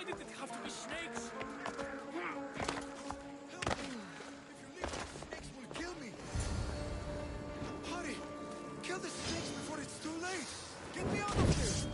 did it have to be snakes? Snakes will kill me! Hurry! Kill the snakes before it's too late! Get me out of here!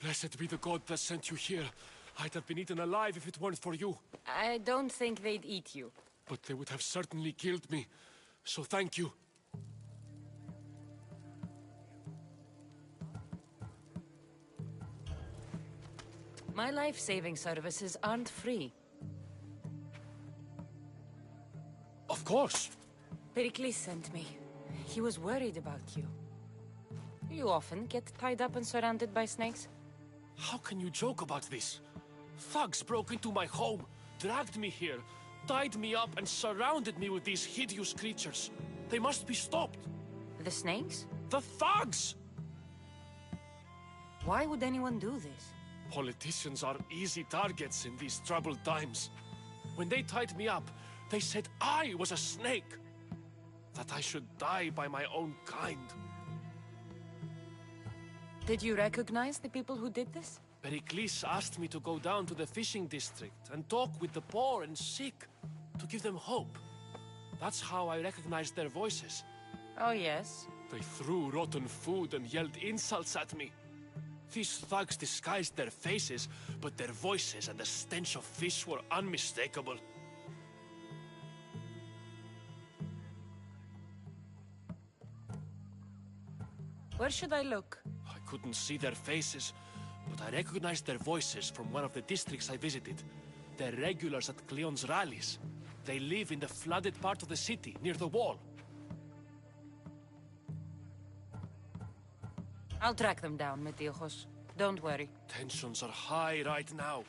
Blessed be the god that sent you here. I'd have been eaten alive if it weren't for you. I don't think they'd eat you. But they would have certainly killed me. So thank you. My life-saving services aren't free. Of course. Pericles sent me. He was worried about you. You often get tied up and surrounded by snakes? How can you joke about this? Thugs broke into my home, dragged me here, tied me up and surrounded me with these hideous creatures. They must be stopped. The snakes? The thugs! Why would anyone do this? Politicians are easy targets in these troubled times. When they tied me up, they said I was a snake. That I should die by my own kind. Did you recognize the people who did this? Pericles asked me to go down to the fishing district and talk with the poor and sick, to give them hope. That's how I recognized their voices. Oh, yes? They threw rotten food and yelled insults at me. These thugs disguised their faces, but their voices and the stench of fish were unmistakable. Where should I look? I couldn't see their faces, but I recognized their voices from one of the districts I visited. They're regulars at Cleon's rallies. They live in the flooded part of the city, near the wall. I'll track them down, Metiochos. Don't worry. Tensions are high right now.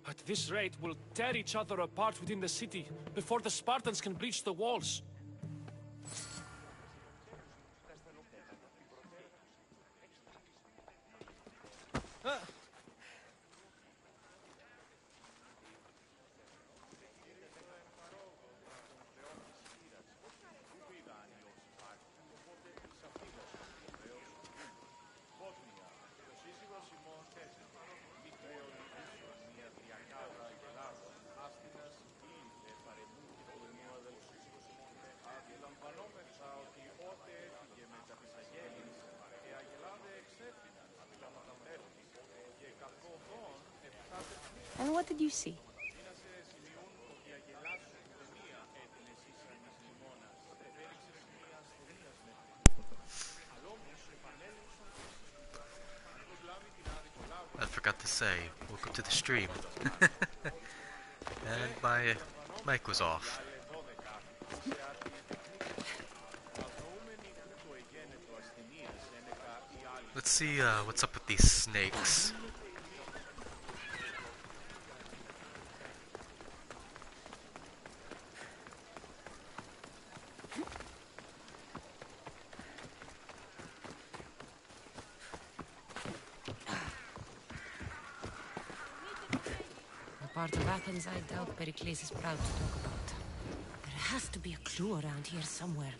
At this rate, we'll tear each other apart within the city before the Spartans can breach the walls. And what did you see? I forgot to say, welcome to the stream. And my mic was off. Let's see what's up with these snakes. Part of Athens I doubt Pericles is proud to talk about. There has to be a clue around here somewhere.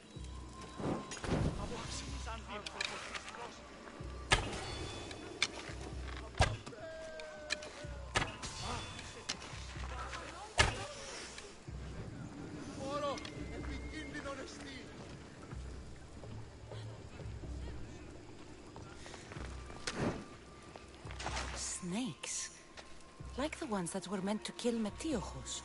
Snakes. Like the ones that were meant to kill Metiochos.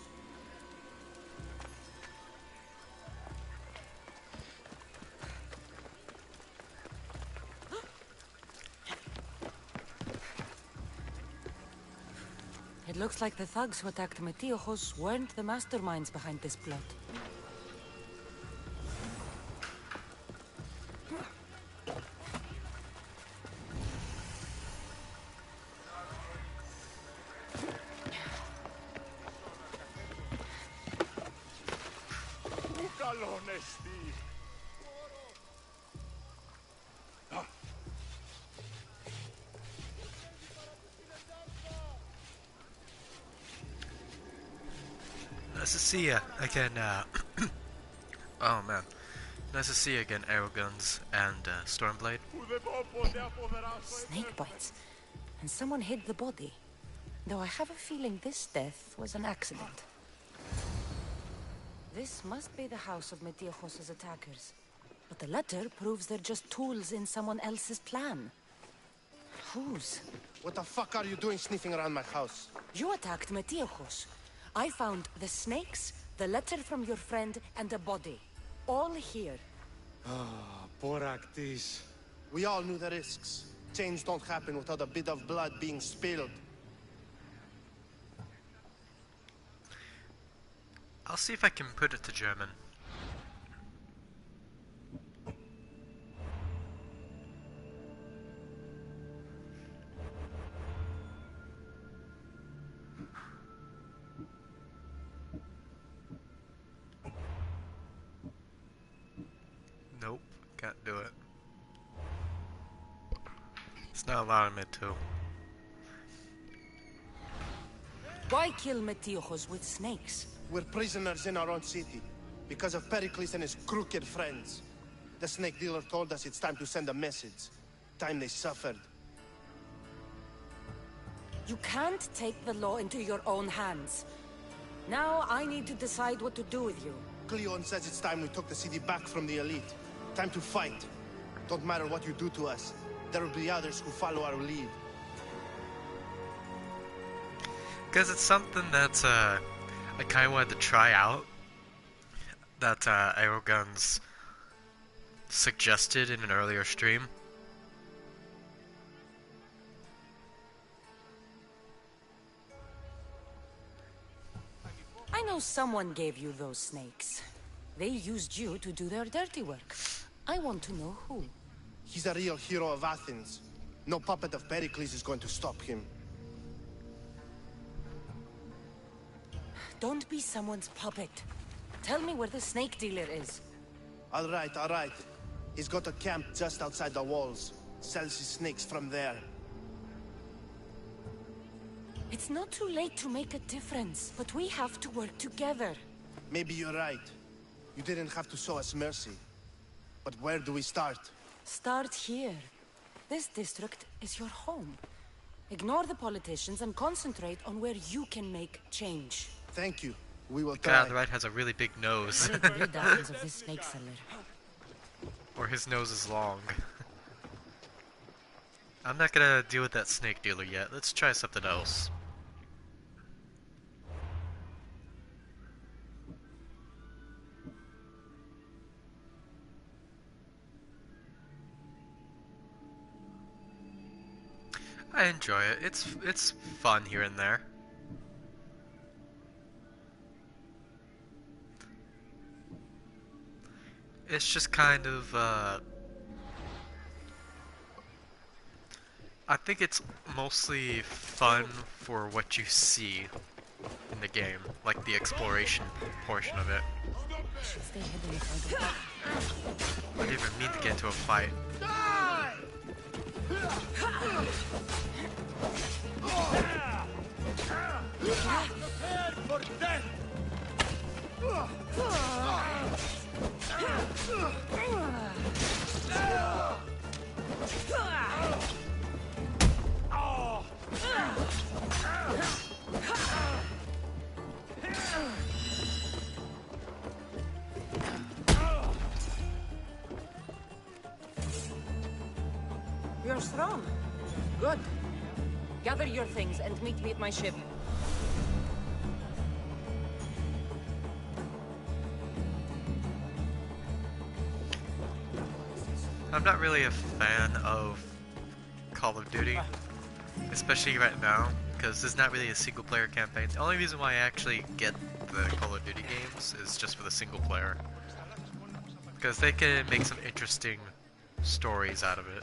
looks like the thugs who attacked Metiojos weren't the masterminds behind this plot. Nice to see ya again, oh man. Nice to see you again, Arrowguns and Stormblade. Snake bites. And someone hid the body. Though I have a feeling this death was an accident. This must be the house of Metiojos' attackers. But the letter proves they're just tools in someone else's plan. Whose? What the fuck are you doing sniffing around my house? You attacked Metiojos. I found the snakes, the letter from your friend, and a body. All here. Poraktis. We all knew the risks. Change don't happen without a bit of blood being spilled. I'll see if I can put it to German. Nope, can't do it. It's not allowing me to. Why kill Metiojos with snakes? We're prisoners in our own city, because of Pericles and his crooked friends. The snake dealer told us it's time to send a message. Time they suffered. You can't take the law into your own hands. Now I need to decide what to do with you. Cleon says it's time we took the city back from the elite. Time to fight. Don't matter what you do to us. There will be others who follow our lead. Because it's something that I kind of wanted to try out. That Arrowguns suggested in an earlier stream. I know someone gave you those snakes. They used you to do their dirty work. I want to know who. He's a real hero of Athens. No puppet of Pericles is going to stop him. Don't be someone's puppet. Tell me where the snake dealer is. All right, all right. He's got a camp just outside the walls. Sells his snakes from there. It's not too late to make a difference, but we have to work together. Maybe you're right. You didn't have to show us mercy. But where do we start? Start here. This district is your home. Ignore the politicians and concentrate on where you can make change. Thank you. We will The try. guy on the right has a really big nose. What a good happens of this snake seller. Or his nose is long. I'm not gonna deal with that snake dealer yet. Let's try something else. I enjoy it. It's fun here and there. It's just kind of I think it's mostly fun for what you see in the game, like the exploration portion of it. Should stay hidden if I don't. I didn't even mean to get into a fight. For death! You're strong. Good. Gather your things and meet me at my ship. I'm not really a fan of Call of Duty, especially right now. because there's not really a single player campaign. The only reason why I actually get the Call of Duty games is just for the single player. Because they can make some interesting stories out of it.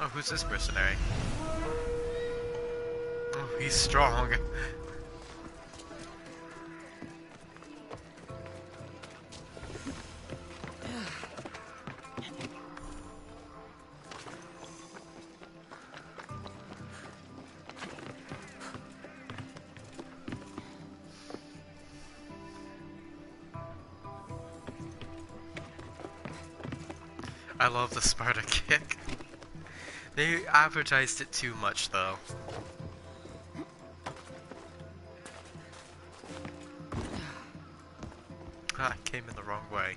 Oh, who's this mercenary? Oh, he's strong. I love the Sparta kick. They advertised it too much, though. Ah, I came in the wrong way.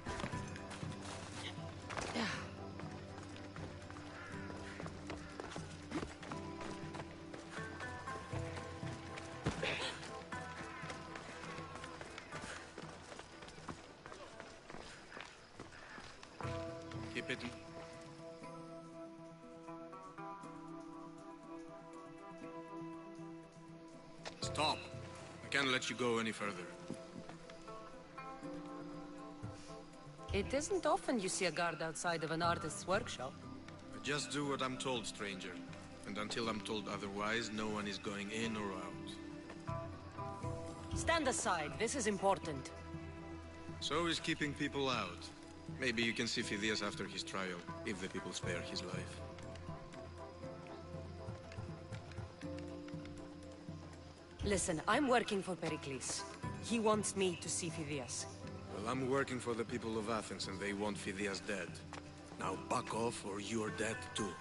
Keep it. Stop. I can't let you go any further. It isn't often you see a guard outside of an artist's workshop. I just do what I'm told, stranger. And until I'm told otherwise, no one is going in or out. Stand aside, this is important. So is keeping people out. Maybe you can see Phidias after his trial, if the people spare his life. Listen, I'm working for Pericles. He wants me to see Phidias. Well, I'm working for the people of Athens, and they want Phidias dead. Now back off, or you're dead too.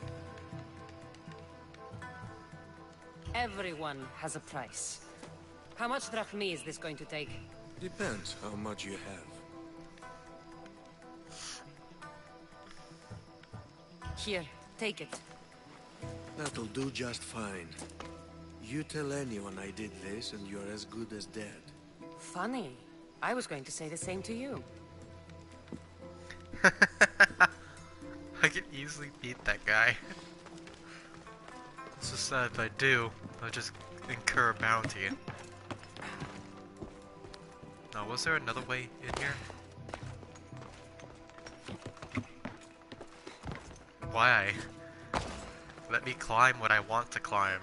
Everyone has a price. How much drachmi is this going to take? Depends how much you have. Here, take it. That'll do just fine. You tell anyone I did this, and you're as good as dead. Funny. I was going to say the same to you. I could easily beat that guy. It's just that if I do, I'll just incur a bounty. Now, was there another way in here? Why? Let me climb what I want to climb.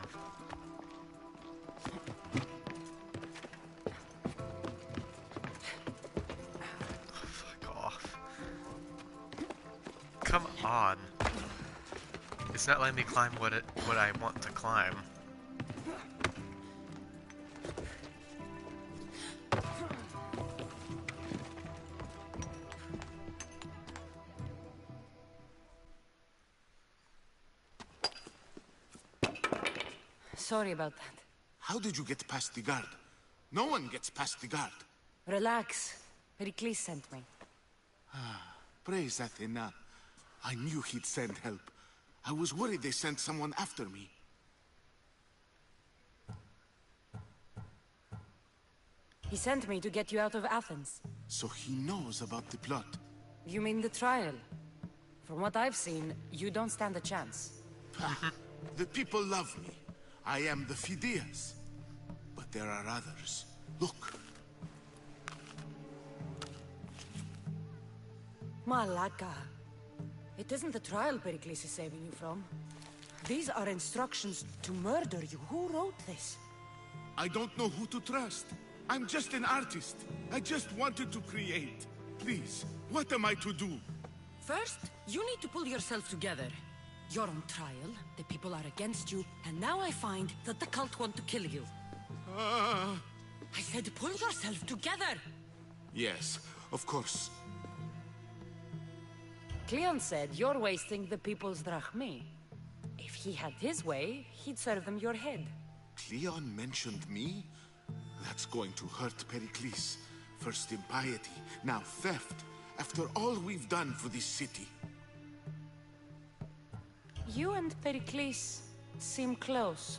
Oh, fuck off. Come on. It's not letting me climb what I want to climb. Sorry about that. How did you get past the guard? No one gets past the guard. Relax. Pericles sent me. Praise Athena. I knew he'd send help. I was worried they sent someone after me. He sent me to get you out of Athens. So he knows about the plot. You mean the trial? From what I've seen, you don't stand a chance. The people love me. I am the Phidias. But there are others. Look. Malaka. It isn't the trial Pericles is saving you from. These are instructions to murder you. Who wrote this? I don't know who to trust. I'm just an artist. I just wanted to create. Please, what am I to do? First, you need to pull yourself together. You're on trial, the people are against you, and now I find that the cult want to kill you. I said pull yourself together! Yes, of course. Cleon said you're wasting the people's drachmi. If he had his way, he'd serve them your head. Cleon mentioned me? That's going to hurt Pericles. First impiety, now theft. After all we've done for this city. You and Pericles seem close.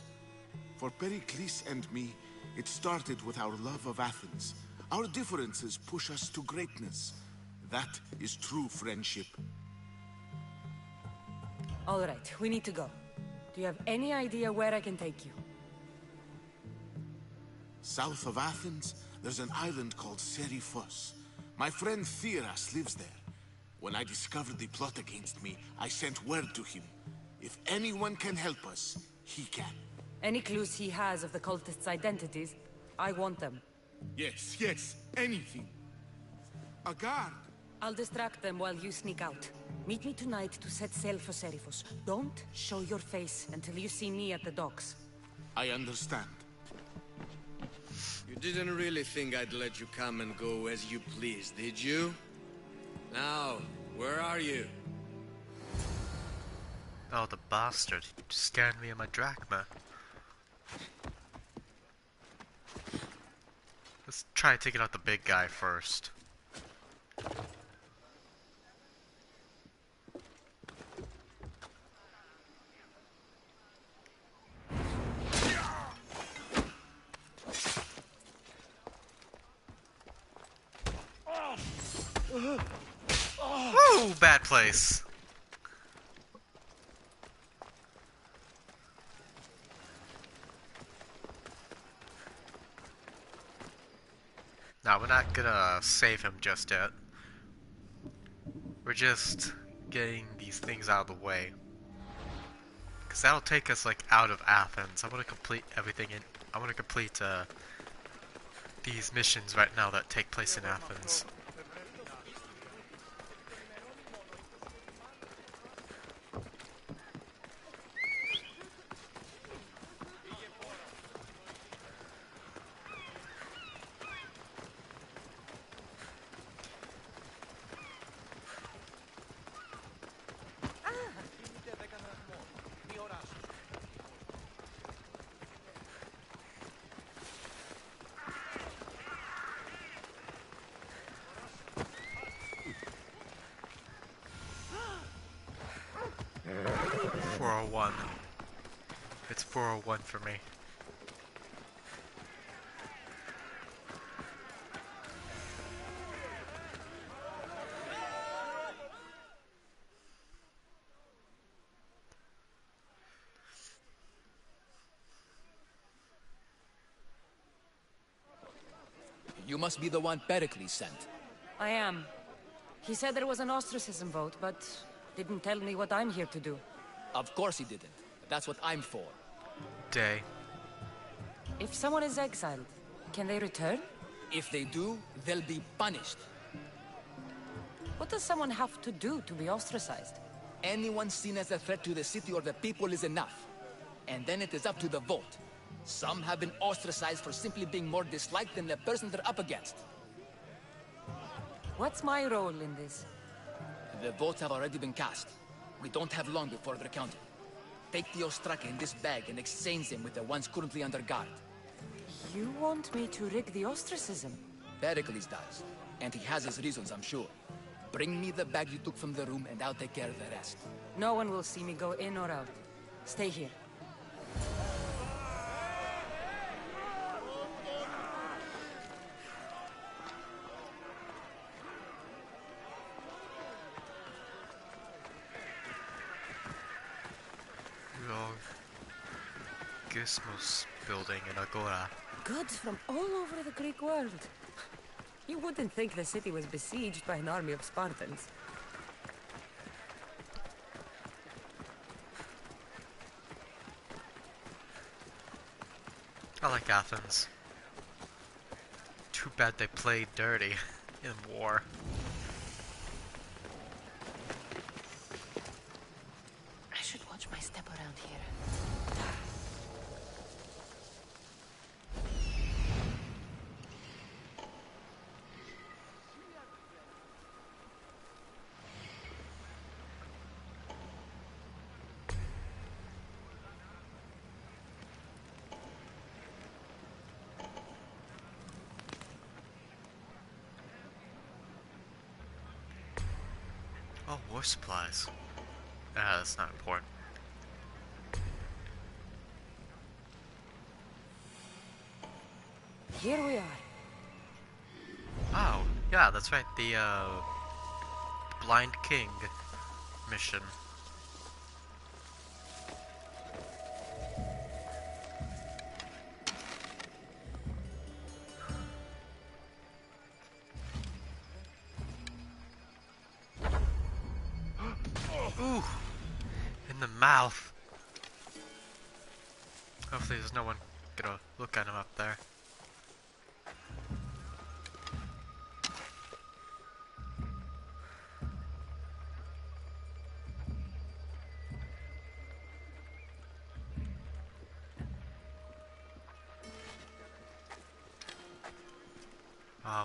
For Pericles and me, it started with our love of Athens. Our differences push us to greatness. That is true friendship. All right, we need to go. Do you have any idea where I can take you? South of Athens, there's an island called Seriphos. My friend Theras lives there. When I discovered the plot against me, I sent word to him. If anyone can help us, he can. Any clues he has of the cultists' identities? I want them. Yes, yes, anything. A guard. I'll distract them while you sneak out. Meet me tonight to set sail for Seriphos. Don't show your face until you see me at the docks. I understand. You didn't really think I'd let you come and go as you please, did you? Now, where are you? Oh, the bastard. He scanned me in my drachma. Let's try taking out the big guy first. Woo! Bad place. Now, we're not gonna save him just yet. We're just getting these things out of the way. Because that'll take us, like, out of Athens. I want to complete everything in... I want to complete, these missions right now that take place in Athens. It's 401 for me. You must be the one Pericles sent. I am. He said there was an ostracism vote, but didn't tell me what I'm here to do. Of course he didn't. That's what I'm for. Day. If someone is exiled, can they return? If they do, they'll be punished. What does someone have to do to be ostracized? Anyone seen as a threat to the city or the people is enough. And then it is up to the vote. Some have been ostracized for simply being more disliked than the person they're up against. What's my role in this? The votes have already been cast. We don't have long before they're counted. Take the Ostraka in this bag and exchange them with the ones currently under guard. You want me to rig the ostracism? Pericles does. And he has his reasons, I'm sure. Bring me the bag you took from the room and I'll take care of the rest. No one will see me go in or out. Stay here. Gizmos building in Agora. Goods from all over the Greek world. You wouldn't think the city was besieged by an army of Spartans. I like Athens. Too bad they played dirty in war. I should watch my step around here. Oh, war supplies. Ah, that's not important. here we are. Oh, yeah, that's right. The Blind King mission. Ooh, in the mouth. Hopefully there's no one gonna look at him up there.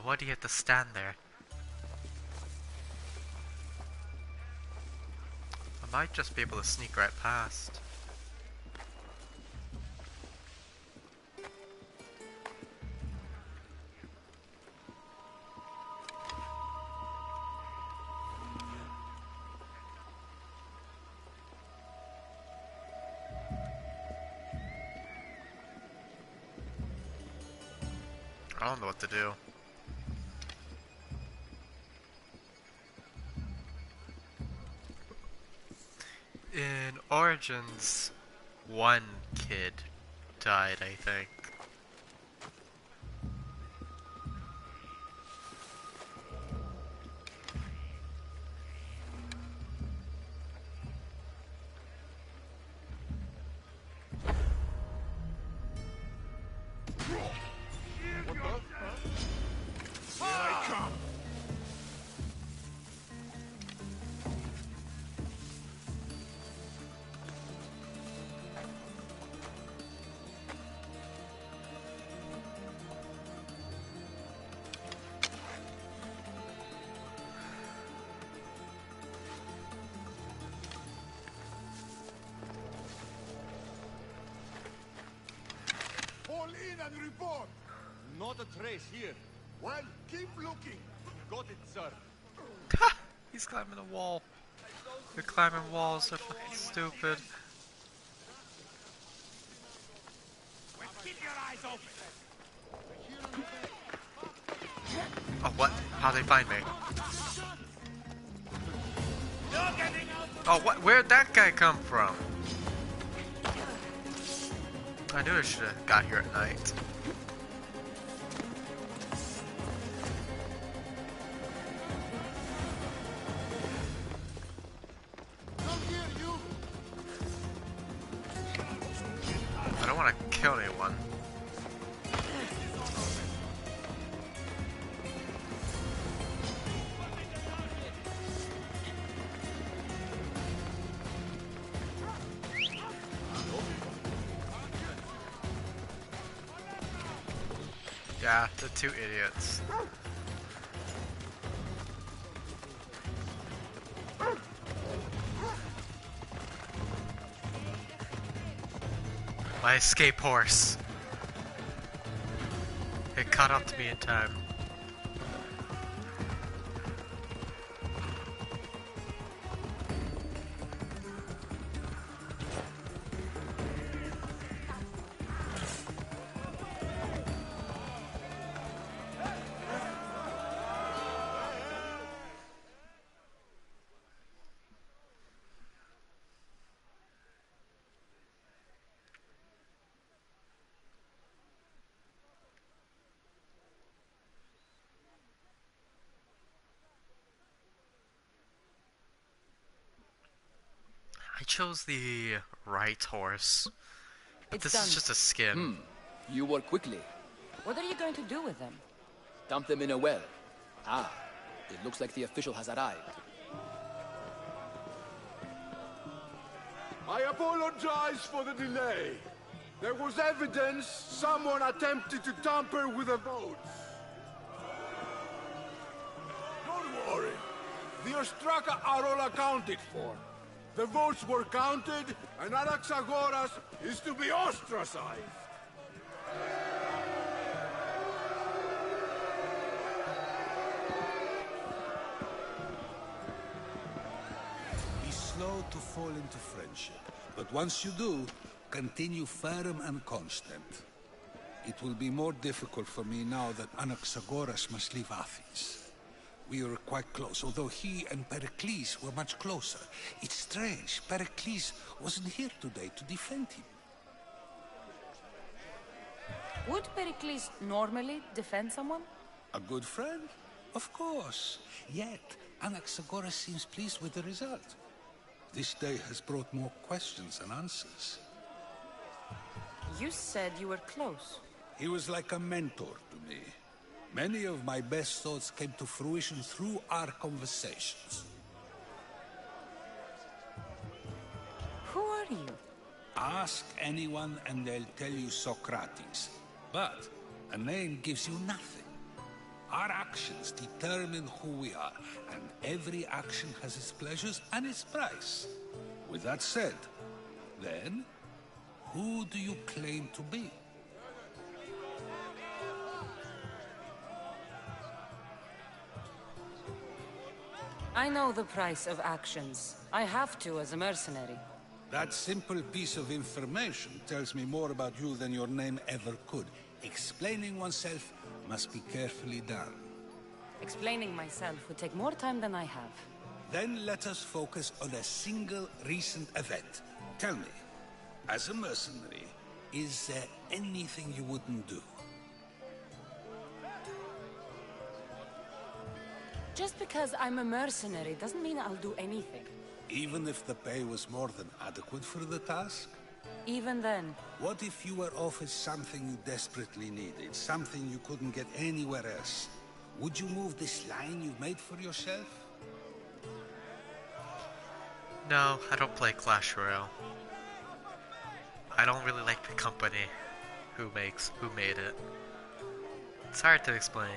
Why do you have to stand there? I might just be able to sneak right past. I don't know what to do. In Origins, one kid died, I think. Fall in and report! Not a trace here. Well, keep looking. Got it, sir. He's climbing a wall. They're climbing walls, they're fucking stupid. Keep your eyes open. Oh, what? How'd they find me? Oh, what? Where'd that guy come from? I knew I should have got here at night. I don't want to kill anyone. Yeah, the two idiots. My escape horse. It caught up to me in time. I chose the right horse, but It's this is done. just a skin. You work quickly. What are you going to do with them? Dump them in a well. Ah, it looks like the official has arrived. I apologize for the delay. There was evidence someone attempted to tamper with the votes. Don't worry. The Ostraka are all accounted for. The votes were counted, and Anaxagoras is to be ostracized. Be slow to fall into friendship, but once you do, continue firm and constant. It will be more difficult for me now that Anaxagoras must leave Athens. We were quite close, although he and Pericles were much closer. It's strange, Pericles wasn't here today to defend him. Would Pericles normally defend someone? A good friend? Of course. Yet, Anaxagoras seems pleased with the result. This day has brought more questions than answers. You said you were close. He was like a mentor to me. Many of my best thoughts came to fruition through our conversations. Who are you? Ask anyone and they'll tell you Socrates. But a name gives you nothing. Our actions determine who we are, and every action has its pleasures and its price. With that said, then, who do you claim to be? I know the price of actions. I have to as a mercenary. That simple piece of information tells me more about you than your name ever could. Explaining oneself must be carefully done. Explaining myself would take more time than I have. Then let us focus on a single recent event. Tell me, as a mercenary, is there anything you wouldn't do? Just because I'm a mercenary doesn't mean I'll do anything. Even if the pay was more than adequate for the task? Even then. What if you were offered something you desperately needed, something you couldn't get anywhere else? Would you move this line you've made for yourself? No, I don't play Clash Royale. I don't really like the company who made it. It's hard to explain.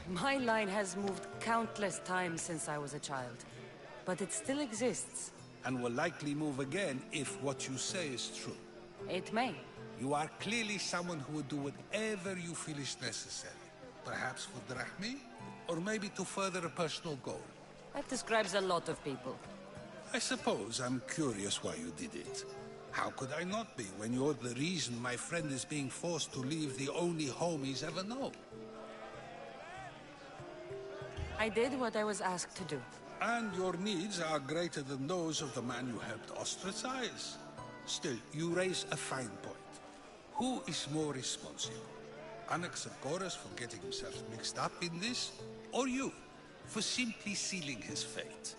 My line has moved countless times since I was a child, but it still exists. And will likely move again if what you say is true. It may. You are clearly someone who would do whatever you feel is necessary. Perhaps for drachmi, or maybe to further a personal goal. That describes a lot of people. I suppose I'm curious why you did it. How could I not be when you're the reason my friend is being forced to leave the only home he's ever known? I did what I was asked to do. And your needs are greater than those of the man you helped ostracize. Still, you raise a fine point. Who is more responsible? Anaxagoras for getting himself mixed up in this? Or you, for simply sealing his fate?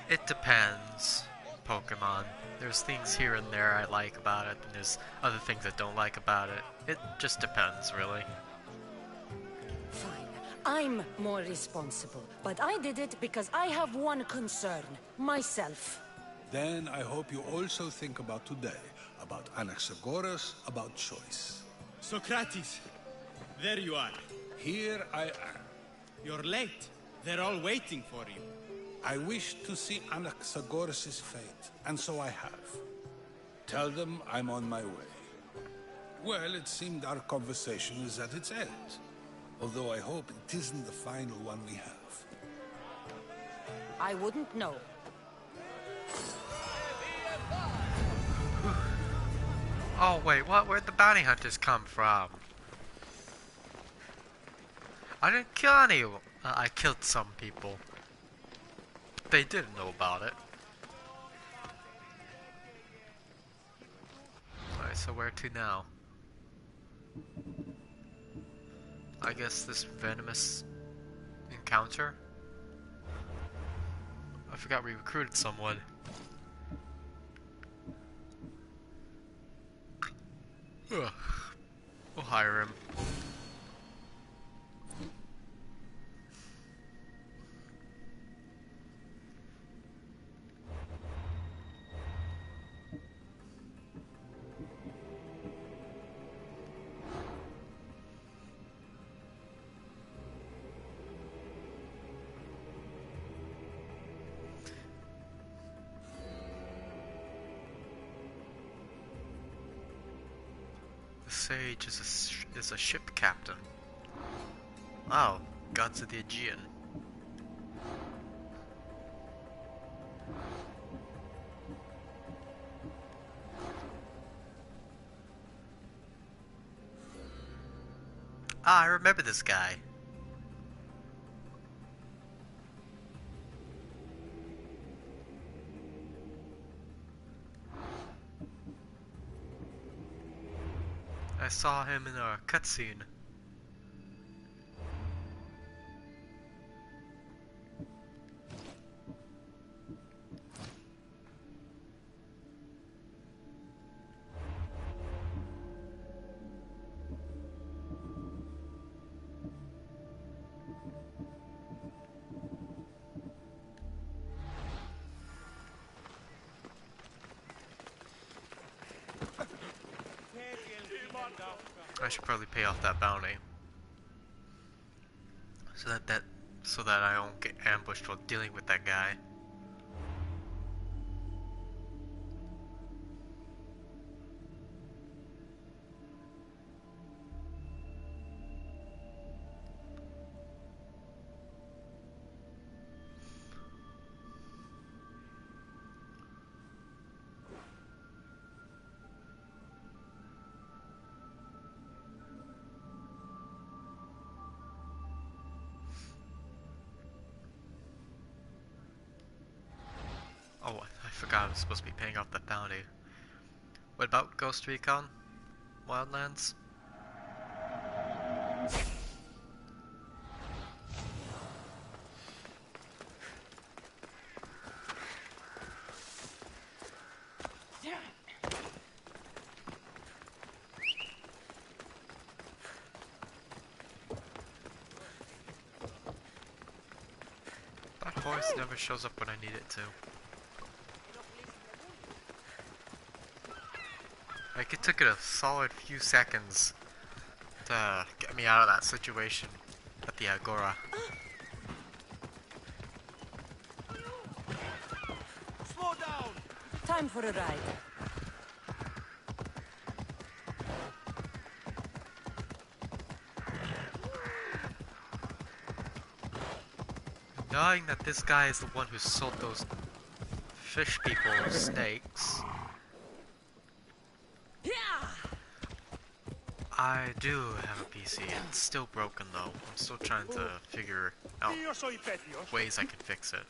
It depends, Pokemon. There's things here and there I like about it, and there's other things I don't like about it. It just depends, really. Fine. I'm more responsible, but I did it because I have one concern. Myself. Then I hope you also think about today. About Anaxagoras, about choice. Socrates! There you are. Here I am. You're late. They're all waiting for you. I wish to see Anaxagoras' fate, and so I have. Tell them I'm on my way. Well, it seemed our conversation is at its end. Although I hope it isn't the final one we have. I wouldn't know. Oh wait, what? Where'd the bounty hunters come from? I didn't kill any. I killed some people. They didn't know about it. Alright, so where to now? I guess this venomous encounter? I forgot we recruited someone. Ugh. We'll hire him. Sage is a ship captain. Wow, gods of the Aegean. Ah, I remember this guy. I saw him in a cutscene. I should probably pay off that bounty, so that I don't get ambushed while dealing with that guy. Oh, I forgot I was supposed to be paying off that bounty. What about Ghost Recon Wildlands? That voice never shows up when I need it to. Like, it took it a solid few seconds to get me out of that situation at the Agora. Slow down! Time for a ride. Knowing that this guy is the one who sold those fish people snakes, I do have a PC. It's still broken though. I'm still trying to figure out ways I can fix it.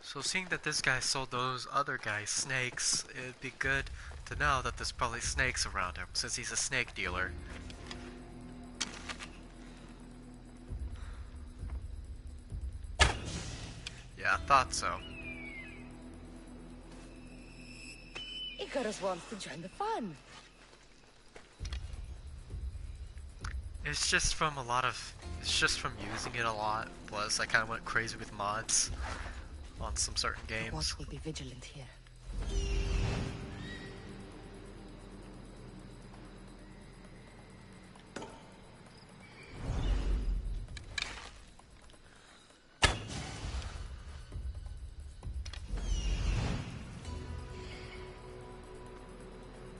So seeing that this guy sold those other guys snakes, it'd be good to know that there's probably snakes around him, since he's a snake dealer. Yeah, I thought so. Icarus wants to join the fun. It's just from using it a lot, plus I kinda went crazy with mods on some certain games. Watch will be vigilant here.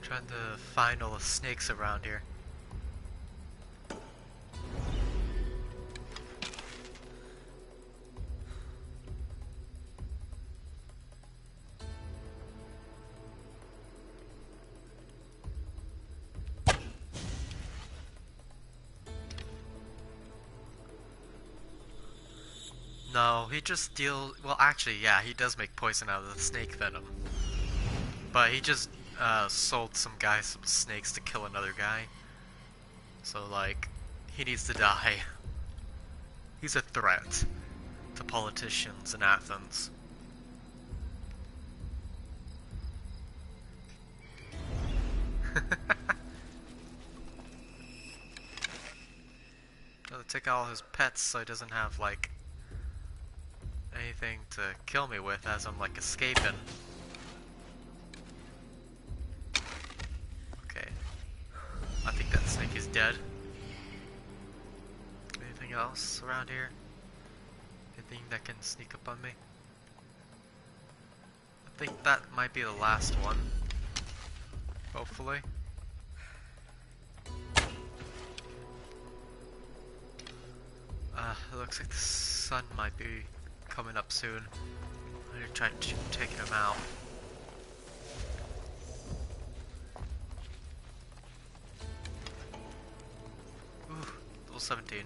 Trying to find all the snakes around here. No, he just deals. Well, actually, yeah, he does make poison out of the snake venom. But he just sold some guy some snakes to kill another guy. So, like, he needs to die. He's a threat to politicians in Athens. Gotta take out all his pets so he doesn't have, like, anything to kill me with as I'm, like, escaping. Okay. dead. Anything else around here? Anything that can sneak up on me? I think that might be the last one. Hopefully. It looks like the sun might be coming up soon. I'm gonna try taking him out. Ooh, level 17.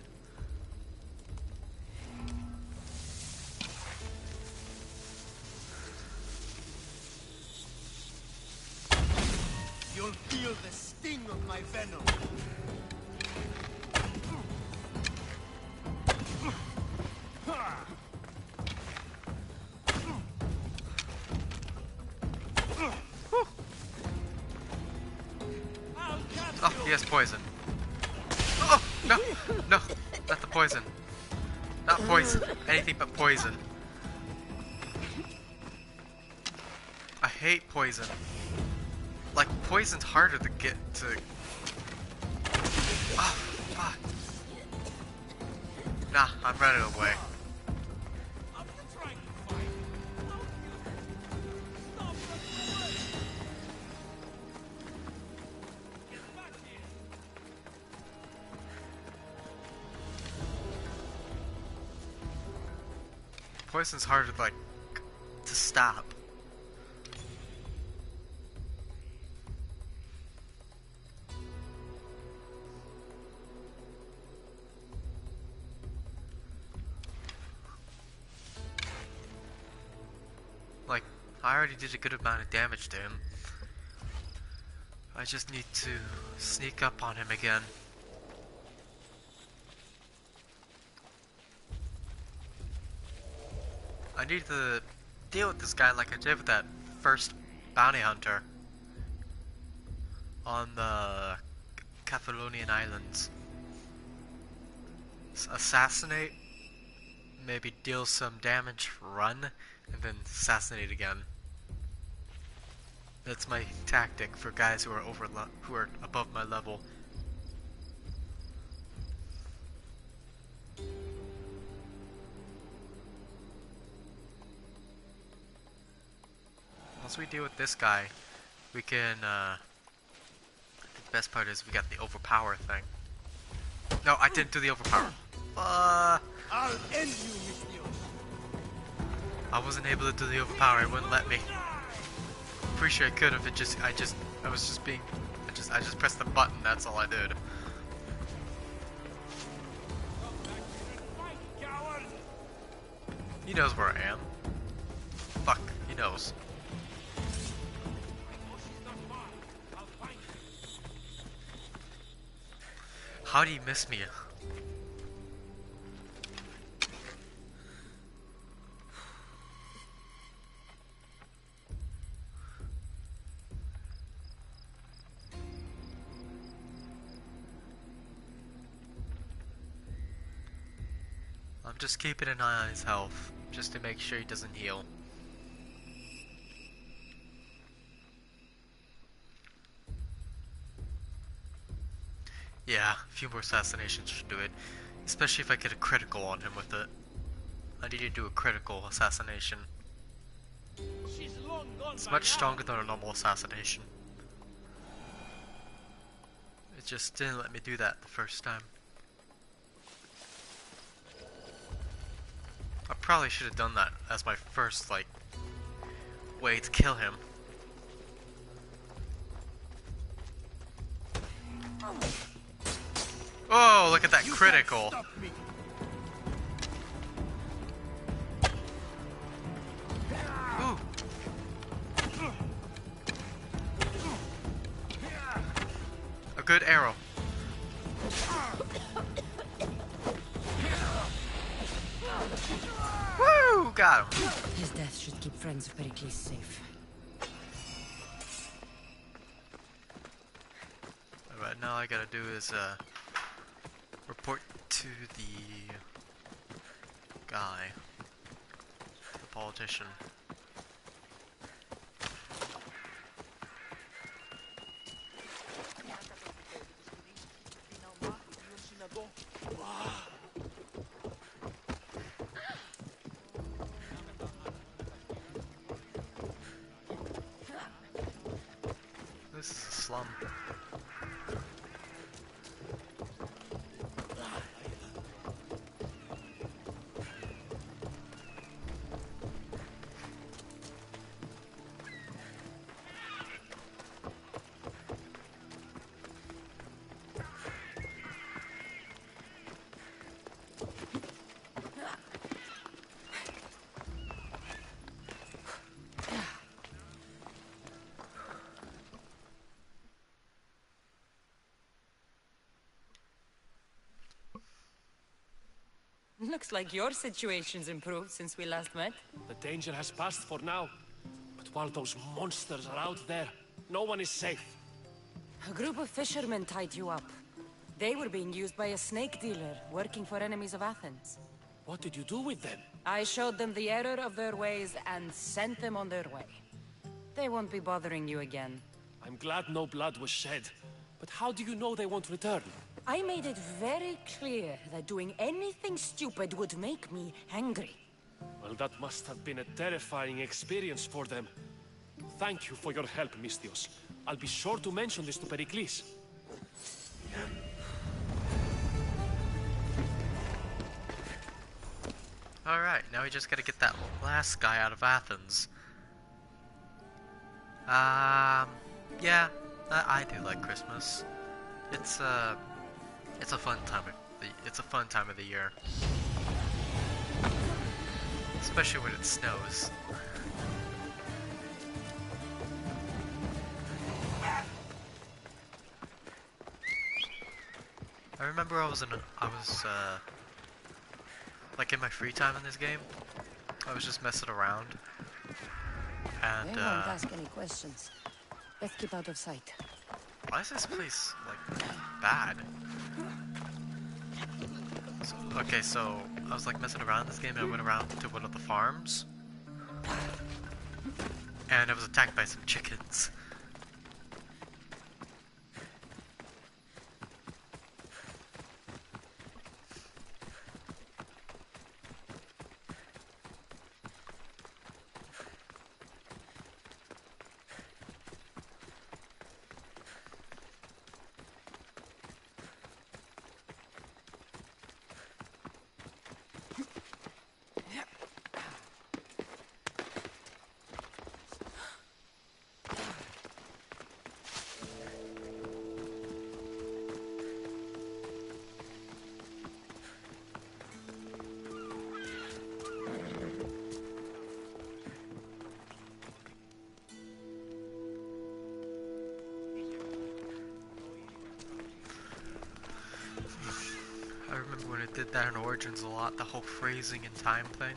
You'll feel the sting of my venom. Oh, he has poison. Oh, no, no, not the poison. Not poison, anything but poison. I hate poison. Like, poison's harder to get to... Oh, fuck. Nah, I'm running away. Poison's harder, like, to stop. Like, I already did a good amount of damage to him. I just need to sneak up on him again. I need to deal with this guy like I did with that first bounty hunter on the Cathalonian Islands. Assassinate, maybe deal some damage, run, and then assassinate again. That's my tactic for guys who are who are above my level. Once we deal with this guy, we can, I think the best part is we got the overpower thing. No, I didn't do the overpower. I'll end you, Mistios. I wasn't able to do the overpower, it wouldn't let me. Pretty sure I could have, I just pressed the button, that's all I did. He knows where I am. Fuck, he knows. How do you miss me? I'm just keeping an eye on his health, just to make sure he doesn't heal. Yeah, a few more assassinations should do it. Especially if I get a critical on him with it. I need to do a critical assassination. It's much stronger than a normal assassination. It just didn't let me do that the first time. I probably should have done that as my first, like, way to kill him. Oh, look at that critical. Ooh. A good arrow. Woo! Got him. His death should keep friends of Pericles safe. Alright, now all I gotta do is, report to the guy, the politician. This is a slum. Looks like your situation's improved since we last met. The danger has passed for now. But while those monsters are out there, no one is safe. A group of fishermen tied you up. They were being used by a snake dealer working for enemies of Athens. What did you do with them? I showed them the error of their ways and sent them on their way. They won't be bothering you again. I'm glad no blood was shed. But how do you know they won't return? I made it very clear that doing anything stupid would make me angry. Well, that must have been a terrifying experience for them. Thank you for your help, Misthios. I'll be sure to mention this to Pericles. Alright, now we just gotta get that last guy out of Athens. Yeah, I do like Christmas. It's a fun time of the year. Especially when it snows. I remember I was like in my free time in this game, I was just messing around, and I won't ask any questions. Let's keep out of sight. why is this place like bad? So I was like messing around in this game, and I went around to one of the farms, and I was attacked by some chickens. I remember when it did that in Origins a lot, the whole phrasing and time thing.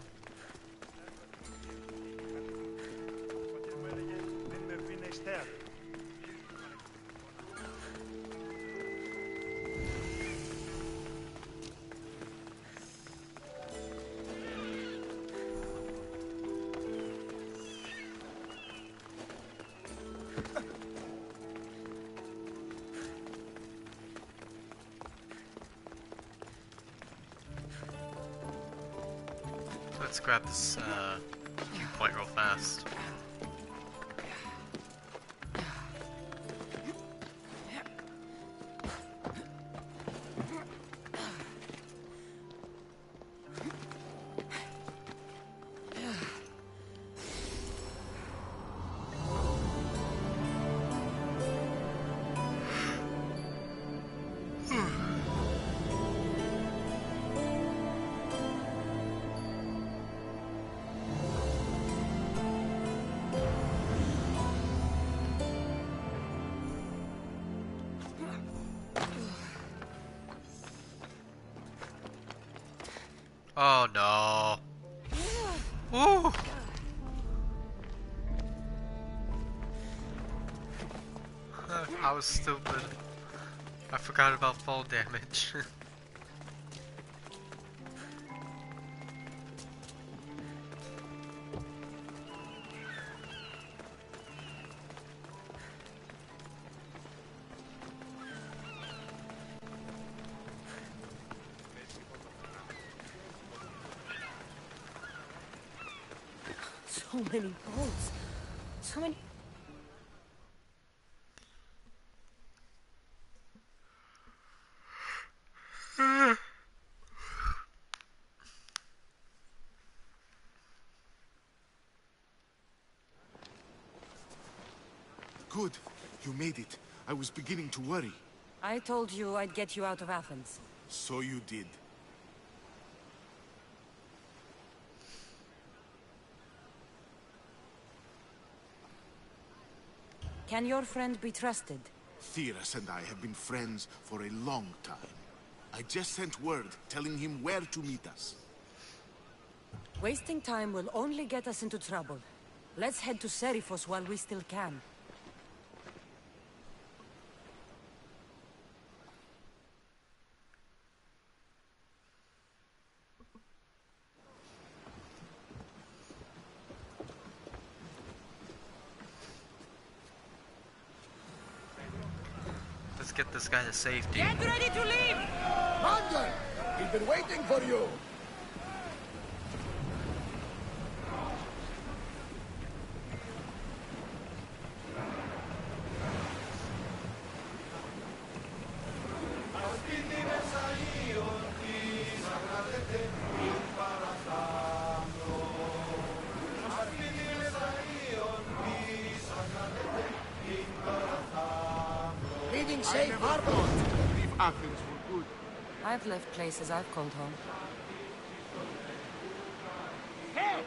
Let's grab this viewpoint real fast. Oh no. Woo! I was stupid. I forgot about fall damage. So many boats. So many... Good. You made it. I was beginning to worry. I told you I'd get you out of Athens. So you did. Can your friend be trusted? Theras and I have been friends for a long time. I just sent word telling him where to meet us. Wasting time will only get us into trouble. Let's head to Serifos while we still can. Let's get this guy to safety. Get ready to leave! Commander! We've been waiting for you! Leaving safe harbor! Leave Athens for good. I've left places I've called home. Hey!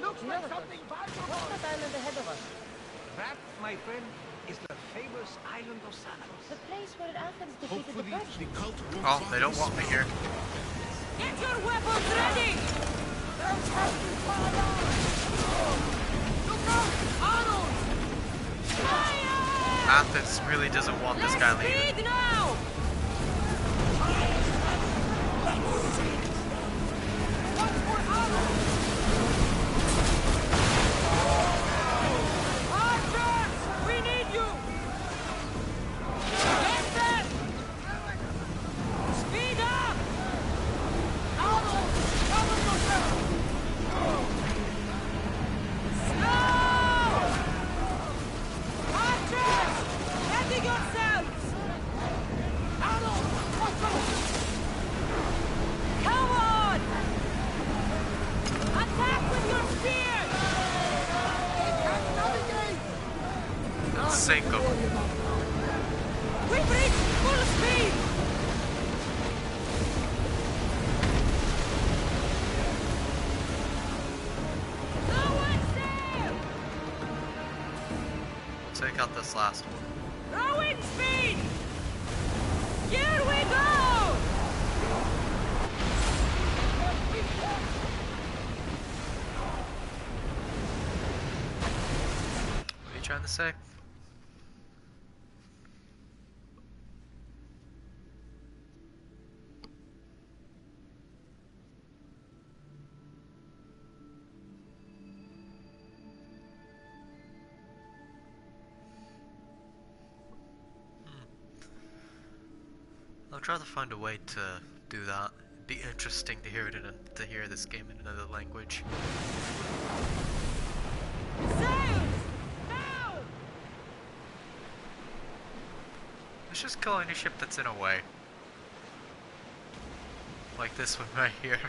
Looks like something valuable! What's that island ahead of us? That, my friend, is the famous island of Samos. The place where Athens defeated the Hopefully, Persians. the cult won't Oh, bother they don't us. want me here. Get your weapons ready! Look out! Arrows! Fire! Athens really doesn't want this guy leaving. Speed now! Watch for arrows! Archers! We need you! Get them! Speed up! Arrows! Cover yourself! Slow! Archers! Ready yourselves! Arrows! Come on! Attack with your spears! Sink him. We've reached full speed! No one sail! Take out this last one. Rowing speed! Here we go! What are you trying to say? I'll try to find a way to do that. It'd be interesting to hear this game in another language. Sails! Now! Let's just kill any ship that's in a way. Like this one right here.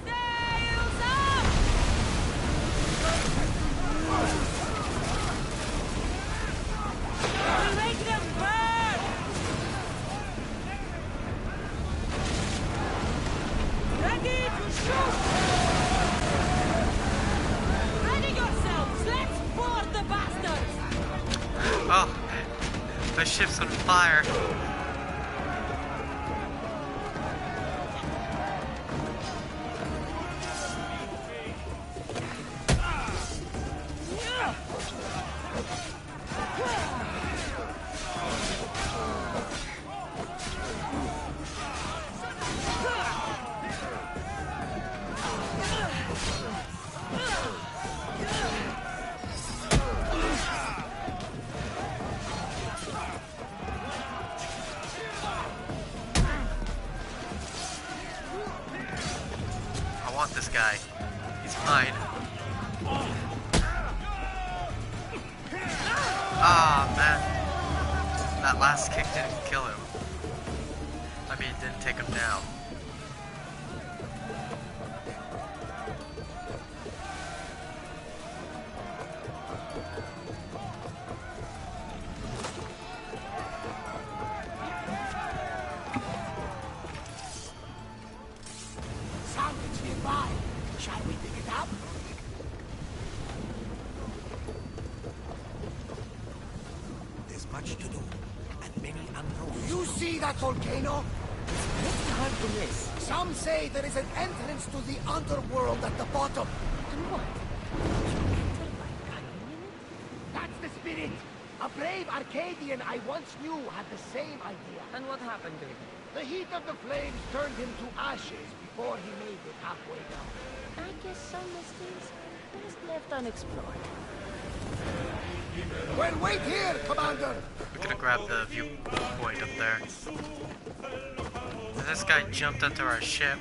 Sails up! We'll make them burn! Ready to shoot! Ready yourselves! Let's board the bastards! Oh, the ship's on fire. want this guy. He's mine. Ah, man. That last kick didn't kill him. I mean, it didn't take him down. Something's nearby. Shall we pick it up? There's much to do, and many unknowns. You see that volcano? It's hard to miss. Some say there is an entrance to the underworld at the bottom. And what? You enter by climbing in it? That's the spirit. A brave Arcadian I once knew had the same idea. And what happened to him? The heat of the flames turned him to ashes before he made it halfway down. I guess some mysteries best left unexplored. Well, wait here, Commander! We're gonna grab the viewpoint up there. And this guy jumped onto our ship.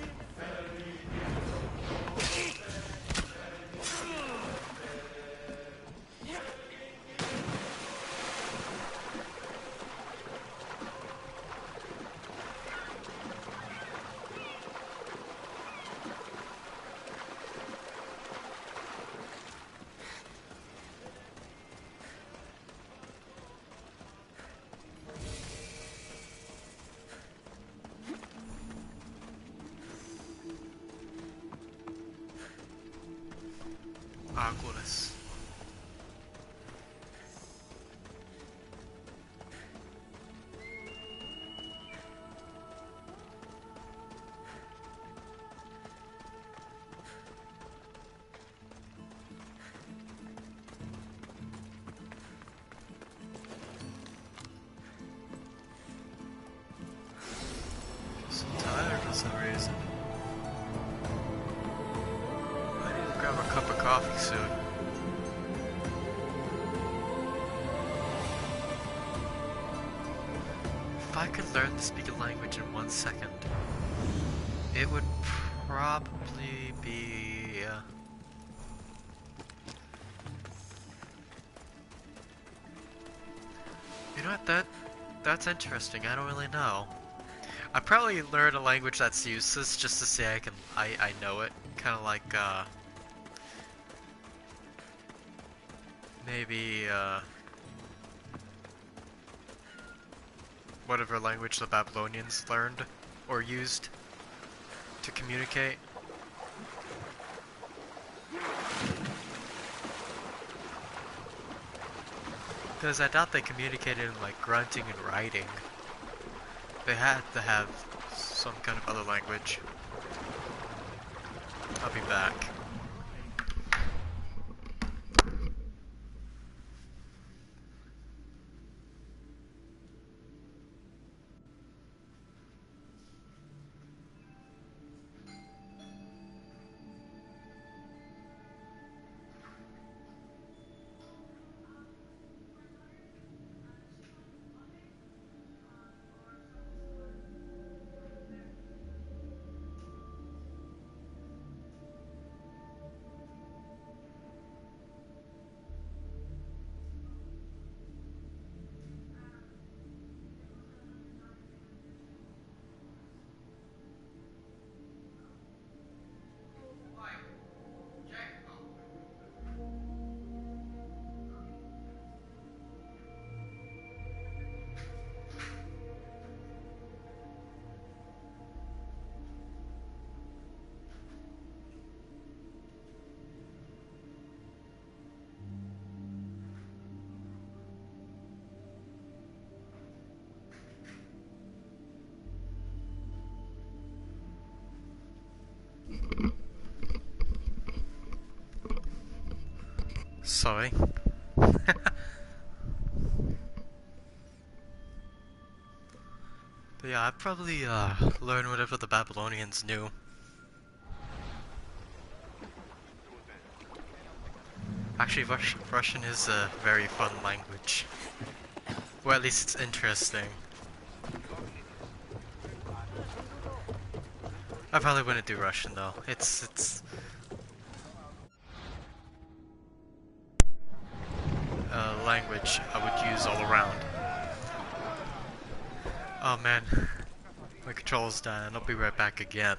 Oculus. So tired for some reason. I need to grab a cup of coffee soon. If I could learn to speak a language in 1 second, it would probably be... You know what, that's interesting, I don't really know. I'd probably learn a language that's useless just to say I know it. Kind of like, maybe, whatever language the Babylonians learned or used to communicate. Because I doubt they communicated in like grunting and writing. They had to have some kind of other language. I'll be back. Sorry. But yeah, I'd probably learn whatever the Babylonians knew. Actually, Russian is a very fun language. Or at least it's interesting. I probably wouldn't do Russian though. It's a language I would use all around. Oh man, my control's dying. I'll be right back again.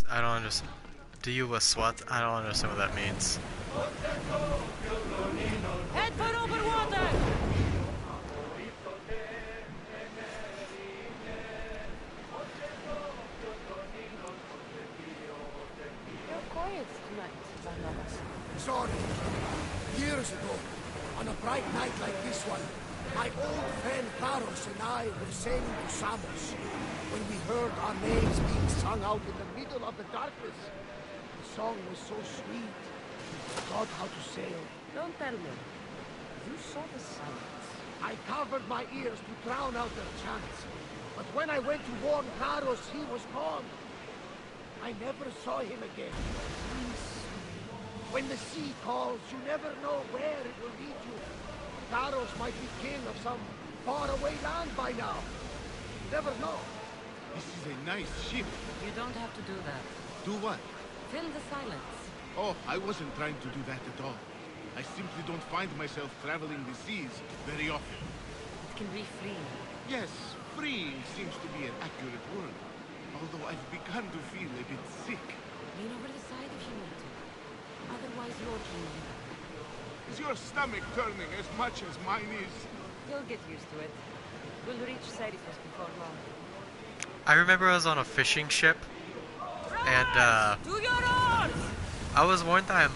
I don't understand. Do you a SWAT? I don't understand what that means. Head for over water! You're quiet tonight, Barnabas. Sorry. Years ago, on a bright night like this one, my old friend Claros and I were sailing to Samos when we heard our names being sung out in the middle of the darkness. The song was so sweet, we forgot how to sail. Don't tell me. You saw the silence. I covered my ears to drown out their chants, but when I went to warn Claros, he was gone. I never saw him again. When the sea calls, you never know where it will lead you. Claros might be king of some faraway land by now. Never know. This is a nice ship. You don't have to do that. Do what? Fill the silence. Oh, I wasn't trying to do that at all. I simply don't find myself traveling the seas very often. It can be free. Yes, freeing seems to be an accurate word. Although I've begun to feel a bit sick. Lean over the side if you need to. Otherwise, you're dreaming. Is your stomach turning as much as mine is? You'll get used to it. We'll reach Serifos before long. I remember I was on a fishing ship, and To your oars! I was warned that I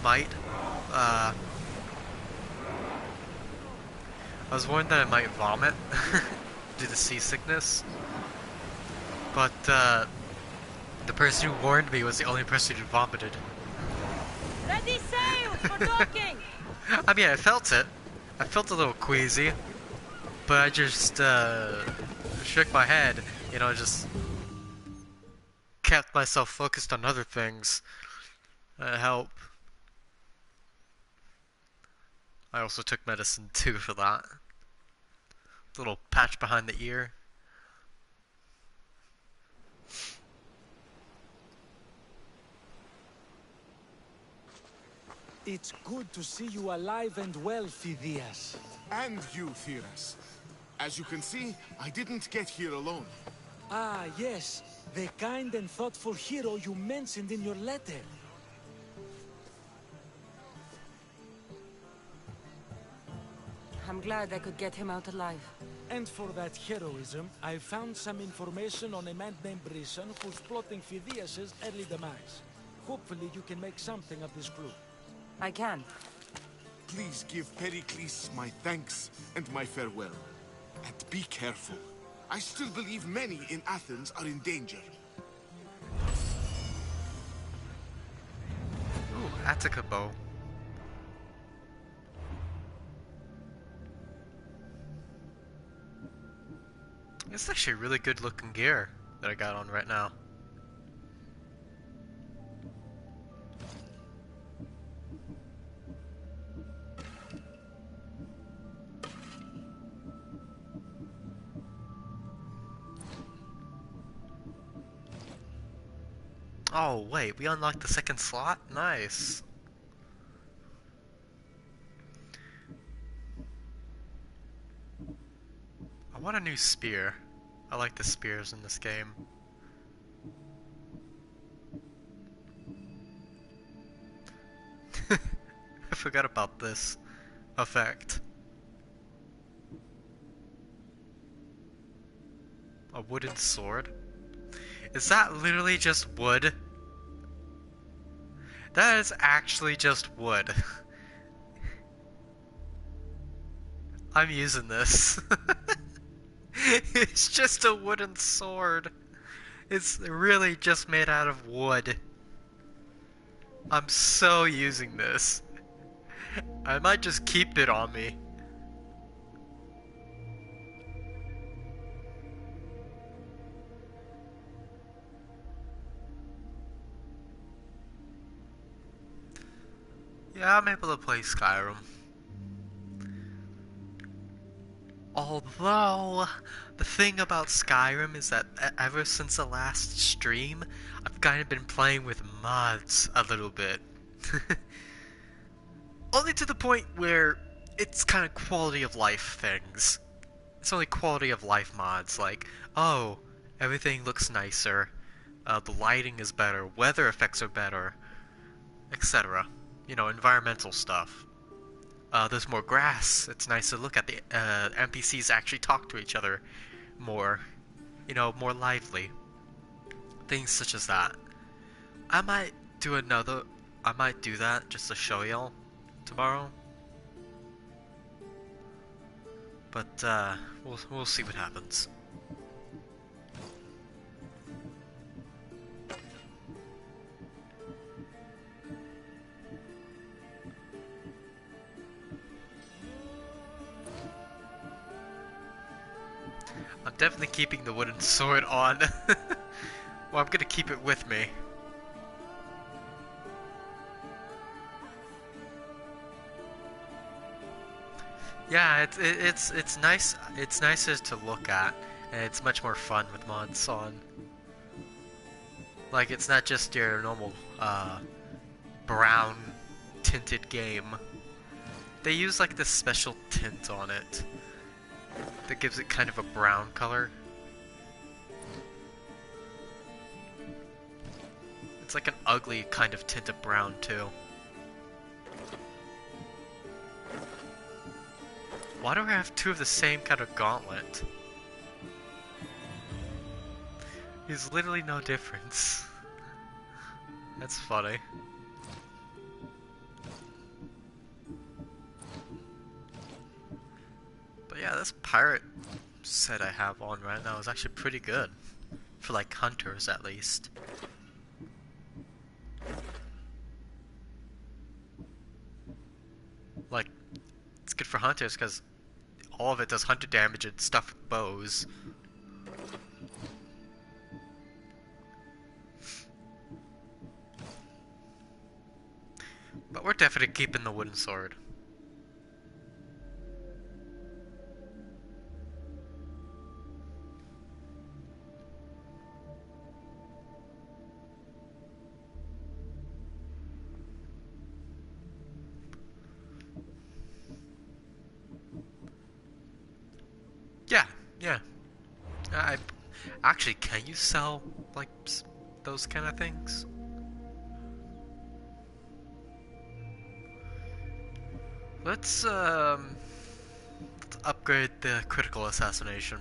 might vomit due to seasickness. But the person who warned me was the only person who vomited. Ready sails for docking! I mean, I felt it. I felt a little queasy, but I just shook my head, you know, just kept myself focused on other things that help. I also took medicine too for that. Little patch behind the ear. It's good to see you alive and well, Phidias. And you, Theras. As you can see, I didn't get here alone. Ah, yes. The kind and thoughtful hero you mentioned in your letter. I'm glad I could get him out alive. And for that heroism, I found some information on a man named Brisson who's plotting Phidias' early demise. Hopefully you can make something of this clue. I can. Please give Pericles my thanks and my farewell. And be careful. I still believe many in Athens are in danger. Ooh, Attica bow. It's actually really good looking gear that I got on right now. Oh wait, we unlocked the second slot? Nice. want a new spear. I like the spears in this game. I forgot about this effect. A wooden sword? Is that literally just wood? That is actually just wood. I'm using this. It's just a wooden sword. It's really just made out of wood. I'm so using this. I might just keep it on me. Yeah, I'm able to play Skyrim. Although, the thing about Skyrim is that ever since the last stream, I've kind of been playing with mods a little bit. Only to the point where it's kind of quality of life things. It's only quality of life mods, like, oh, everything looks nicer, the lighting is better, weather effects are better, etc. You know, environmental stuff. There's more grass. It's nice to look at. The NPCs actually talk to each other more, you know, more lively. Things such as that. I might do that just to show y'all tomorrow. But we'll see what happens. I'm definitely keeping the wooden sword on. Well, I'm gonna keep it with me. Yeah, it's nice. It's nicer to look at, and it's much more fun with mods on. Like, it's not just your normal brown tinted game. They use like this special tint on it that gives it kind of a brown color. It's like an ugly kind of tint of brown too. Why do I have two of the same kind of gauntlet? There's literally no difference. That's funny. But yeah, this pirate set I have on right now is actually pretty good. For like hunters at least. Like, it's good for hunters because all of it does hunter damage and stuff with bows. But we're definitely keeping the wooden sword. Yeah. Actually, can you sell, like, those kind of things? Let's upgrade the critical assassination.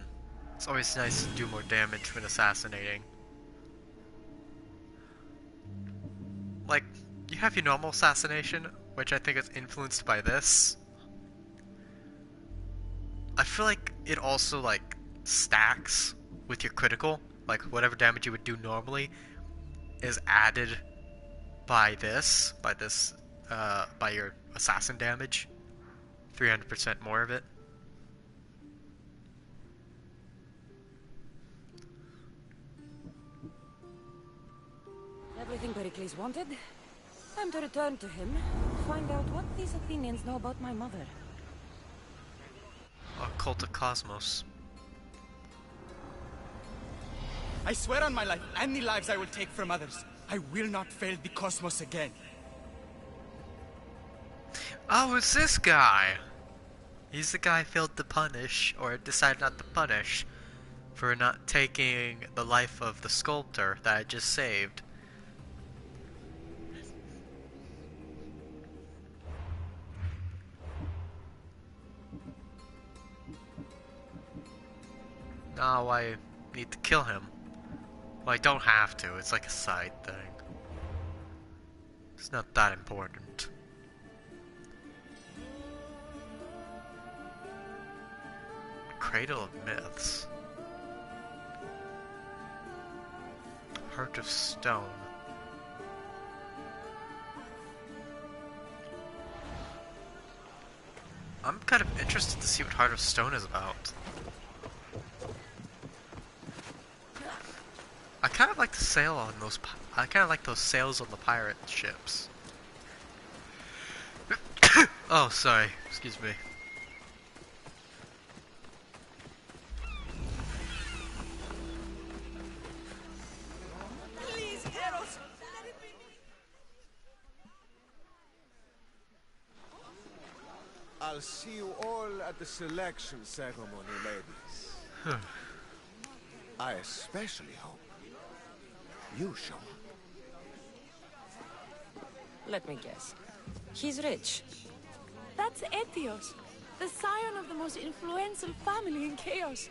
It's always nice to do more damage when assassinating. Like, you have your normal assassination, which I think is influenced by this. I feel like it also, like, stacks with your critical. Like, whatever damage you would do normally is added by your assassin damage. 300% more of it. Everything Pericles wanted. Time to return to him. Find out what these Athenians know about my mother. Cult of Cosmos. I swear on my life, any lives I will take from others, I will not fail the cosmos again. Oh, it's this guy. He's the guy I failed to punish, or decided not to punish, for not taking the life of the sculptor that I just saved. Now I need to kill him. Well, I don't have to, it's like a side thing. It's not that important. Cradle of Myths. Heart of Stone. I'm kind of interested to see what Heart of Stone is about. I kind of like to sail on those. I kind of like those sails on the pirate ships. Oh, sorry. Excuse me. Please, Eros, let it be me. I'll see you all at the selection ceremony, ladies. I especially hope you show up. Let me guess. He's rich. That's Etios, the scion of the most influential family in Chaos.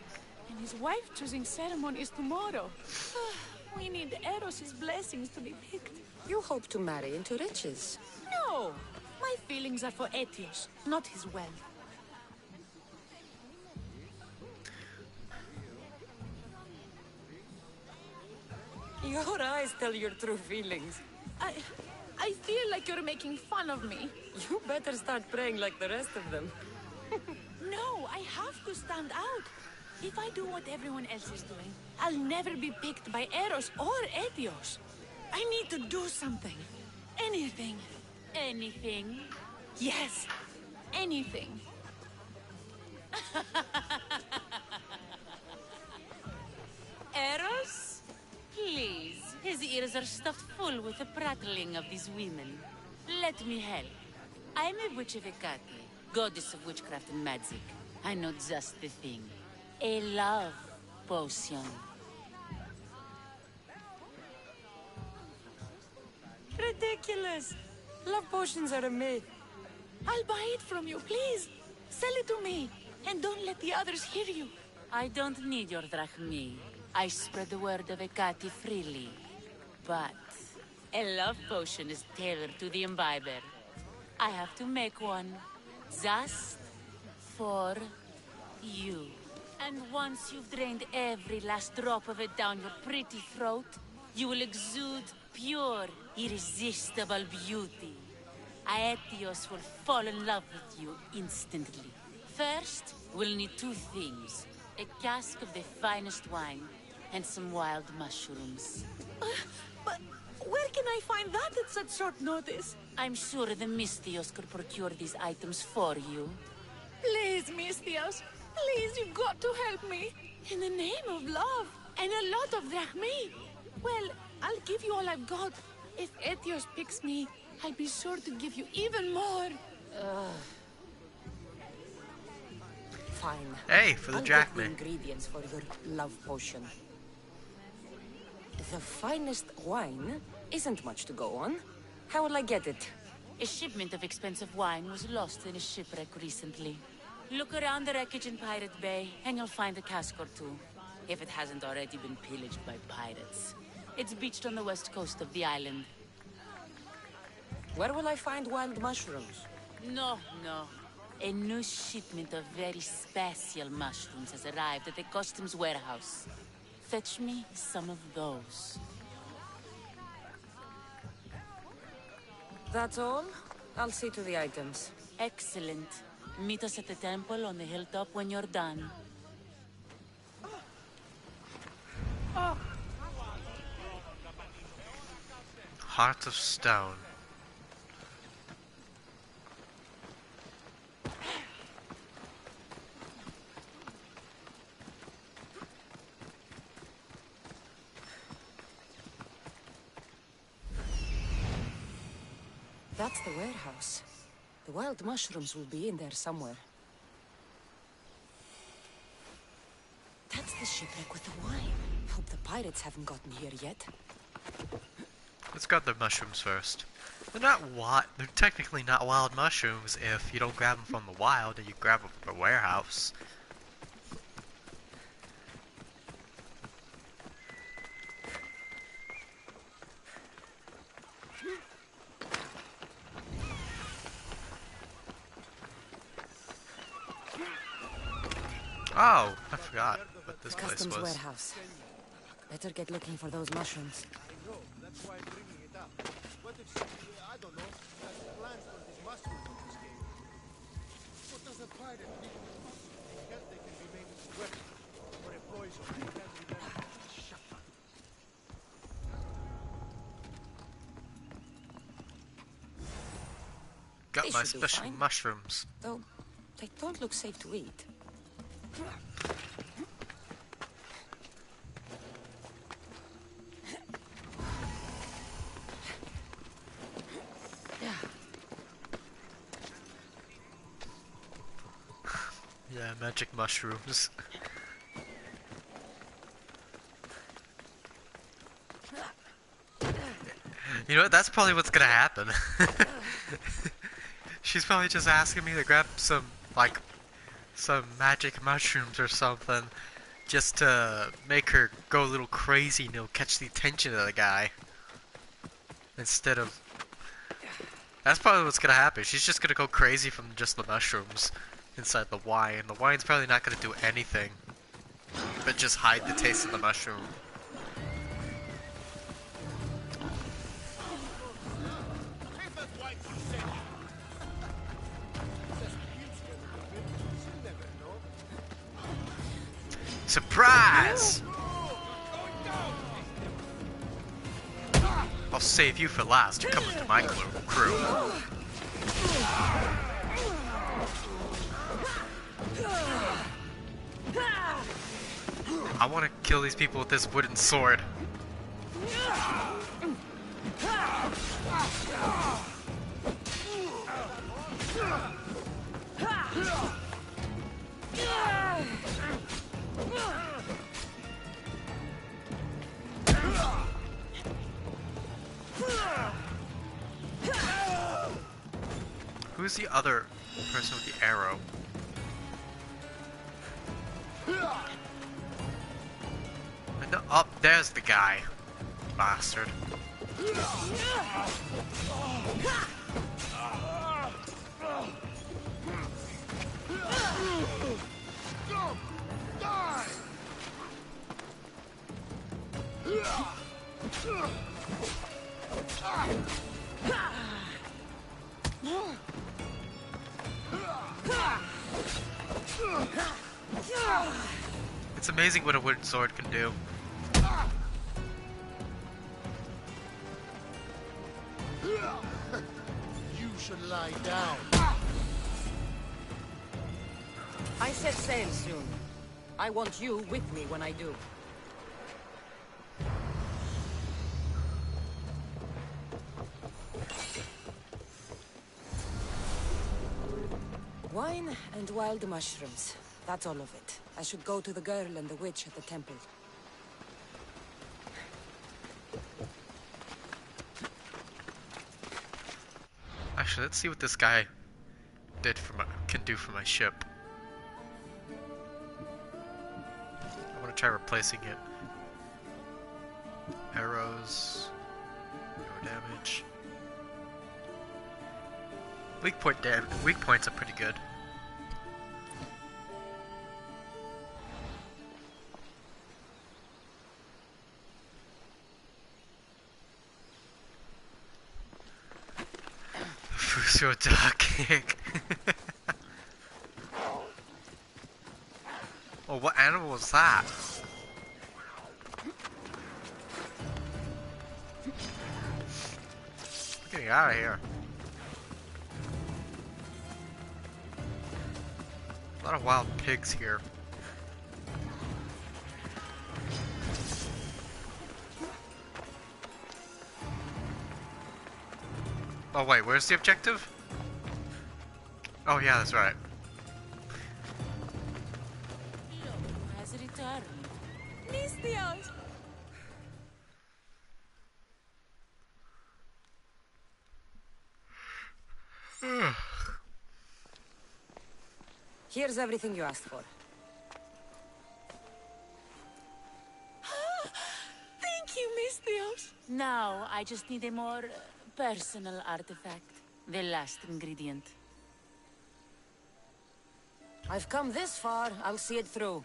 And his wife-choosing ceremony is tomorrow. We need Eros' blessings to be picked. You hope to marry into riches. No! My feelings are for Etios, not his wealth. Your eyes tell your true feelings. I feel like you're making fun of me. You better start praying like the rest of them. No, I have to stand out. If I do what everyone else is doing, I'll never be picked by Eros or Etios. I need to do something. Anything. Anything? Yes, anything. Eros? Please, his ears are stuffed full with the prattling of these women. Let me help. I'm a witch of Hecate, goddess of witchcraft and magic. I know just the thing. A love potion. Ridiculous! Love potions are a myth. I'll buy it from you, please. Sell it to me, and don't let the others hear you. I don't need your drachmi. I spread the word of Hecate freely. But a love potion is tailored to the imbiber. I have to make one. Just for you. And once you've drained every last drop of it down your pretty throat, you will exude pure, irresistible beauty. Aetios will fall in love with you instantly. First, we'll need two things. A cask of the finest wine, and some wild mushrooms. But where can I find that at such short notice? I'm sure the Mystios could procure these items for you. Please, Mystios. Please, you've got to help me. In the name of love, and a lot of drachmi. Well, I'll give you all I've got. If Etios picks me, I'll be sure to give you even more. Fine. Hey, for the I'll drachma. get the ingredients for your love potion. The finest wine isn't much to go on. How will I get it? A shipment of expensive wine was lost in a shipwreck recently. Look around the wreckage in Pirate Bay, and you'll find a cask or two. If it hasn't already been pillaged by pirates. It's beached on the west coast of the island. Where will I find wild mushrooms? No. A new shipment of very special mushrooms has arrived at the customs warehouse. Fetch me some of those. That's all? I'll see to the items. Excellent. Meet us at the temple on the hilltop when you're done. Heart of Stone. That's the warehouse. The wild mushrooms will be in there somewhere. The shipwreck with the wine. Hope the pirates haven't gotten here yet. Let's grab the mushrooms first. They're not wild. They're technically not wild mushrooms if you don't grab them from the wild and you grab them from a warehouse. Oh, I forgot what this place Customs was. warehouse. Better get looking for those mushrooms. I know, that's why I'm bringing it up. What if somebody, I don't know, has plans for these mushrooms on this game? What does a pirate need with mushrooms? They guess they can be made into weapons or a poison. I can't remember. Shut up. Got They my should do special fine. mushrooms. Though, they don't look safe to eat. Yeah, magic mushrooms. You know what? That's probably what's gonna happen. She's probably just asking me to grab some, like, some magic mushrooms or something, just to make her go a little crazy and it'll catch the attention of the guy. Instead of... That's probably what's gonna happen. She's just gonna go crazy from just the mushrooms inside the wine. The wine's probably not gonna do anything, but just hide the taste of the mushroom. Surprise! I'll save you for last. You're coming to my crew. I want to kill these people with this wooden sword. Who's the other person with the arrow? No, oh, there's the guy. Bastard. It's amazing what a wooden sword can do. You should lie down. I set sail soon. I want you with me when I do. Wine and wild mushrooms. That's all of it. I should go to the girl and the witch at the temple. Actually, let's see what this guy can do for my ship. I want to try replacing it. Arrows, no damage. Weak points are pretty good. Fusio dog kick. Oh, what animal was that? Getting out of here. A lot of wild pigs here. Oh wait, where's the objective? Oh yeah, that's right. Has returned. Misthios! Here's everything you asked for. Thank you, Misthios. Now, I just need a more personal artifact. The last ingredient. I've come this far, I'll see it through.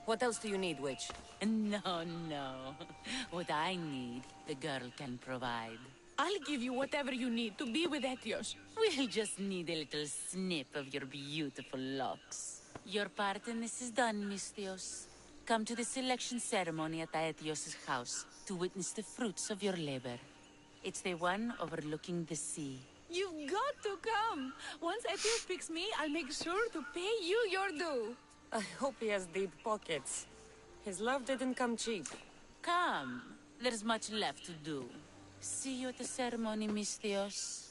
What else do you need, witch? No, no. What I need, the girl can provide. I'll give you whatever you need to be with Etios. We'll just need a little snip of your beautiful locks. Your part in this is done, Misthios. Come to the selection ceremony at Aetios' house to witness the fruits of your labor. It's the one overlooking the sea. You've got to come. Once Etios picks me, I'll make sure to pay you your due. I hope he has deep pockets. His love didn't come cheap. Come. There's much left to do. See you at the ceremony, Misthios.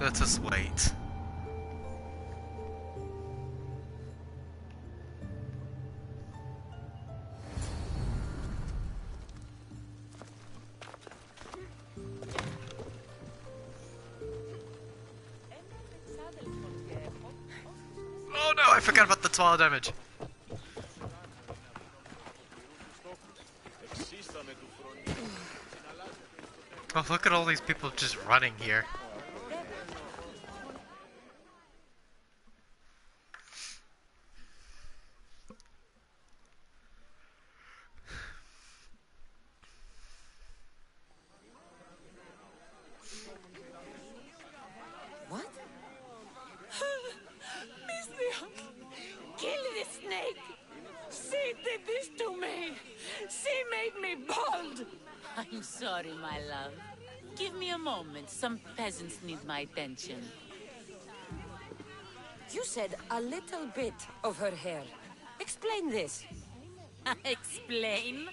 Let us wait. Oh no, I forgot about the 12 damage. Oh, look at all these people just running here. What? Misthios! Kill the snake! She did this to me! She made me bald! I'm sorry, my love. Give me a moment. Some peasants need my attention. You said a little bit of her hair. Explain this. Explain?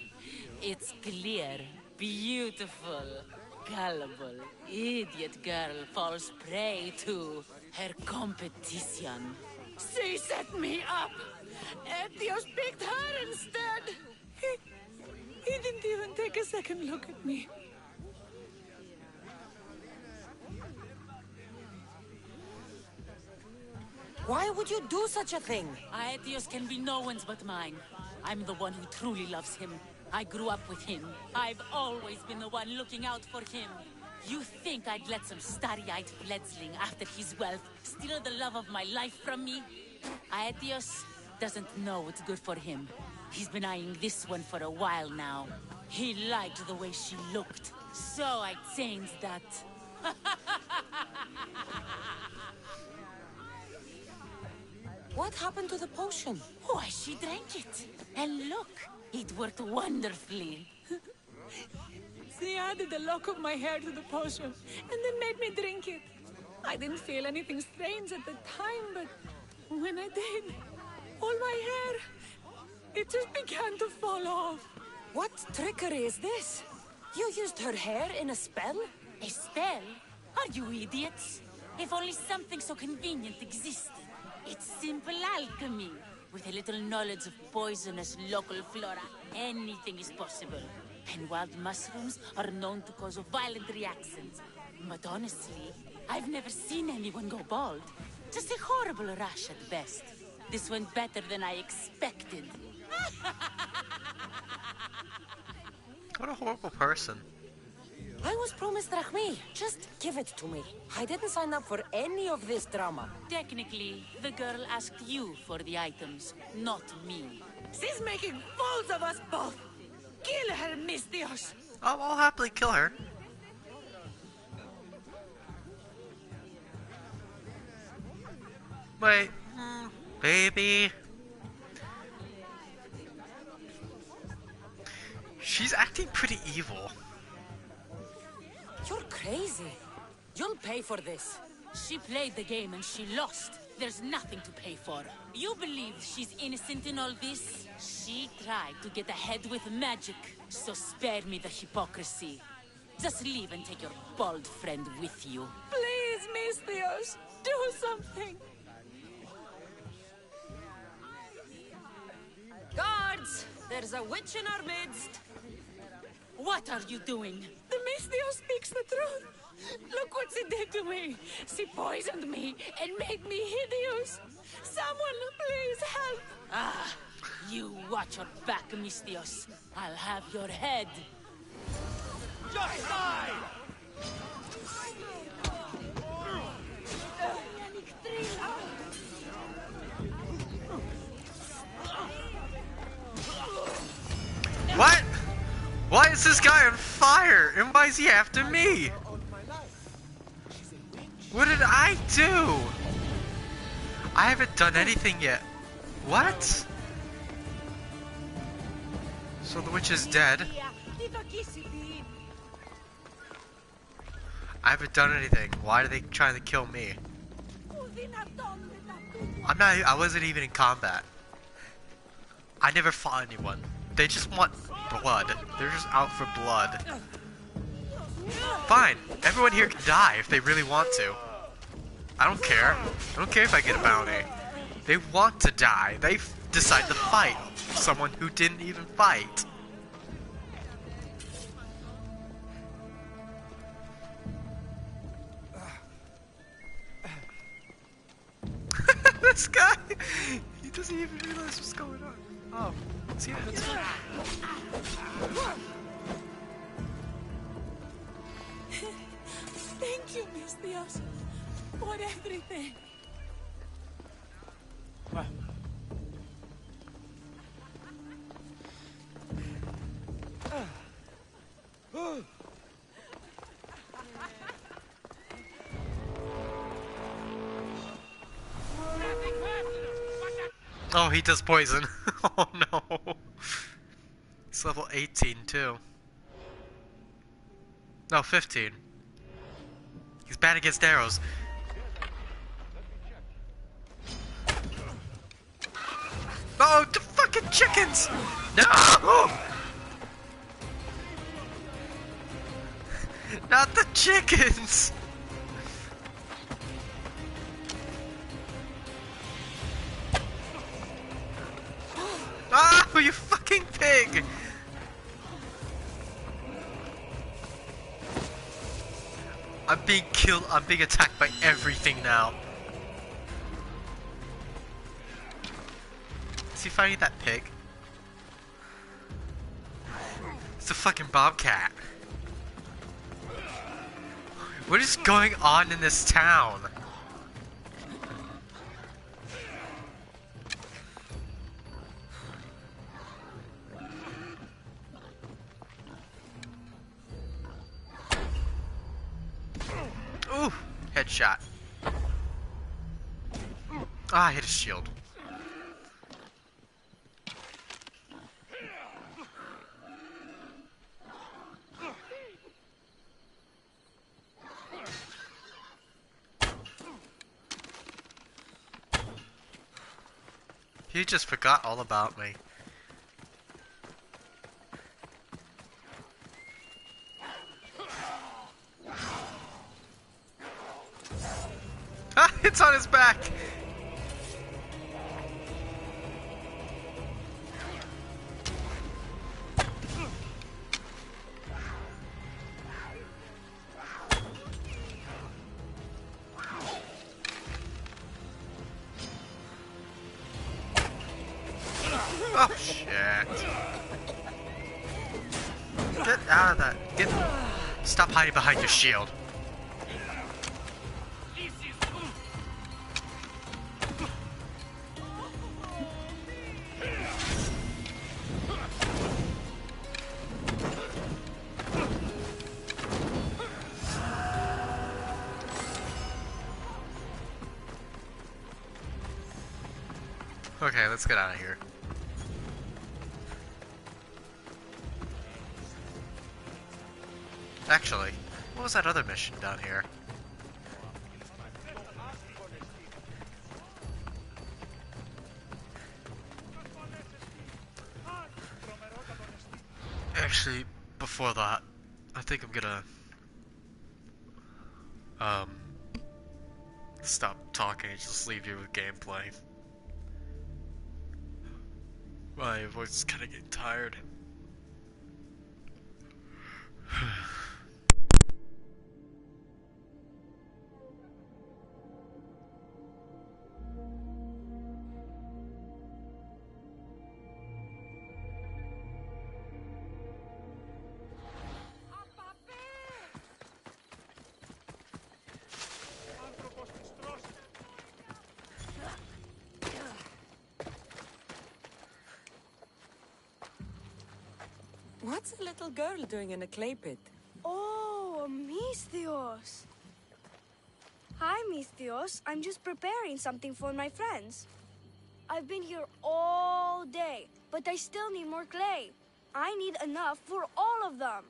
It's clear, beautiful, gullible, idiot girl falls prey to her competition. She set me up! Etios picked her instead! He didn't even take a second look at me. Why would you do such a thing? Aetios can be no one's but mine. I'm the one who truly loves him. I grew up with him. I've always been the one looking out for him. You think I'd let some starry-eyed fledgling after his wealth steal the love of my life from me? Aetios doesn't know what's good for him. He's been eyeing this one for a while now. He liked the way she looked, so I changed that. What happened to the potion? Why, she drank it. And look, it worked wonderfully. She added a lock of my hair to the potion, and then made me drink it. I didn't feel anything strange at the time, but when I did, all my hair, it just began to fall off. What trickery is this? You used her hair in a spell? A spell? Are you idiots? If only something so convenient existed. It's simple alchemy. With a little knowledge of poisonous local flora, anything is possible. And wild mushrooms are known to cause violent reactions. But honestly, I've never seen anyone go bald. Just a horrible rash at best. This went better than I expected. What a horrible person. I was promised Drachmi. Just give it to me. I didn't sign up for any of this drama. Technically, the girl asked you for the items, not me. She's making fools of us both. Kill her, Misthios. Oh, I'll happily kill her. Wait, baby. She's acting pretty evil. You're crazy. You'll pay for this. She played the game and she lost. There's nothing to pay for. You believe she's innocent in all this? She tried to get ahead with magic, so spare me the hypocrisy. Just leave and take your bald friend with you. Please, Misthios, do something! Guards! There's a witch in our midst! What are you doing? The Mistio speaks the truth! Look what she did to me! She poisoned me and made me hideous! Someone please help! Ah, you watch your back, Mistios. I'll have your head. Just die! What? Why is this guy on fire? And why is he after me? What did I do? I haven't done anything yet. What? So the witch is dead. I haven't done anything. Why are they trying to kill me? I wasn't even in combat. I never fought anyone. They just want blood. They're just out for blood. Fine. Everyone here can die if they really want to. I don't care. I don't care if I get a bounty. They want to die. They decide to fight someone who didn't even fight. This guy, he doesn't even realize what's going on. Oh, see, that's fine. Thank you, Mistios, for everything. Oh, he does poison. Oh no. It's level 18 too. No, 15. He's bad against arrows. Oh, the fucking chickens! No! Not the chickens! Ah, you fucking pig! I'm being killed. I'm being attacked by everything now. Is he fighting that pig? It's a fucking bobcat. What is going on in this town? Ooh, headshot. Ah, I hit his shield. He just forgot all about me. Ah, it's on his back! Oh shit. Get out of that. Stop hiding behind your shield. Okay, let's get out of here. Actually, what was that other mission down here? Actually, before that, I think I'm gonna stop talking and just leave you with gameplay. My voice is kind of getting tired. What's a little girl doing in a clay pit? Oh, Misthios. Hi, Misthios. I'm just preparing something for my friends. I've been here all day, but I still need more clay. I need enough for all of them.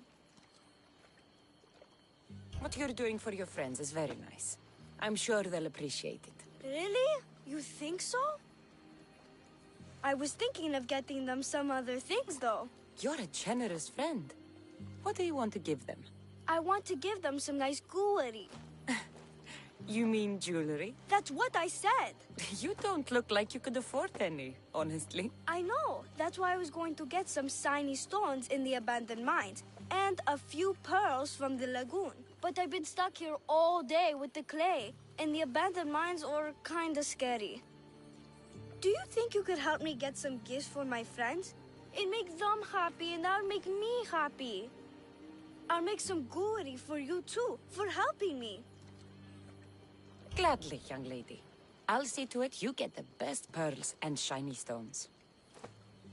What you're doing for your friends is very nice. I'm sure they'll appreciate it. Really? You think so? I was thinking of getting them some other things, though. You're a generous friend. What do you want to give them? I want to give them some nice jewelry. You mean jewelry? That's what I said. You don't look like you could afford any, honestly. I know. That's why I was going to get some shiny stones in the abandoned mines and a few pearls from the lagoon. But I've been stuck here all day with the clay, and the abandoned mines are kinda scary. Do you think you could help me get some gifts for my friends? It makes them happy, and that'll make me happy. I'll make some jewelry for you too, for helping me. Gladly, young lady. I'll see to it you get the best pearls and shiny stones.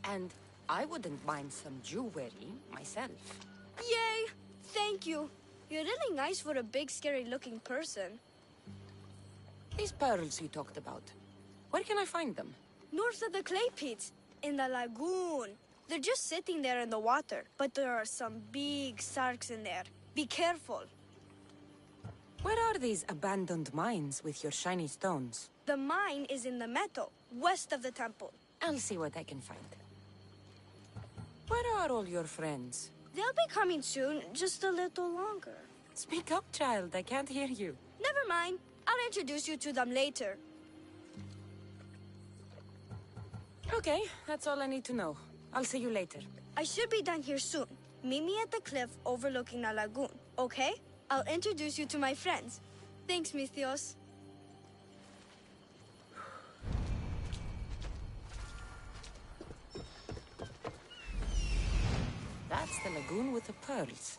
And I wouldn't mind some jewelry myself. Yay! Thank you. You're really nice for a big, scary-looking person. These pearls you talked about, where can I find them? North of the clay pits, in the lagoon. They're just sitting there in the water, but there are some big sharks in there. Be careful. Where are these abandoned mines with your shiny stones? The mine is in the meadow, west of the temple. I'll see what I can find. Where are all your friends? They'll be coming soon, just a little longer. Speak up, child. I can't hear you. Never mind. I'll introduce you to them later. Okay, that's all I need to know. I'll see you later. I should be done here soon. Meet me at the cliff overlooking the lagoon, okay? I'll introduce you to my friends. Thanks, Misthios. That's the lagoon with the pearls.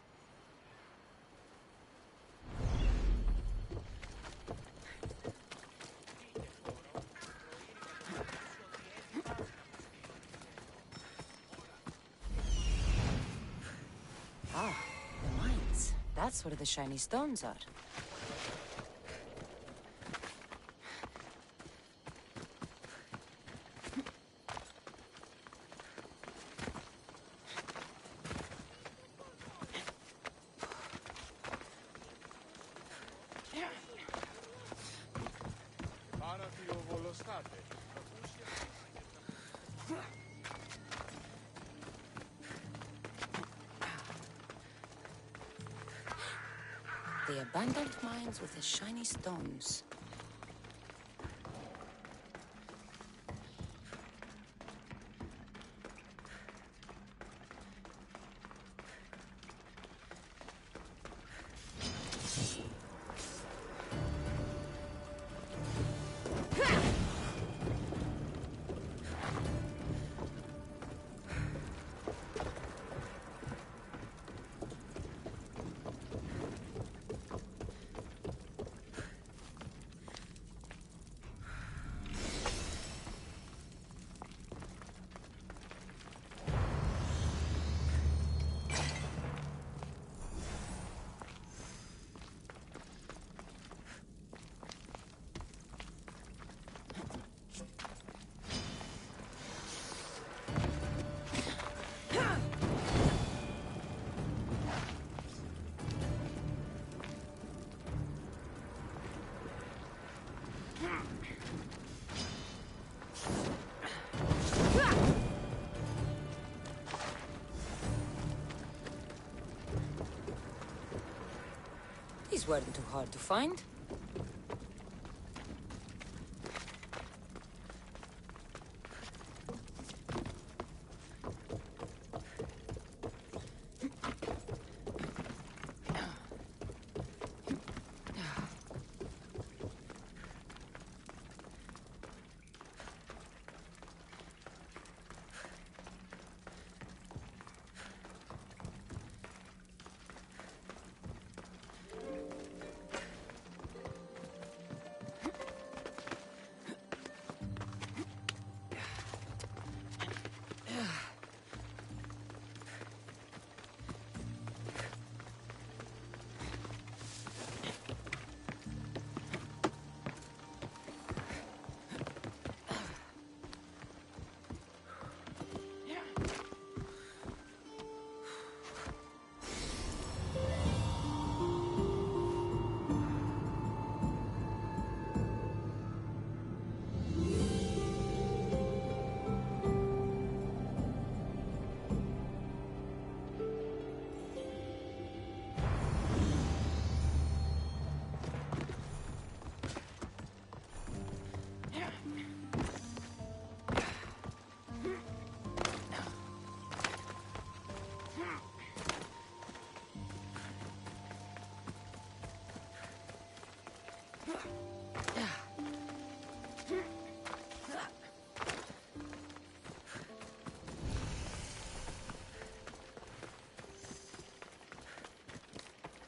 Ah, the mines. That's where the shiny stones are. The abandoned mines with the shiny stones. These weren't too hard to find.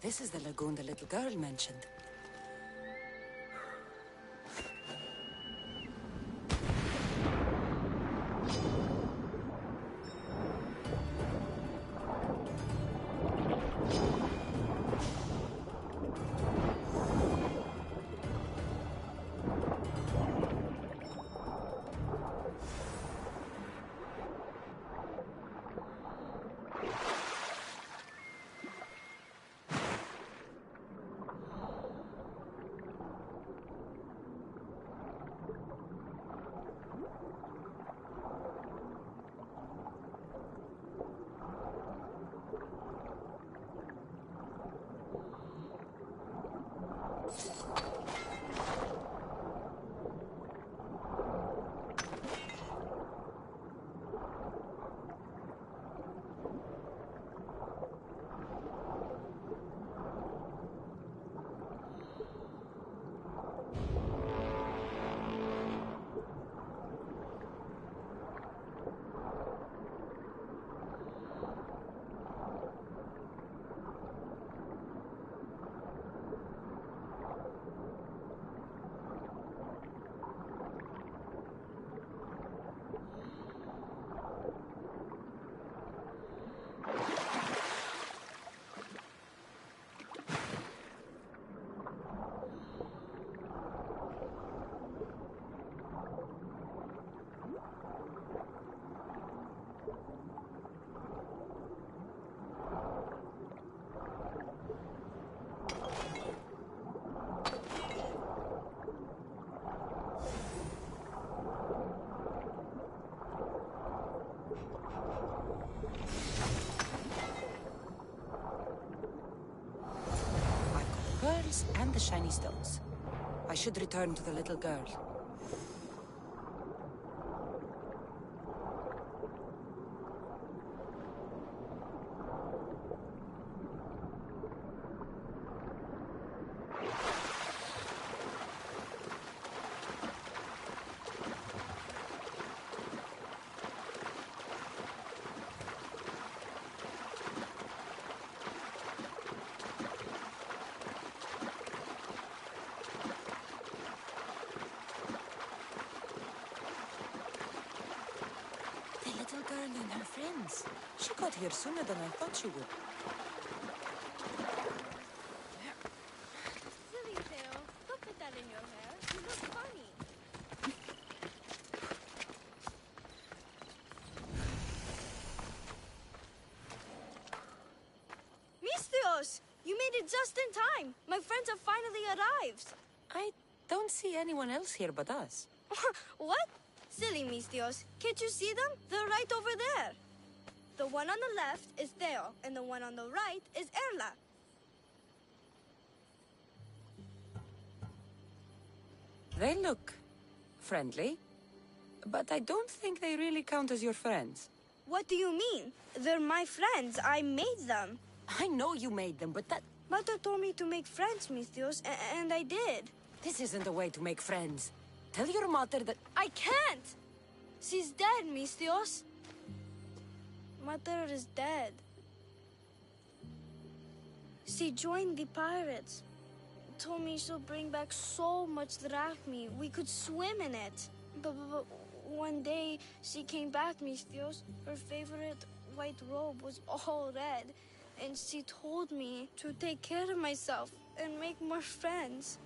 This is the lagoon the little girl mentioned. Pearls and the shiny stones. I should return to the little girl. Girl and her friends. She got here sooner than I thought she would. Silly Theo, don't put that in your hair. You look funny. Mistios! You made it just in time. My friends have finally arrived. I don't see anyone else here but us. What? Silly Mistios. Can't you see them? They're right over there. The one on the left is Theo, and the one on the right is Erla. They look friendly, but I don't think they really count as your friends. What do you mean? They're my friends. I made them. I know you made them, but that... Mother told me to make friends, Mistios, and I did. This isn't the way to make friends. Tell your mother that... I can't! She's dead, Mistios. Mother is dead. She joined the pirates. Told me she'll bring back so much drachmi. We could swim in it. But one day, she came back, Mistios. Her favorite white robe was all red. And she told me to take care of myself and make more friends.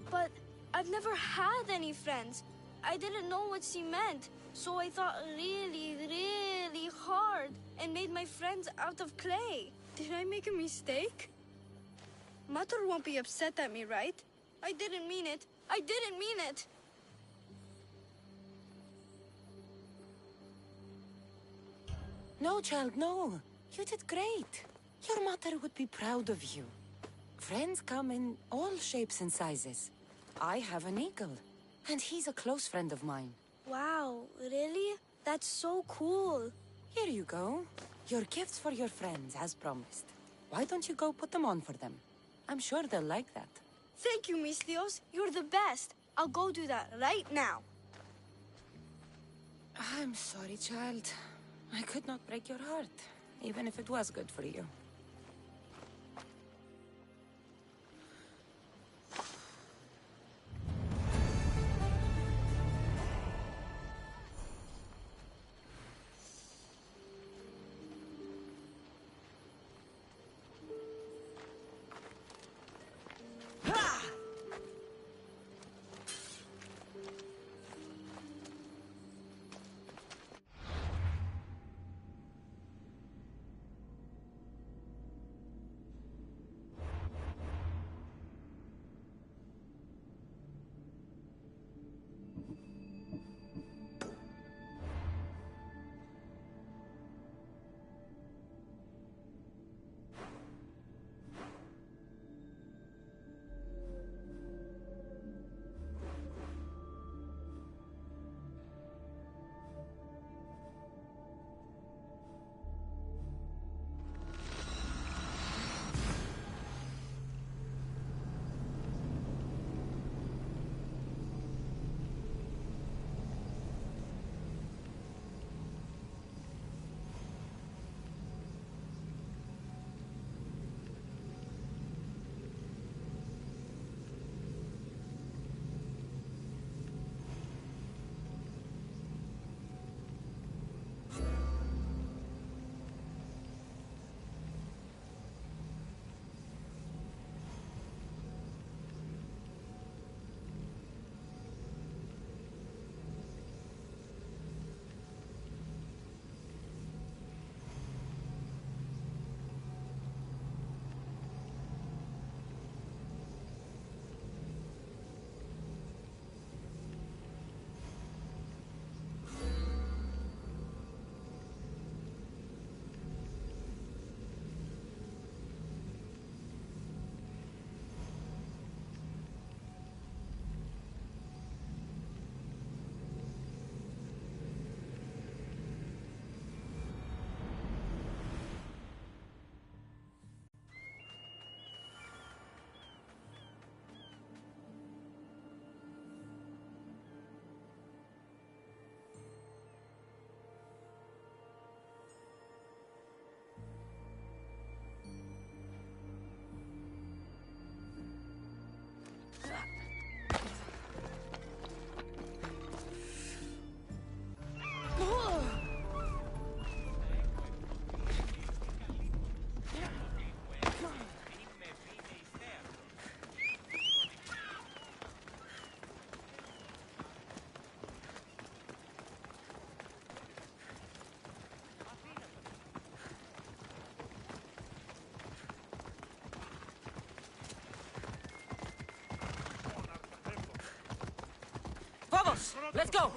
But I've never had any friends. I didn't know what she meant. So I thought really, really hard and made my friends out of clay. Did I make a mistake? Mother won't be upset at me, right? I didn't mean it. I didn't mean it. No, child, no. You did great. Your mother would be proud of you. Friends come in all shapes and sizes. I have an eagle, and he's a close friend of mine. Wow, really? That's so cool. Here you go. Your gifts for your friends, as promised. Why don't you go put them on for them? I'm sure they'll like that. Thank you, Mistios. You're the best. I'll go do that right now. I'm sorry, child. I could not break your heart, even if it was good for you. Poppers, let's go!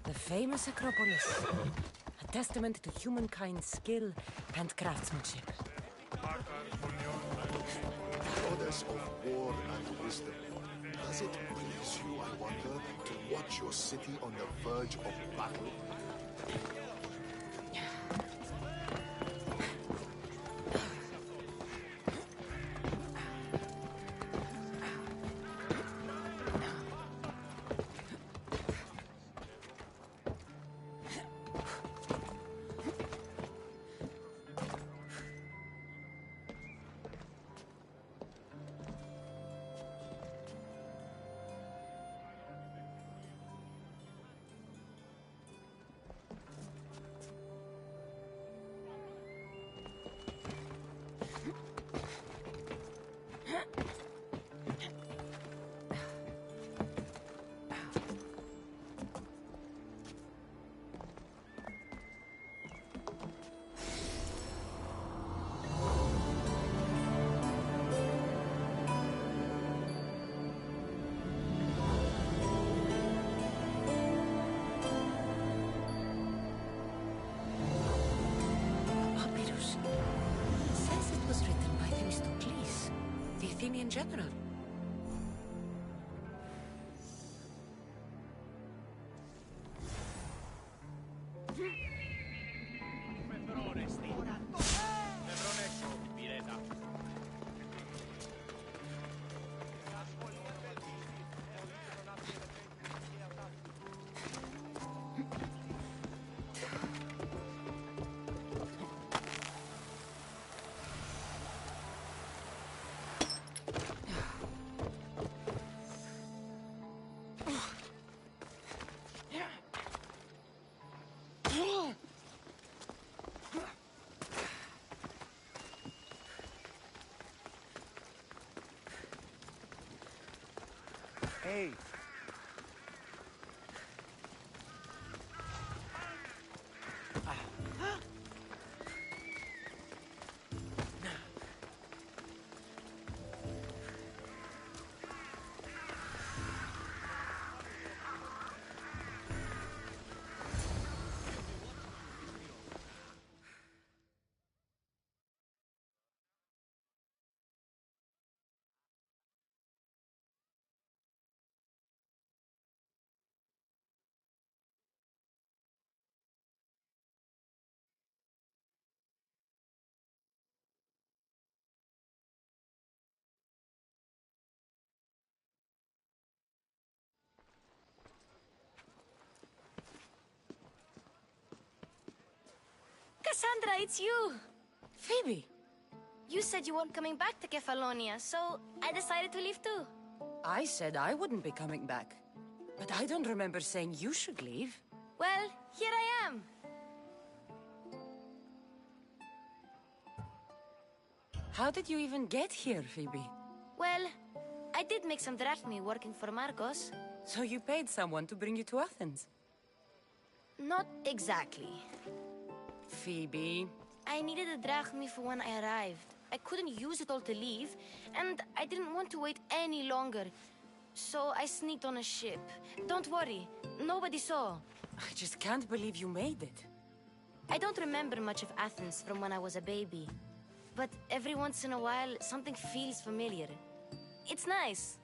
The famous Acropolis, a testament to humankind's skill and craftsmanship. Goddess of war and wisdom, does it please you, I wonder, to watch your city on the verge of battle? In general. Hey, Cassandra, it's you! Phoebe! You said you weren't coming back to Kefalonia, so I decided to leave too. I said I wouldn't be coming back. But I don't remember saying you should leave. Well, here I am. How did you even get here, Phoebe? Well, I did make some drachmi working for Marcos. So you paid someone to bring you to Athens? Not exactly. Phoebe... I needed a drachmi for when I arrived. I couldn't use it all to leave, and I didn't want to wait any longer. So I sneaked on a ship. Don't worry, nobody saw. I just can't believe you made it. I don't remember much of Athens from when I was a baby. But every once in a while, something feels familiar. It's nice.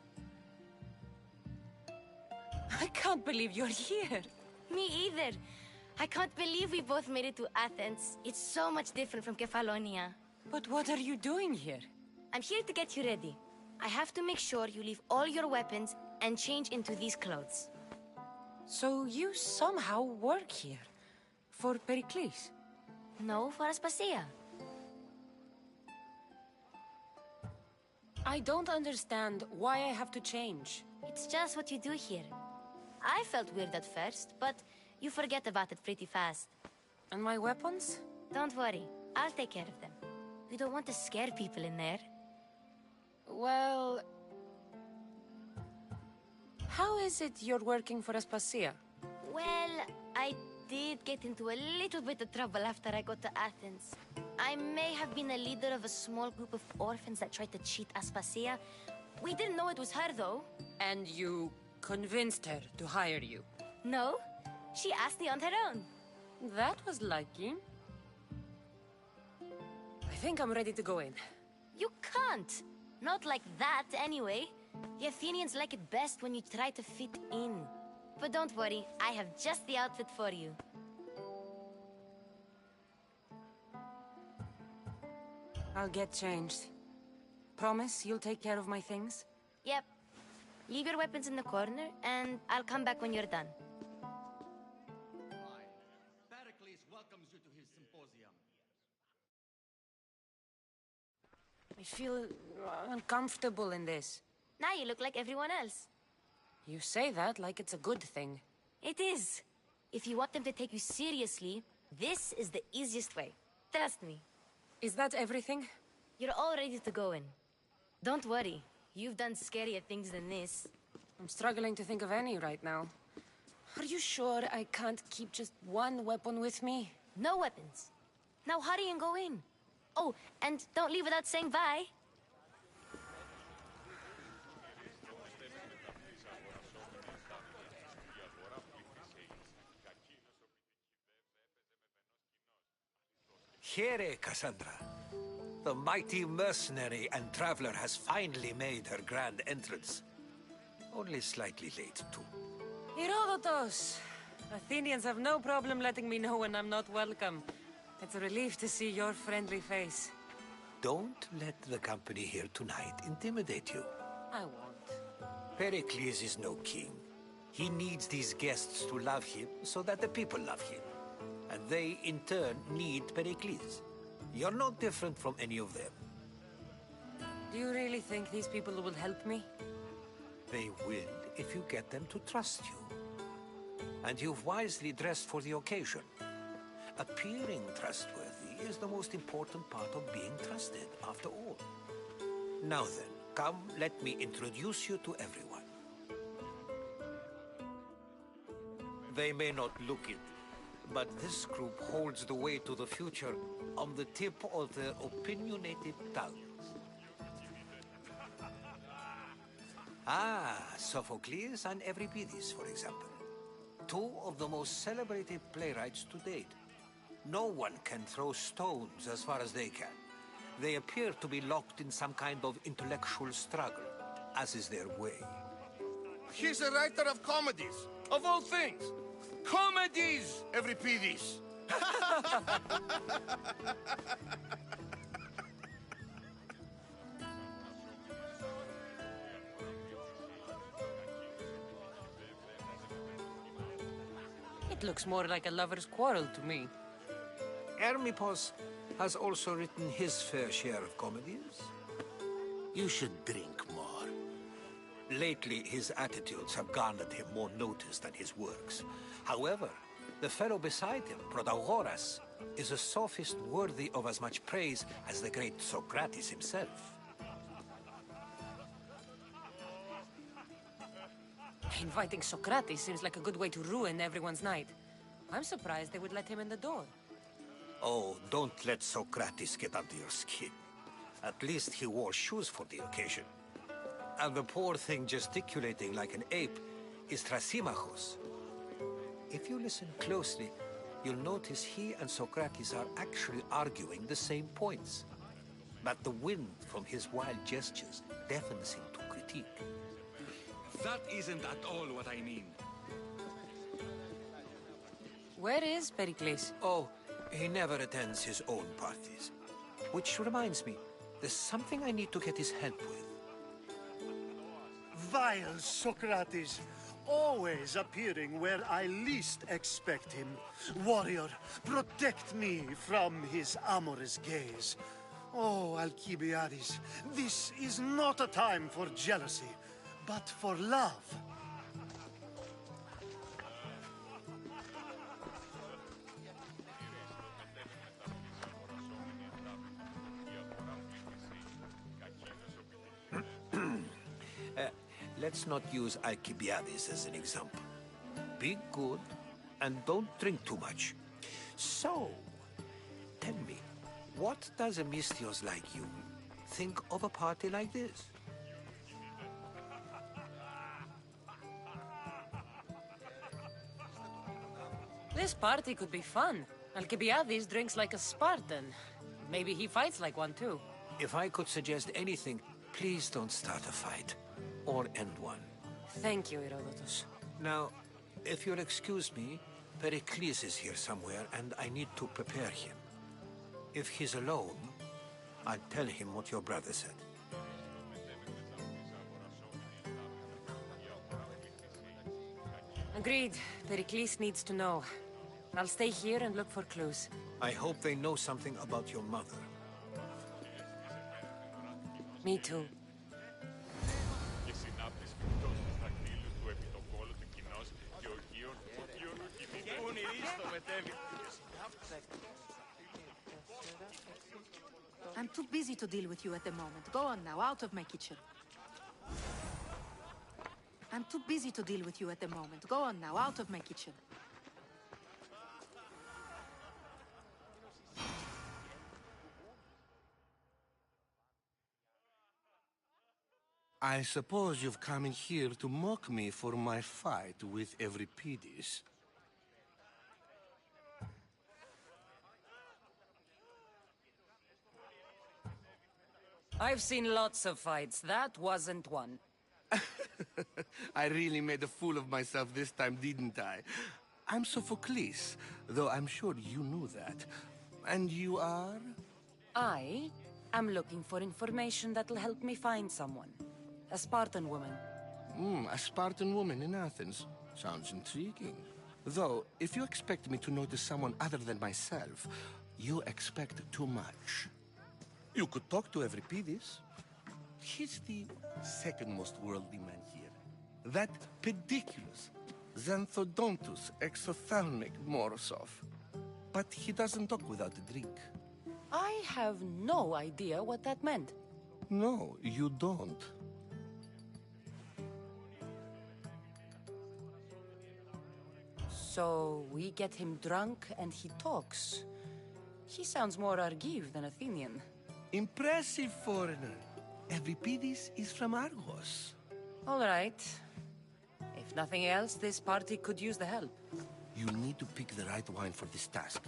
I can't believe you're here. Me either. I can't believe we both made it to Athens. It's so much different from Kefalonia. But what are you doing here? I'm here to get you ready. I have to make sure you leave all your weapons and change into these clothes. So you somehow work here? For Pericles? No, for Aspasia. I don't understand why I have to change. It's just what you do here. I felt weird at first, but you forget about it pretty fast. And my weapons? Don't worry, I'll take care of them. You don't want to scare people in there. Well... How is it you're working for Aspasia? Well, I did get into a little bit of trouble after I got to Athens. I may have been a leader of a small group of orphans that tried to cheat Aspasia. We didn't know it was her, though. And you convinced her to hire you? No, she asked me on her own. That was lucky. I think I'm ready to go in. You can't. Not like that, anyway. The Athenians like it best when you try to fit in. But don't worry, I have just the outfit for you. I'll get changed. Promise you'll take care of my things? Yep. Leave your weapons in the corner, and I'll come back when you're done. Pericles welcomes you to his symposium. I feel uncomfortable in this. Now you look like everyone else. You say that like it's a good thing. It is. If you want them to take you seriously, this is the easiest way. Trust me. Is that everything? You're all ready to go in. Don't worry. You've done scarier things than this. I'm struggling to think of any right now. Are you sure I can't keep just one weapon with me? No weapons. Now hurry and go in. Oh, and don't leave without saying bye. Here, Cassandra. The mighty mercenary and traveler has finally made her grand entrance. Only slightly late, too. Herodotus! Athenians have no problem letting me know when I'm not welcome. It's a relief to see your friendly face. Don't let the company here tonight intimidate you. I won't. Pericles is no king. He needs these guests to love him so that the people love him. And they, in turn, need Pericles. You're no different from any of them. Do you really think these people will help me? They will if you get them to trust you. And you've wisely dressed for the occasion. Appearing trustworthy is the most important part of being trusted, after all. Now then, come, let me introduce you to everyone. They may not look it, but this group holds the way to the future on the tip of their opinionated tongues. Ah, Sophocles and Euripides, for example. Two of the most celebrated playwrights to date. No one can throw stones as far as they can. They appear to be locked in some kind of intellectual struggle, as is their way. He's a writer of comedies, of all things. Comedies, Euripides. It looks more like a lover's quarrel to me. Hermippos has also written his fair share of comedies. You should drink more. Lately, his attitudes have garnered him more notice than his works. However, the fellow beside him, Protagoras, is a sophist worthy of as much praise as the great Socrates himself. Inviting Socrates seems like a good way to ruin everyone's night. I'm surprised they would let him in the door. Oh, don't let Socrates get under your skin. At least he wore shoes for the occasion. And the poor thing gesticulating like an ape is Thrasymachos. If you listen closely, you'll notice he and Socrates are actually arguing the same points. But the wind from his wild gestures deafens him to critique. That isn't at all what I mean. Where is Pericles? Oh, he never attends his own parties. Which reminds me, there's something I need to get his help with. Vile Socrates, always appearing where I least expect him. Warrior, protect me from his amorous gaze. Oh, Alcibiades, this is not a time for jealousy, but for love. Let's not use Alcibiades as an example. Be good, and don't drink too much. So, tell me, what does a Misthios like you think of a party like this? This party could be fun. Alcibiades drinks like a Spartan. Maybe he fights like one too. If I could suggest anything, please don't start a fight. Or end one. Thank you, Herodotus. Now, if you'll excuse me, Pericles is here somewhere, and I need to prepare him. If he's alone, I'll tell him what your brother said. Agreed. Pericles needs to know. I'll stay here and look for clues. I hope they know something about your mother. Me too. I'm too busy to deal with you at the moment. Go on now, out of my kitchen. I'm too busy to deal with you at the moment. Go on now, out of my kitchen. I suppose you've come in here to mock me for my fight with Euripides. I've seen lots of fights. That wasn't one. I really made a fool of myself this time, didn't I? I'm Sophocles, though I'm sure you knew that. And you are? I am looking for information that'll help me find someone. A Spartan woman. A Spartan woman in Athens. Sounds intriguing. Though, if you expect me to notice someone other than myself, you expect too much. You could talk to Euripides. He's the second most worldly man here. That pediculous, Xanthodontus exophthalmic Morosov. But he doesn't talk without a drink. I have no idea what that meant. No, you don't. So we get him drunk and he talks. He sounds more Argive than Athenian. Impressive foreigner. Euripides is from Argos. All right. If nothing else, this party could use the help. You need to pick the right wine for this task.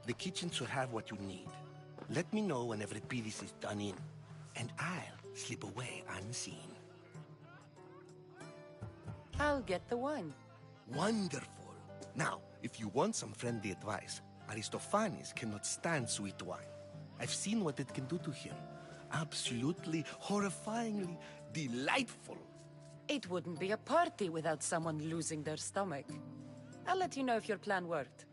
The kitchen should have what you need. Let me know when Euripides is done in, and I'll slip away unseen. I'll get the wine. Wonderful. Now, if you want some friendly advice, Aristophanes cannot stand sweet wine. I've seen what it can do to him. Absolutely, horrifyingly delightful. It wouldn't be a party without someone losing their stomach. I'll let you know if your plan worked.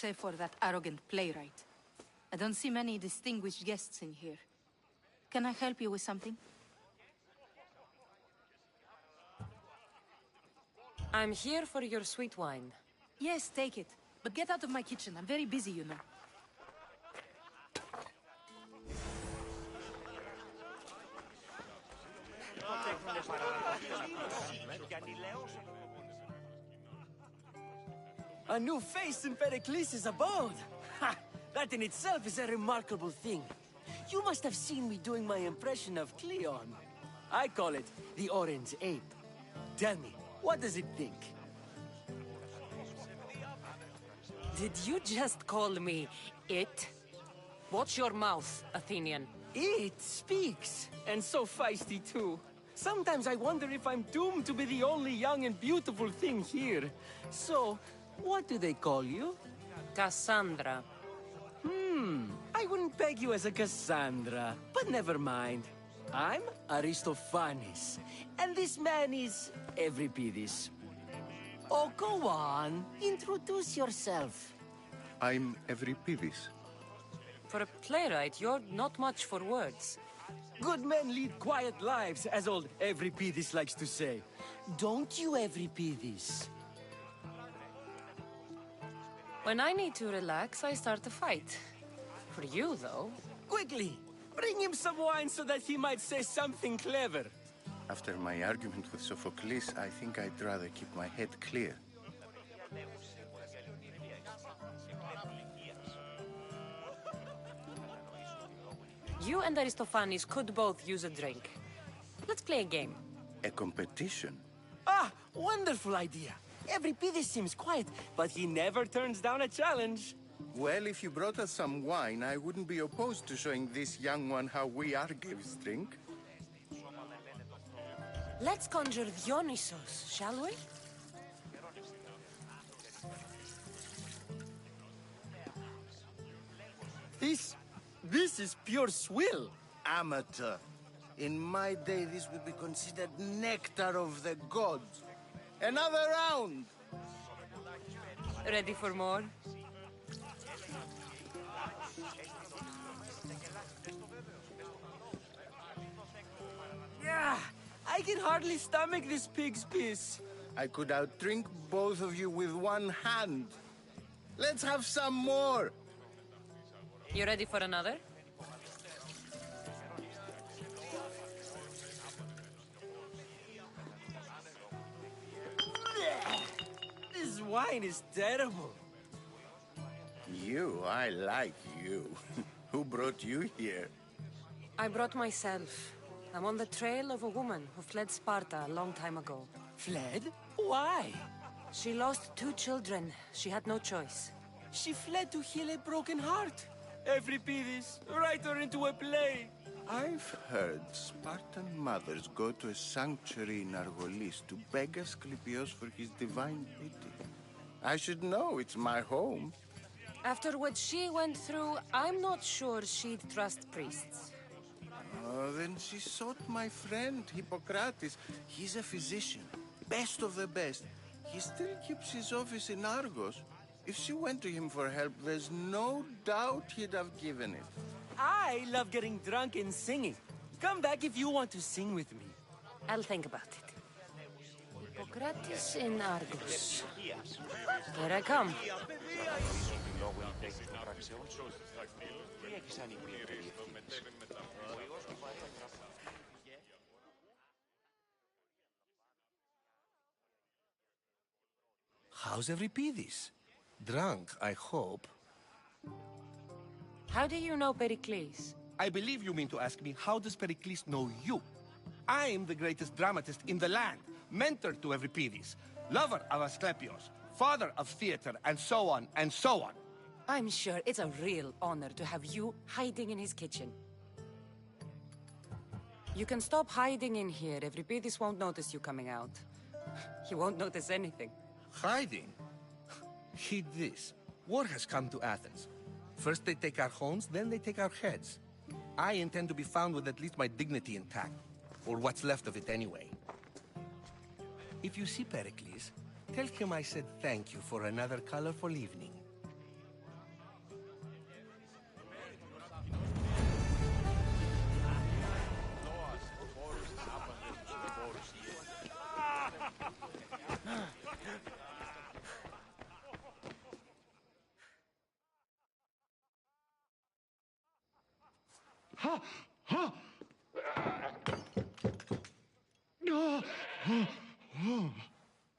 Save for that arrogant playwright. I don't see many distinguished guests in here. Can I help you with something? I'm here for your sweet wine. Yes, take it. But get out of my kitchen. I'm very busy, you know. A new face in Pericles' abode! Ha! That in itself is a remarkable thing. You must have seen me doing my impression of Cleon. I call it the Orange Ape. Tell me, what does it think? Did you just call me it? Watch your mouth, Athenian. It speaks, and so feisty too. Sometimes I wonder if I'm doomed to be the only young and beautiful thing here. So, what do they call you? Cassandra. I wouldn't peg you as a Cassandra, but never mind. I'm Aristophanes, and this man is Euripides. Oh, go on. Introduce yourself. I'm Euripides. For a playwright, you're not much for words. Good men lead quiet lives, as old Euripides likes to say. Don't you, Euripides? When I need to relax, I start a fight. For you, though... Quickly! Bring him some wine so that he might say something clever. After my argument with Sophocles, I think I'd rather keep my head clear. You and Aristophanes could both use a drink. Let's play a game. A competition? Ah, wonderful idea. Euripides seems quiet, but he never turns down a challenge. Well, if you brought us some wine, I wouldn't be opposed to showing this young one how we Argives drink. Let's conjure Dionysos, shall we? This is pure swill. Amateur. In my day, this would be considered nectar of the gods. Another round! Ready for more? Yeah, I can hardly stomach this pig's piss. I could outdrink both of you with one hand. Let's have some more! You ready for another? This wine is terrible. I like you. Who brought you here? I brought myself. I'm on the trail of a woman who fled Sparta a long time ago. Fled? Why? She lost 2 children. She had no choice. She fled to heal a broken heart. Euripides, write her into a play. I've heard Spartan mothers go to a sanctuary in Argolis to beg Asclepios for his divine pity. I should know, it's my home. After what she went through, I'm not sure she'd trust priests. Oh, then she sought my friend, Hippocrates. He's a physician, best of the best. He still keeps his office in Argos. If she went to him for help, there's no doubt he'd have given it. I love getting drunk and singing. Come back if you want to sing with me. I'll think about it. Hippocrates in Argos. Here I come. How's Euripides? Drunk, I hope. How do you know Pericles? I believe you mean to ask me, how does Pericles know you? I am the greatest dramatist in the land, mentor to Euripides, lover of Asclepios, father of theater, and so on, and so on. I'm sure it's a real honor to have you hiding in his kitchen. You can stop hiding in here. Euripides won't notice you coming out. He won't notice anything. Hiding? Heed this. War has come to Athens. First they take our homes, then they take our heads. I intend to be found with at least my dignity intact. Or what's left of it anyway. If you see Pericles, tell him I said thank you for another colorful evening.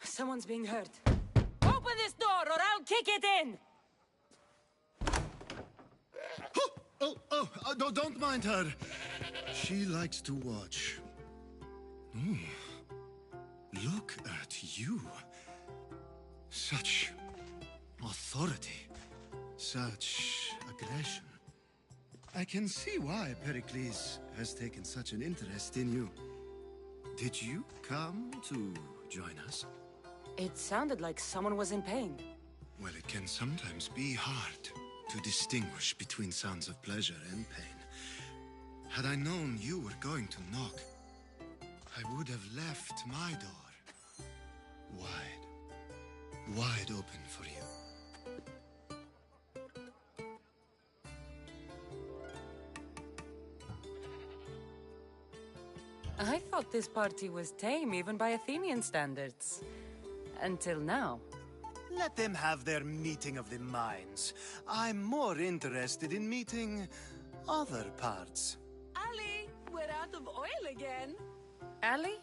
Someone's being hurt. Open this door or I'll kick it in! Don't mind her. She likes to watch. Look at you. Such authority. Such aggression. I can see why Pericles has taken such an interest in you. Did you come to join us? It sounded like someone was in pain. Well, it can sometimes be hard to distinguish between sounds of pleasure and pain. Had I known you were going to knock, I would have left my door wide open for you. I thought this party was tame even by Athenian standards. Until now. Let them have their meeting of the minds. I'm more interested in meeting other parts. Ali, we're out of oil again. Ali?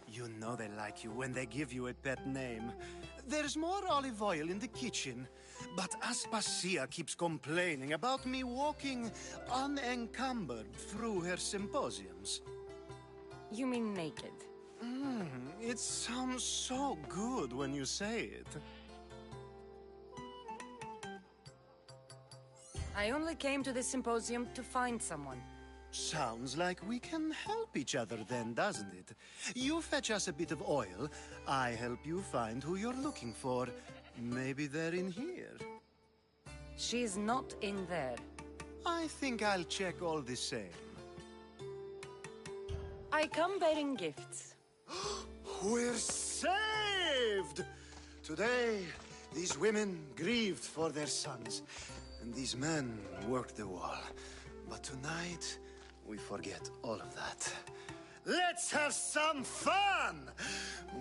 You know they like you when they give you a pet name. There's more olive oil in the kitchen, but Aspasia keeps complaining about me walking unencumbered through her symposiums. You mean naked? It sounds so good when you say it. I only came to this symposium to find someone. Sounds like we can help each other then, doesn't it? You fetch us a bit of oil, I help you find who you're looking for. Maybe they're in here. She's not in there. I think I'll check all the same. I come bearing gifts. We're saved! Today, these women grieved for their sons, and these men worked the wall. But tonight, we forget all of that. Let's have some fun!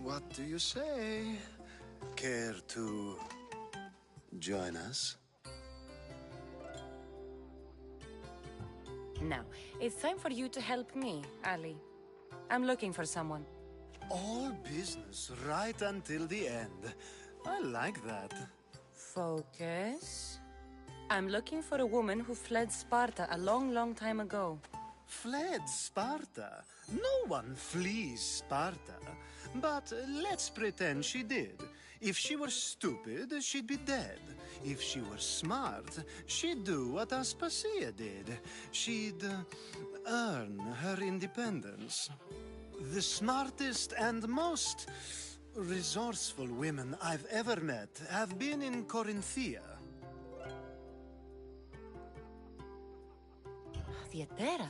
What do you say? Care to join us? Now, it's time for you to help me, Ali. I'm looking for someone. All business right until the end. I like that. Focus. I'm looking for a woman who fled Sparta a long, long time ago. Fled Sparta? No one flees Sparta. But let's pretend she did. If she were stupid, she'd be dead. If she were smart, she'd do what Aspasia did. She'd earn her independence. The smartest and most resourceful women I've ever met have been in Corinthia. The Etera.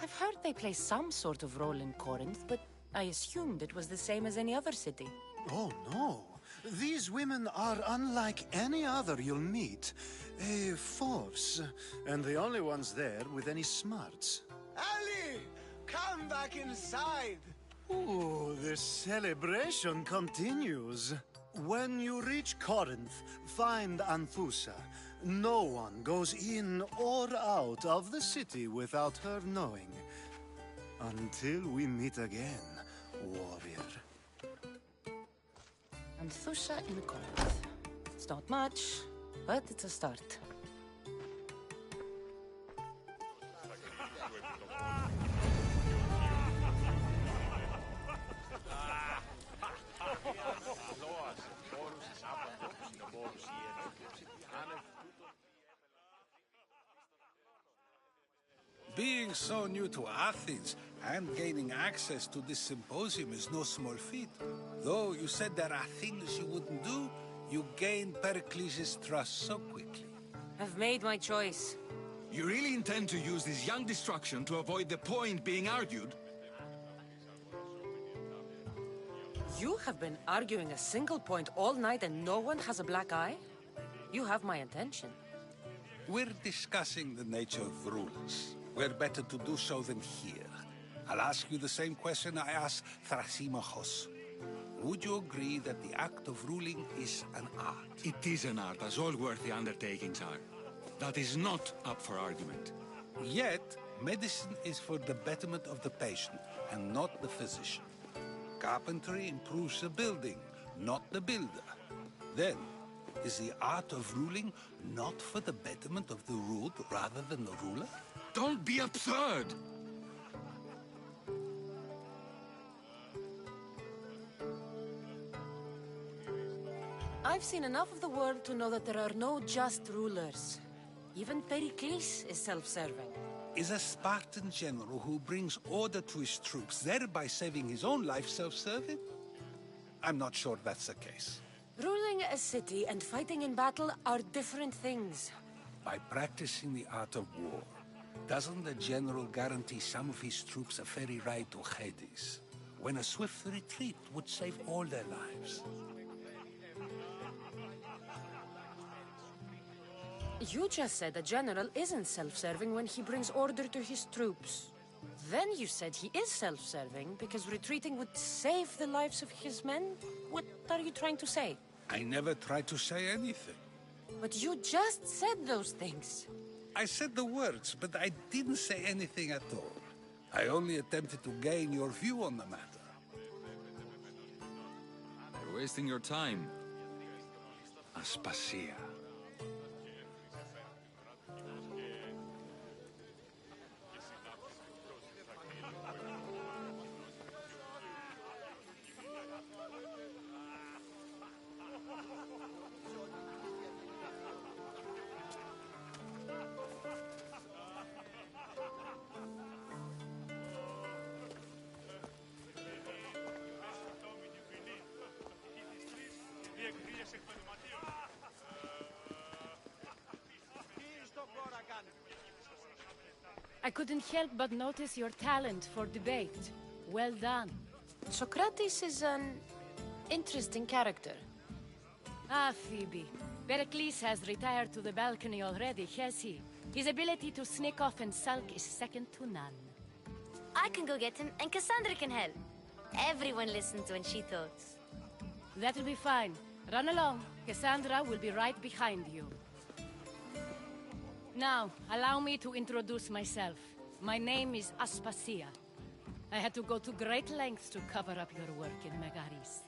I've heard they play some sort of role in Corinth, but I assumed it was the same as any other city. Oh, no. These women are unlike any other you'll meet. A force, and the only ones there with any smarts. Ali! Come back inside! Ooh, the celebration continues. When you reach Corinth, find Anthusa. No one goes in or out of the city without her knowing. Until we meet again, warrior. Anthusa in Corinth. It's not much, but it's a start. Being so new to Athens and gaining access to this symposium is no small feat. Though you said there are things you wouldn't do, you gained Pericles' trust so quickly. I've made my choice. You really intend to use this young destruction to avoid the point being argued? You have been arguing a single point all night and no one has a black eye? You have my attention. We're discussing the nature of rules. Where better to do so than here. I'll ask you the same question I asked Thrasymachos. Would you agree that the act of ruling is an art? It is an art, as all worthy undertakings are. That is not up for argument. Yet, medicine is for the betterment of the patient, and not the physician. Carpentry improves the building, not the builder. Then, is the art of ruling not for the betterment of the ruled rather than the ruler? Don't be absurd! I've seen enough of the world to know that there are no just rulers. Even Pericles is self-serving. Is a Spartan general who brings order to his troops, thereby saving his own life, self-serving? I'm not sure that's the case. Ruling a city and fighting in battle are different things. By practicing the art of war, doesn't the general guarantee some of his troops a ferry ride to Hades, when a swift retreat would save all their lives? You just said a general isn't self-serving when he brings order to his troops. Then you said he is self-serving because retreating would save the lives of his men? What are you trying to say? I never tried to say anything. But you just said those things. I said the words, but I didn't say anything at all. I only attempted to gain your view on the matter. You're wasting your time. Aspasia. I couldn't help but notice your talent for debate. Well done. Socrates is an interesting character. Ah, Phoebe. Pericles has retired to the balcony already, has he? His ability to sneak off and sulk is second to none. I can go get him, and Cassandra can help. Everyone listens when she talks. That'll be fine. Run along. Cassandra will be right behind you. Now, allow me to introduce myself. My name is Aspasia. I had to go to great lengths to cover up your work in Megaris.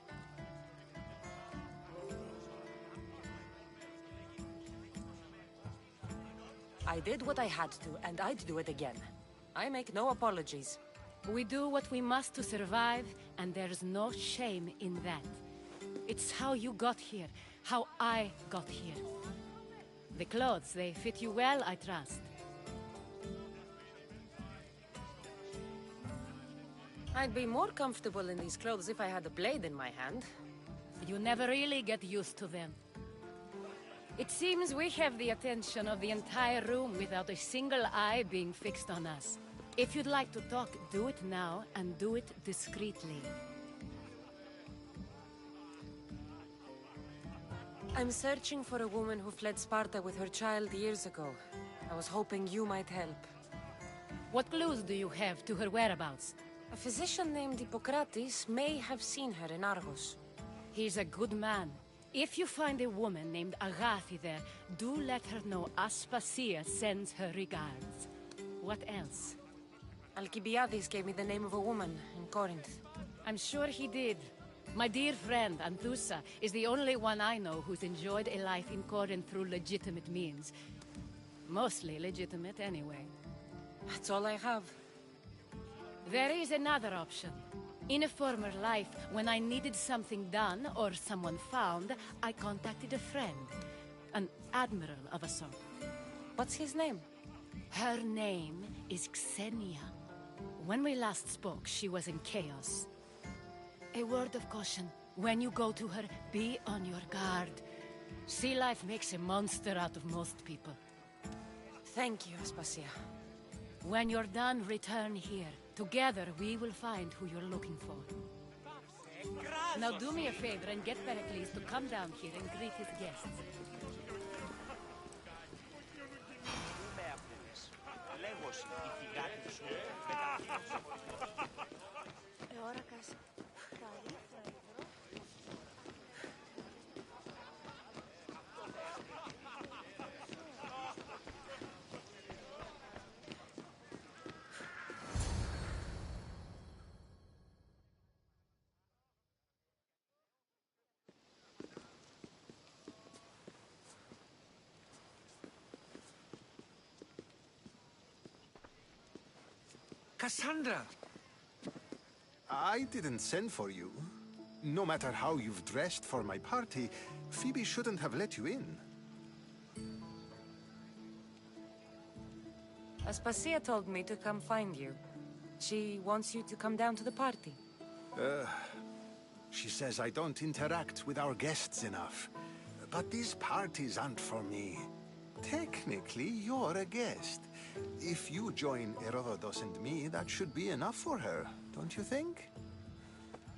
I did what I had to, and I'd do it again. I make no apologies. We do what we must to survive, and there's no shame in that. It's how you got here, how I got here. The clothes, they fit you well, I trust. I'd be more comfortable in these clothes if I had a blade in my hand. You never really get used to them. It seems we have the attention of the entire room without a single eye being fixed on us. If you'd like to talk, do it now, and do it discreetly. I'm searching for a woman who fled Sparta with her child years ago. I was hoping you might help. What clues do you have to her whereabouts? A physician named Hippocrates may have seen her in Argos. He's a good man. If you find a woman named Agathi there, do let her know Aspasia sends her regards. What else? Alcibiades gave me the name of a woman in Corinth. I'm sure he did. My dear friend, Anthusa, is the only one I know who's enjoyed a life in Corinth through legitimate means. Mostly legitimate, anyway. That's all I have. There is another option. In a former life, when I needed something done or someone found, I contacted a friend. An admiral of a sort. What's his name? Her name is Xenia. When we last spoke, she was in chaos. A word of caution. When you go to her, be on your guard. Sea life makes a monster out of most people. Thank you, Aspasia. When you're done, return here. Together, we will find who you're looking for. Now do me a favor and get Pericles to come down here and greet his guests. Cassandra! I didn't send for you. No matter how you've dressed for my party, Phoebe shouldn't have let you in. Aspasia told me to come find you. She wants you to come down to the party. She says I don't interact with our guests enough. But these parties aren't for me. Technically, you're a guest. If you join Herodotus and me, that should be enough for her, don't you think?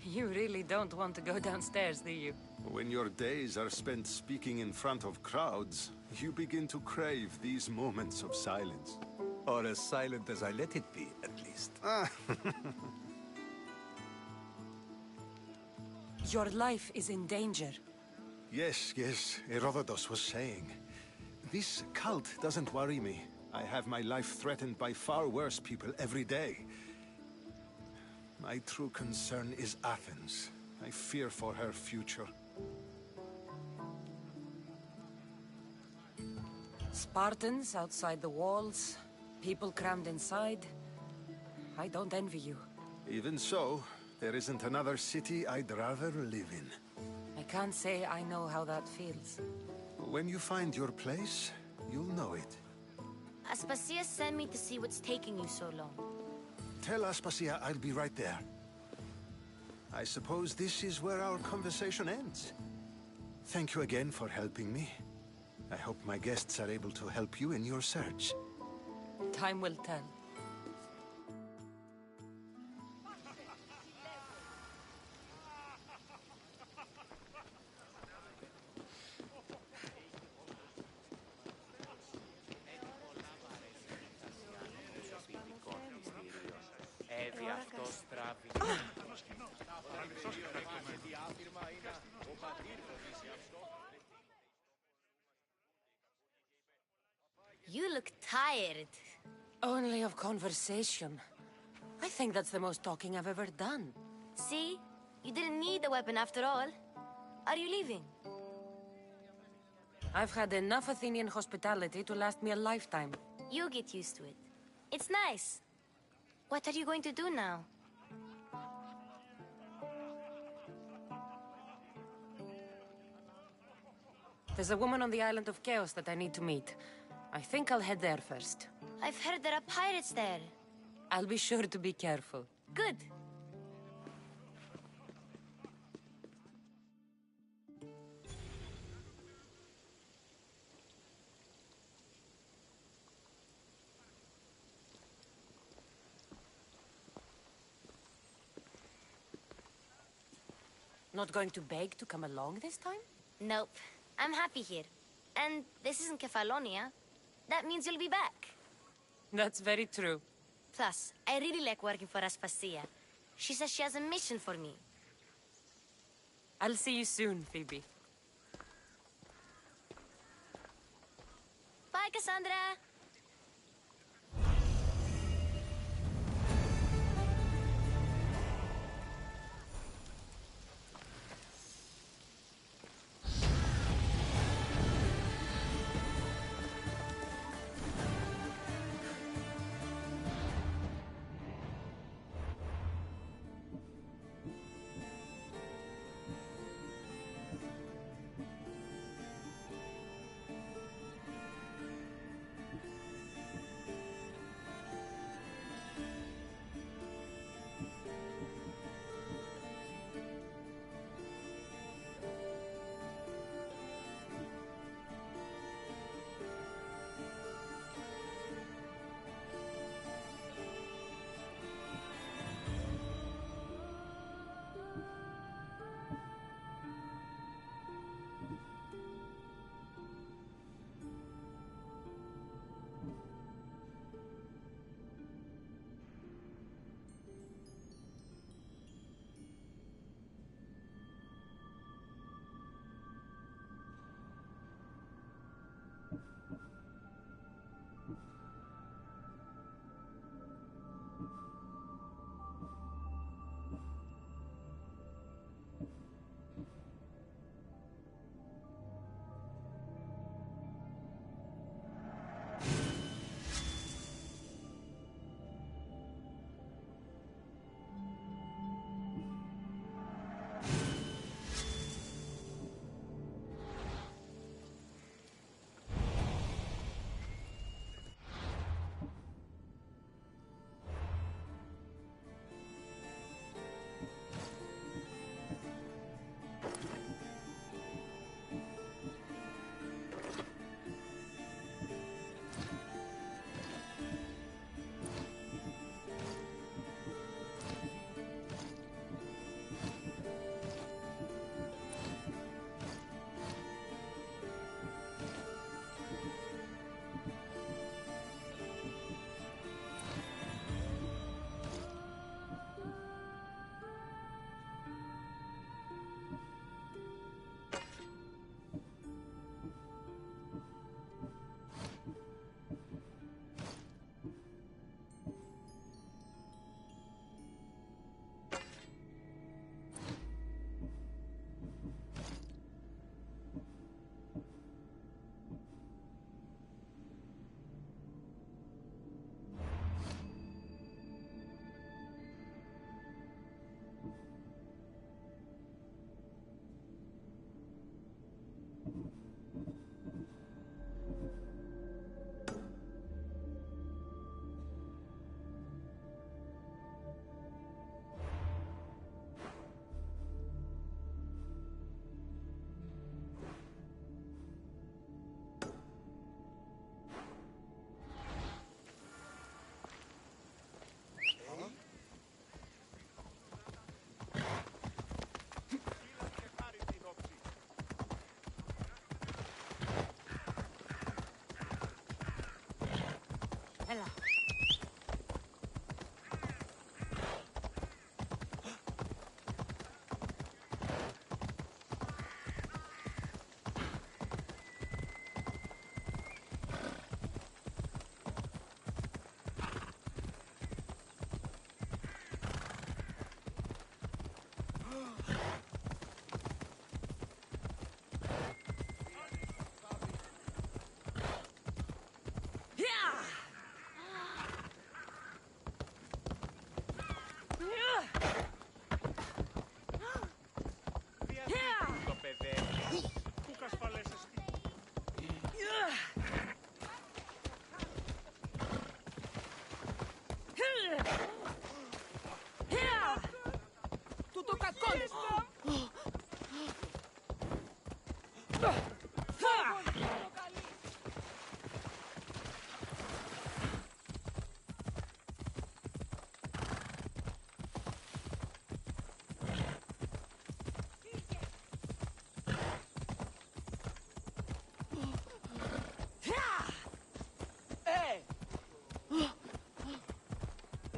You really don't want to go downstairs, do you? When your days are spent speaking in front of crowds, you begin to crave these moments of silence. Or as silent as I let it be, at least. Your life is in danger. Yes, Herodotus was saying. This cult doesn't worry me. I have my life threatened by far worse people every day. My true concern is Athens. I fear for her future. Spartans outside the walls, people crammed inside. I don't envy you. Even so, there isn't another city I'd rather live in. I can't say I know how that feels. When you find your place, you'll know it. Aspasia sent me to see what's taking you so long. Tell Aspasia I'll be right there. I suppose this is where our conversation ends. Thank you again for helping me. I hope my guests are able to help you in your search. Time will tell. You look tired. Only of conversation. I think that's the most talking I've ever done. See? You didn't need a weapon after all. Are you leaving? I've had enough Athenian hospitality to last me a lifetime. You get used to it. It's nice. What are you going to do now? There's a woman on the island of Chaos that I need to meet. I think I'll head there first. I've heard there are pirates there. I'll be sure to be careful. Good. Not going to beg to come along this time? Nope. I'm happy here. And this isn't Kefalonia. That means you'll be back. That's very true. Plus, I really like working for Aspasia. She says she has a mission for me. I'll see you soon, Phoebe. Bye, Cassandra! Έλα. Του το κακώνεις!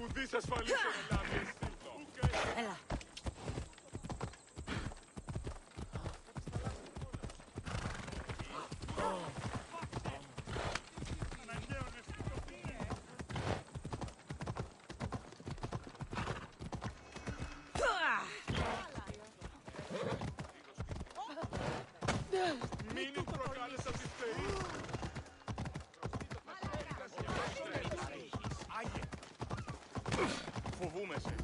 Ουδής ασφαλής ενελάβει εστίλτο. Έλα. Μην προκάλεσα τη στερή. Άγιε. Φοβούμαι σε.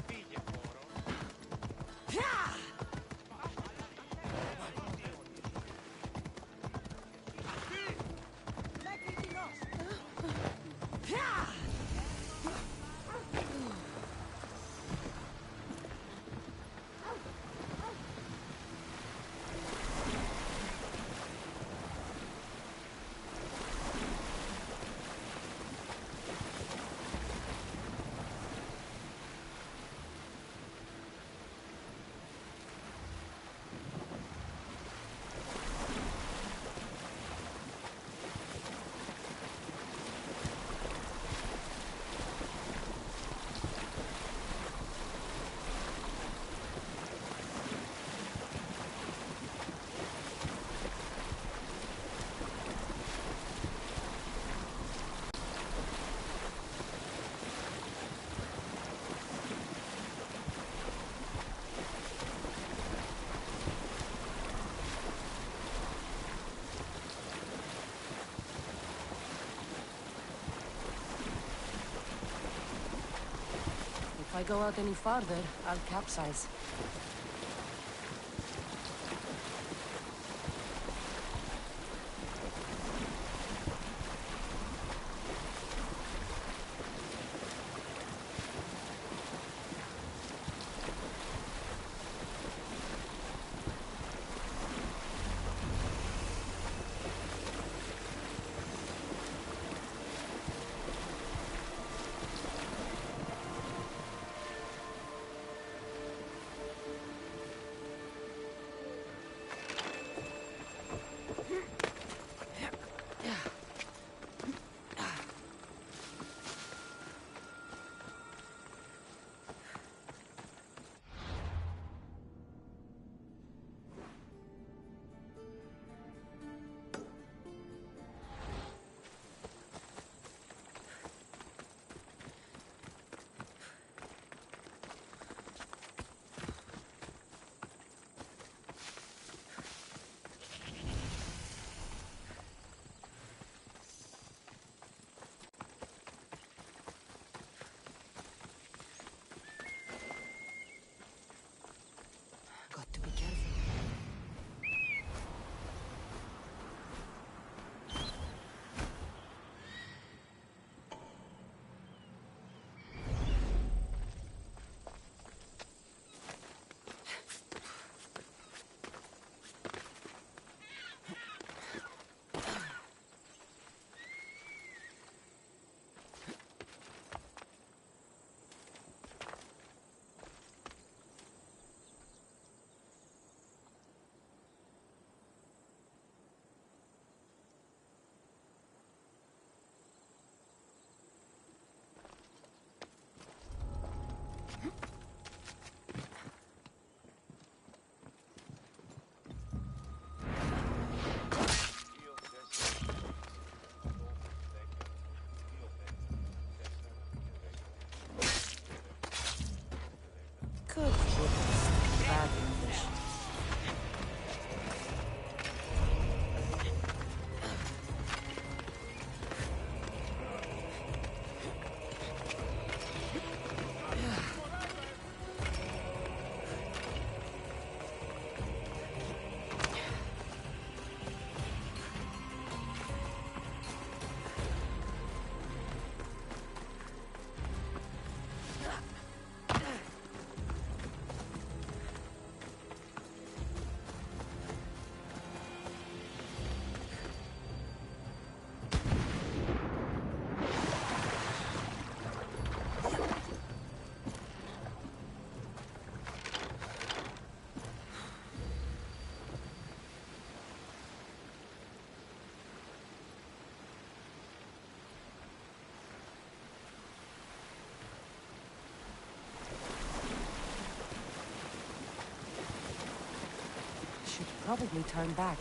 Φύγε, χώρο. If I go out any farther, I'll capsize. probably turn back.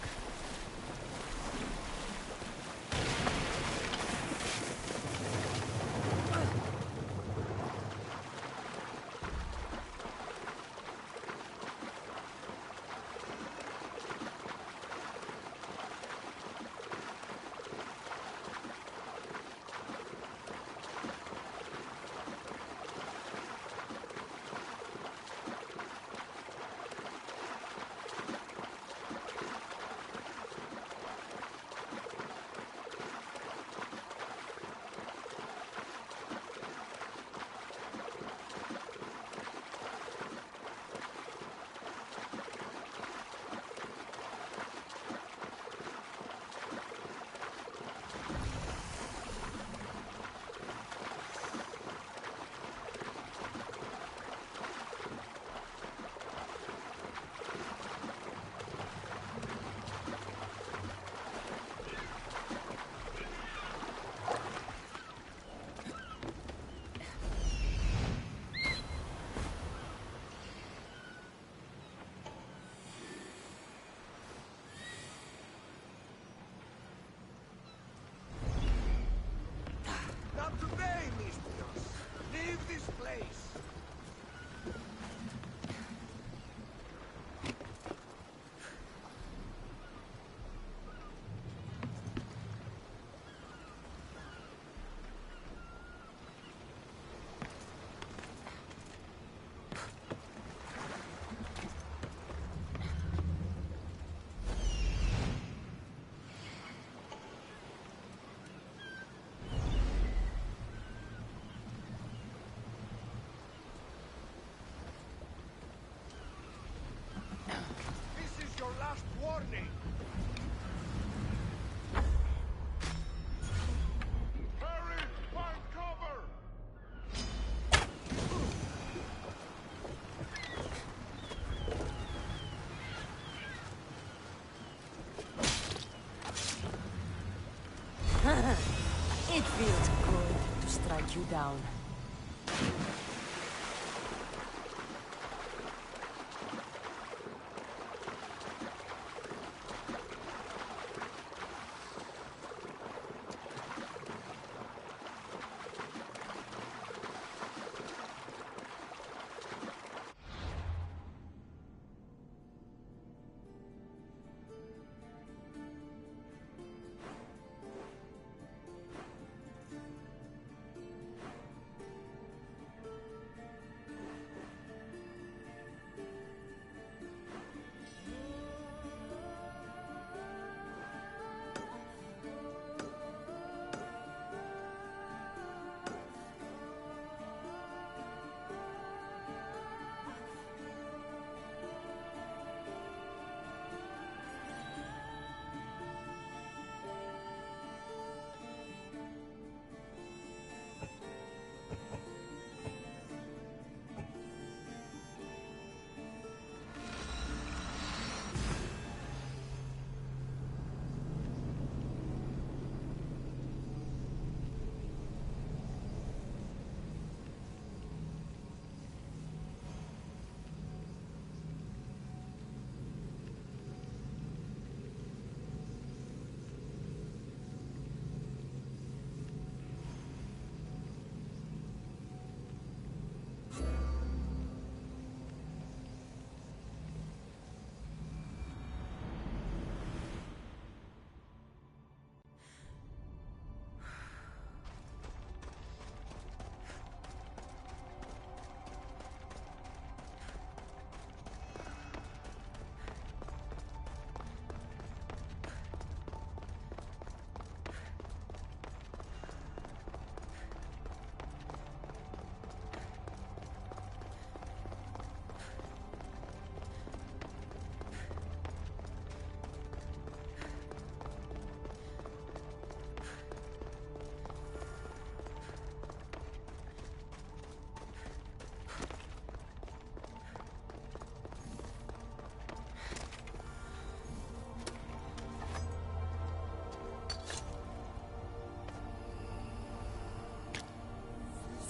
Not today, Mistios. Leave this place. This is your last warning. Hurry! Find cover! It feels good to strike you down.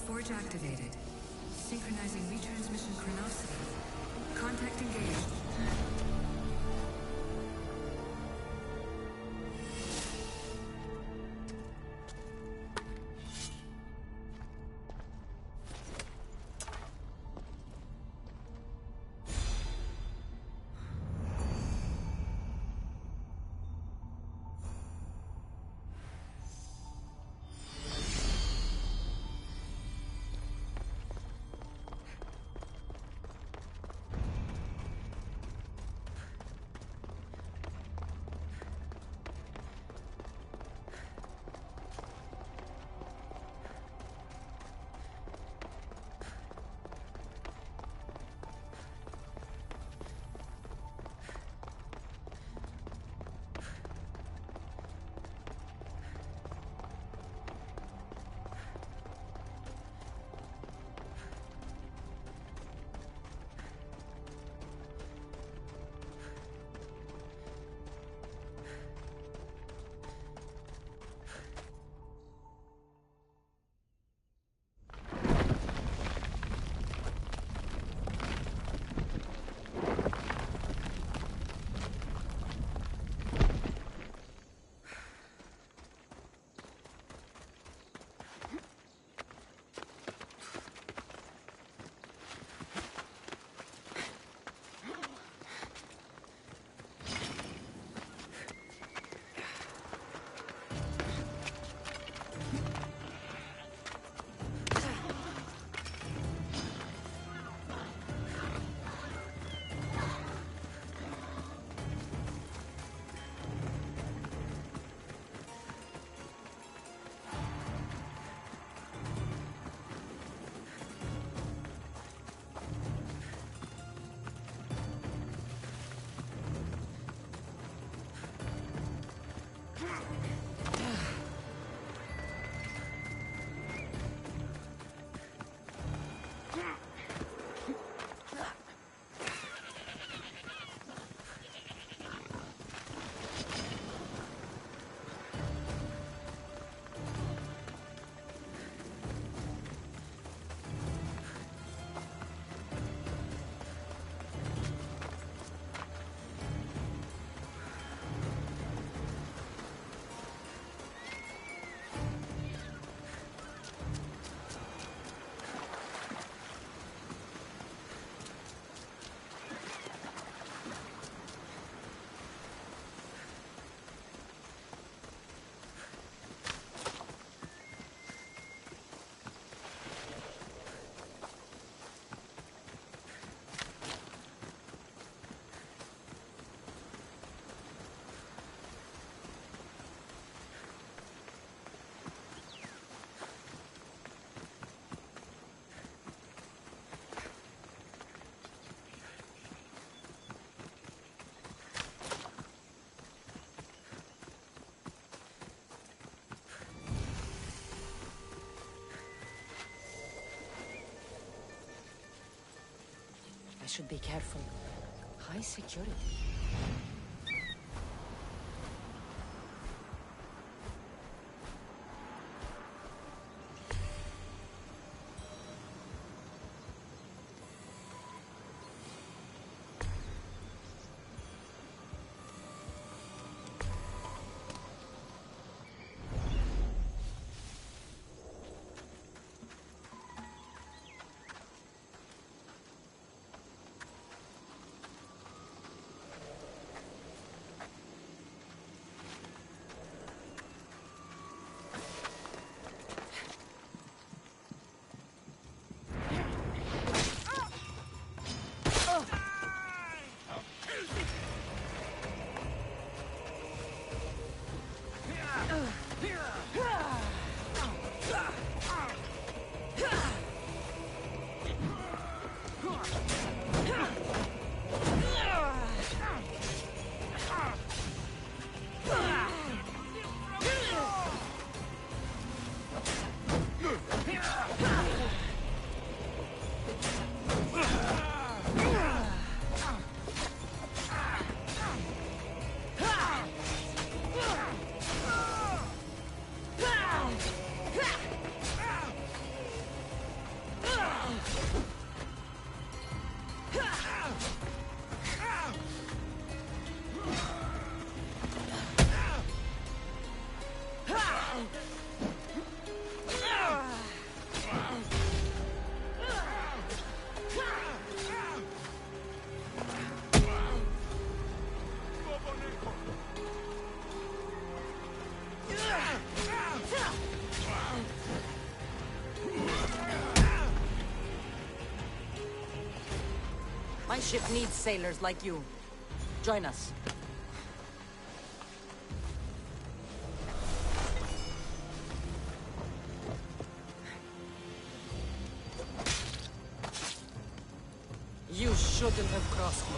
Forge activated. Synchronizing retransmission chronicity. Contact engaged. should be careful. High security. My ship needs sailors like you. Join us. You shouldn't have crossed me.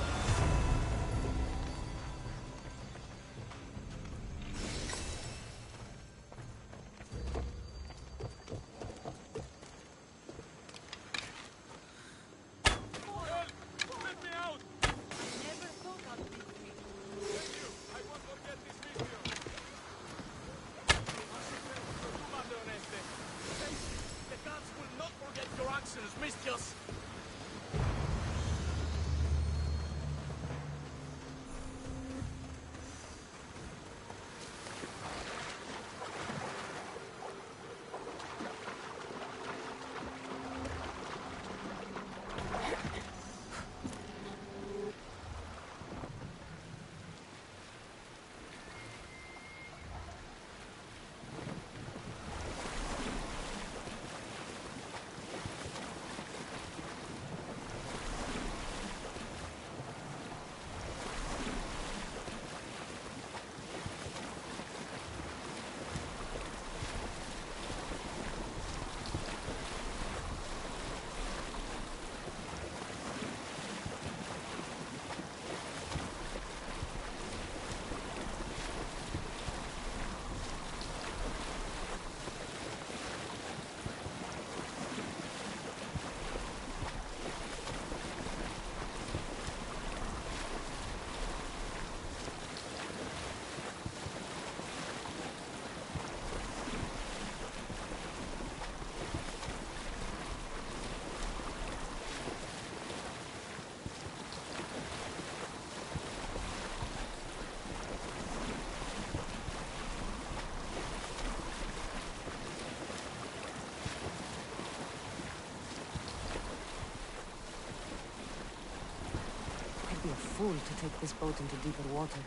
I'd be a fool to take this boat into deeper water.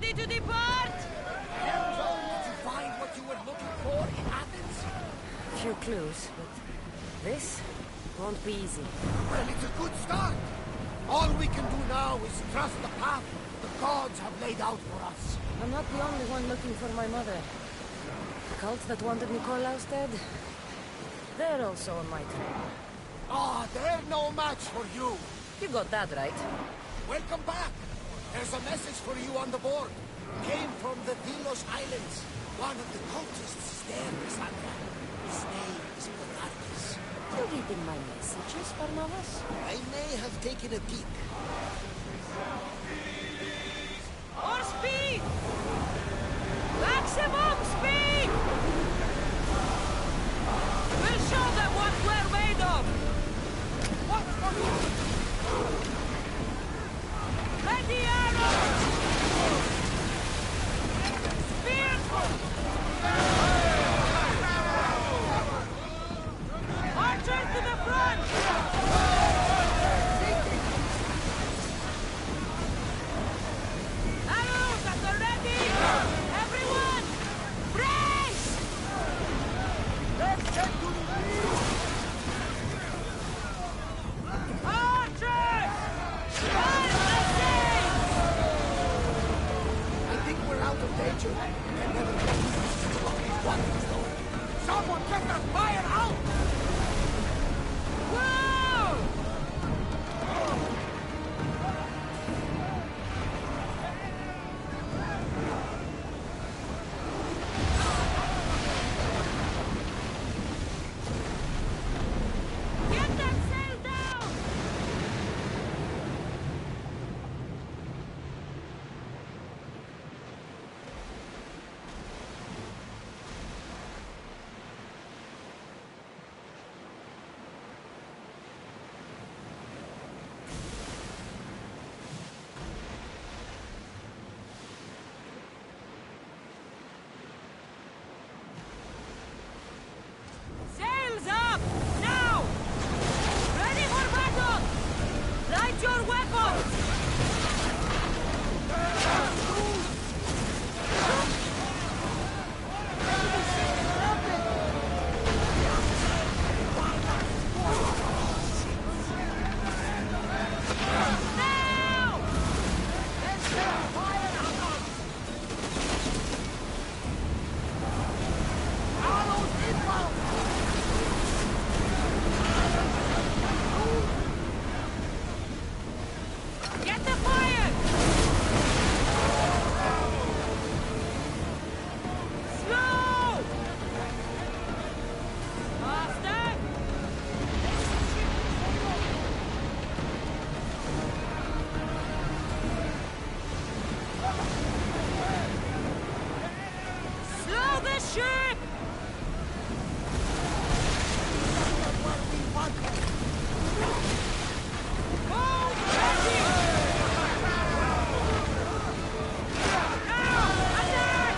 ready to depart? Help only to find what you were looking for in Athens? Few clues, but this won't be easy. Well, it's a good start. All we can do now is trust the path the gods have laid out for us. I'm not the only one looking for my mother. The cult that wanted Nikolaus dead, they're also on my trail. Ah, they're no match for you. You got that right. Welcome back. There's a message for you on the board. Came from the Delos Islands. One of the cultists is there, Cassandra. His name is Bernardus. You reading my messages, Barnabas? I may have taken a peek. More speed! Maximum speed! We'll show them what we're made of! What for you? Ready arrows! Spears! Archers to the front! Arrows at the ready! Everyone! Brace! Let's get to the lead! Archers! Fire the sails! I think we're out of danger. And never get what is though? Someone get that fire out! Whoa! Get that sail down! Sails up! Now! Ready for battle! Light your weapons! Now! Let's get fire out! Arrows inbound! Get the fire! Slow! Faster! Slow the ship! Hold ready! Now! Attack!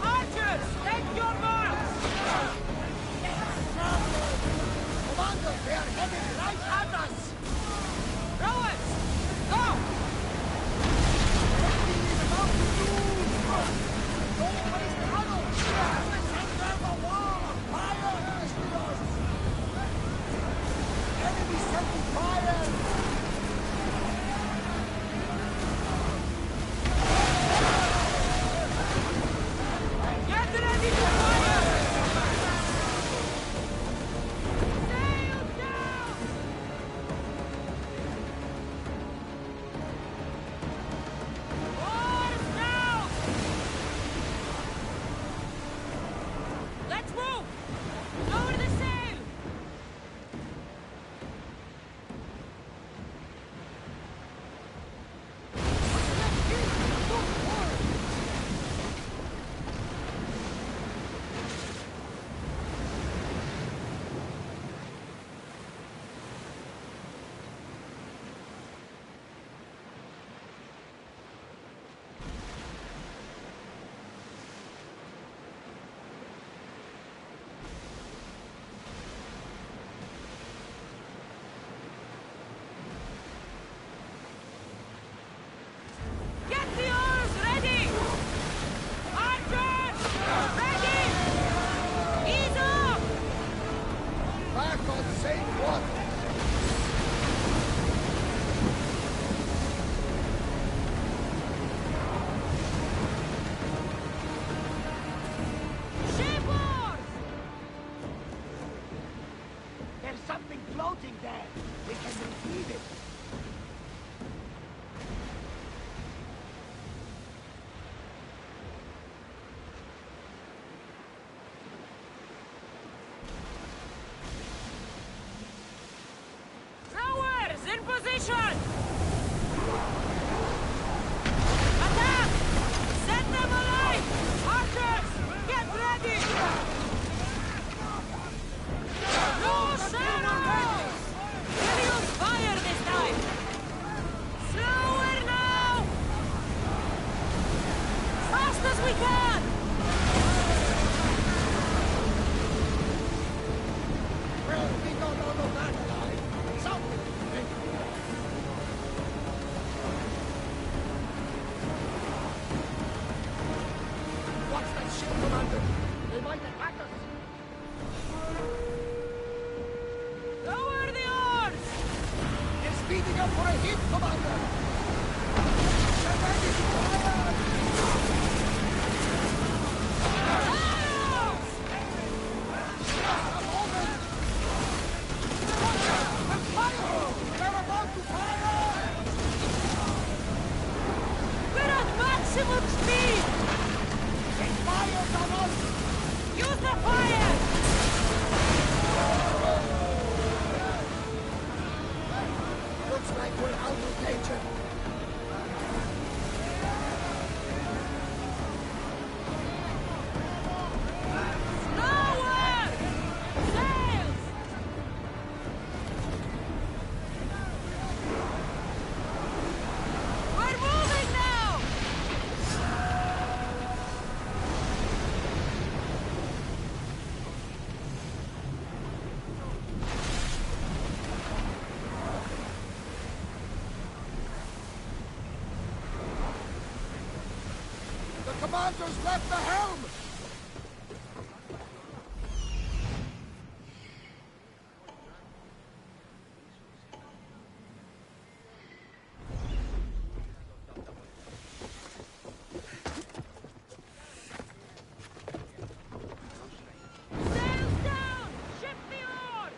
Archers, take your marks! Commander, they are headed right at us! Rowers, go! Don't waste tunnels! Send them a wall of fire! Enemy setting fire! Get ready to fire! Sail down! Oars down! Let's move! Lower the sail! God save water! There's something floating there. We can retrieve it. Rowers in position! Attack! Set them alight! Archers, get ready! No shadows! We'll use fire this time! Slower now! Fast as we can! Well, we don't know the that line. Something to think. Watch that ship, Commander. They might attack us. Lower the oars! They're speeding up for a hit, Commander. They're ready to fire! We're at maximum speed! It fires on us! Use the fire! Looks like we're out of danger. Slower! Sails! We're moving now! The commander's left the helm! Sails down! Shift the oars!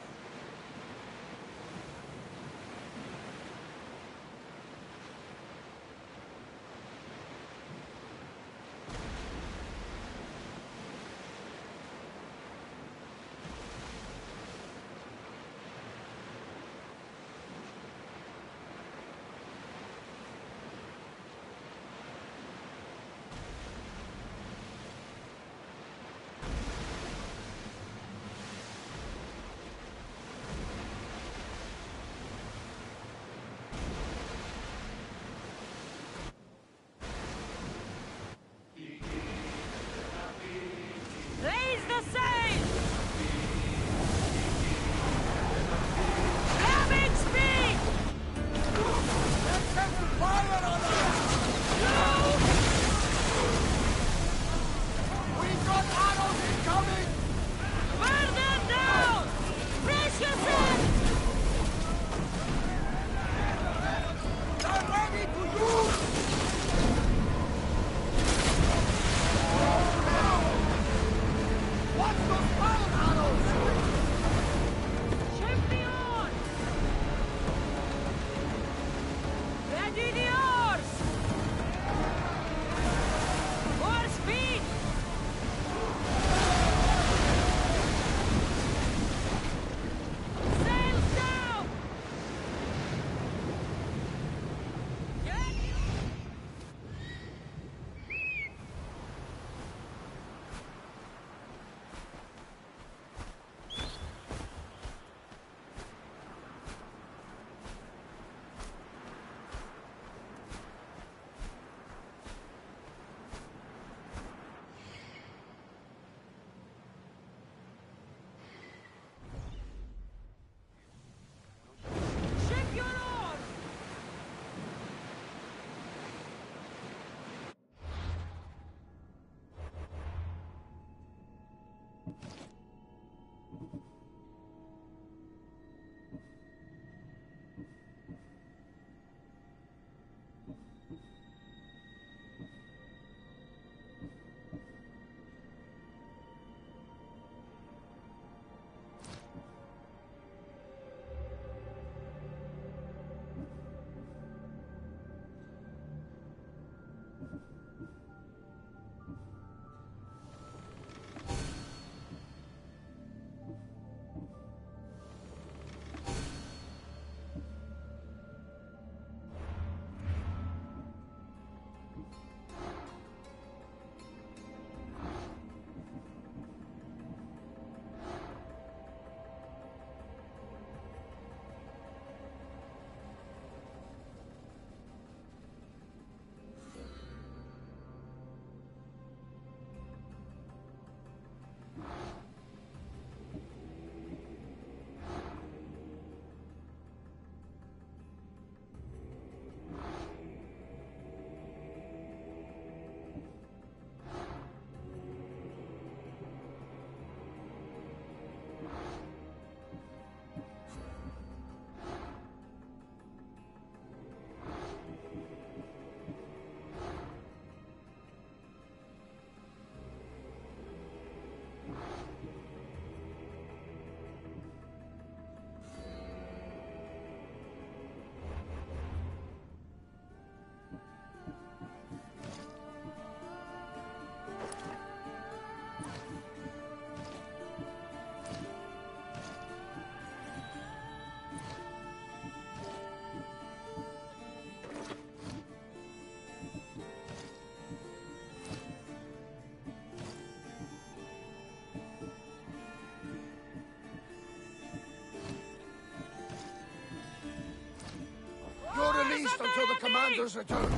commander's return.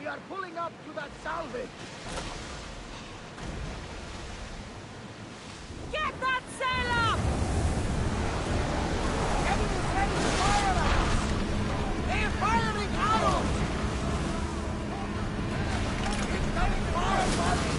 We are pulling up to that salvage. Get that sail up! Enemy ready to fire at us! They are firing arrows! Incoming fire body!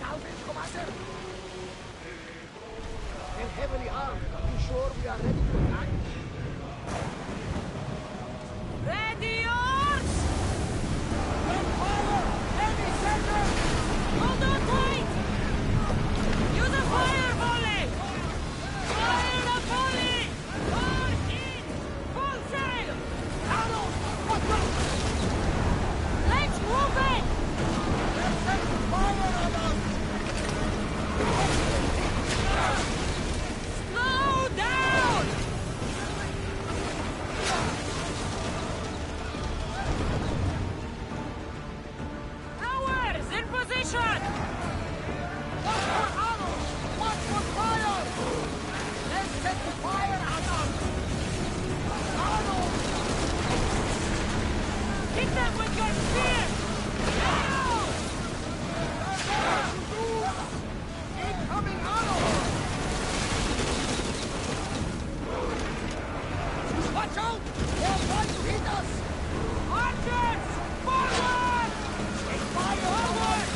salvage, Commander! They're heavily armed. Are you sure we are ready to attack? Ready, yours! Red fire! Heavy center! Hold on tight! Use a fire volley! Fire the volley! All in! Full sail! Arrows! Watch out! Let's move it! They're setting fire on us! Slow down! Towers in position! Watch for arrows! Watch for fire! Let's set the fire on us! Arrows! Hit them with your spear! Now! Incoming arrows! Watch out! They're trying to hit us! Archers! Forward! Take fire! Forward!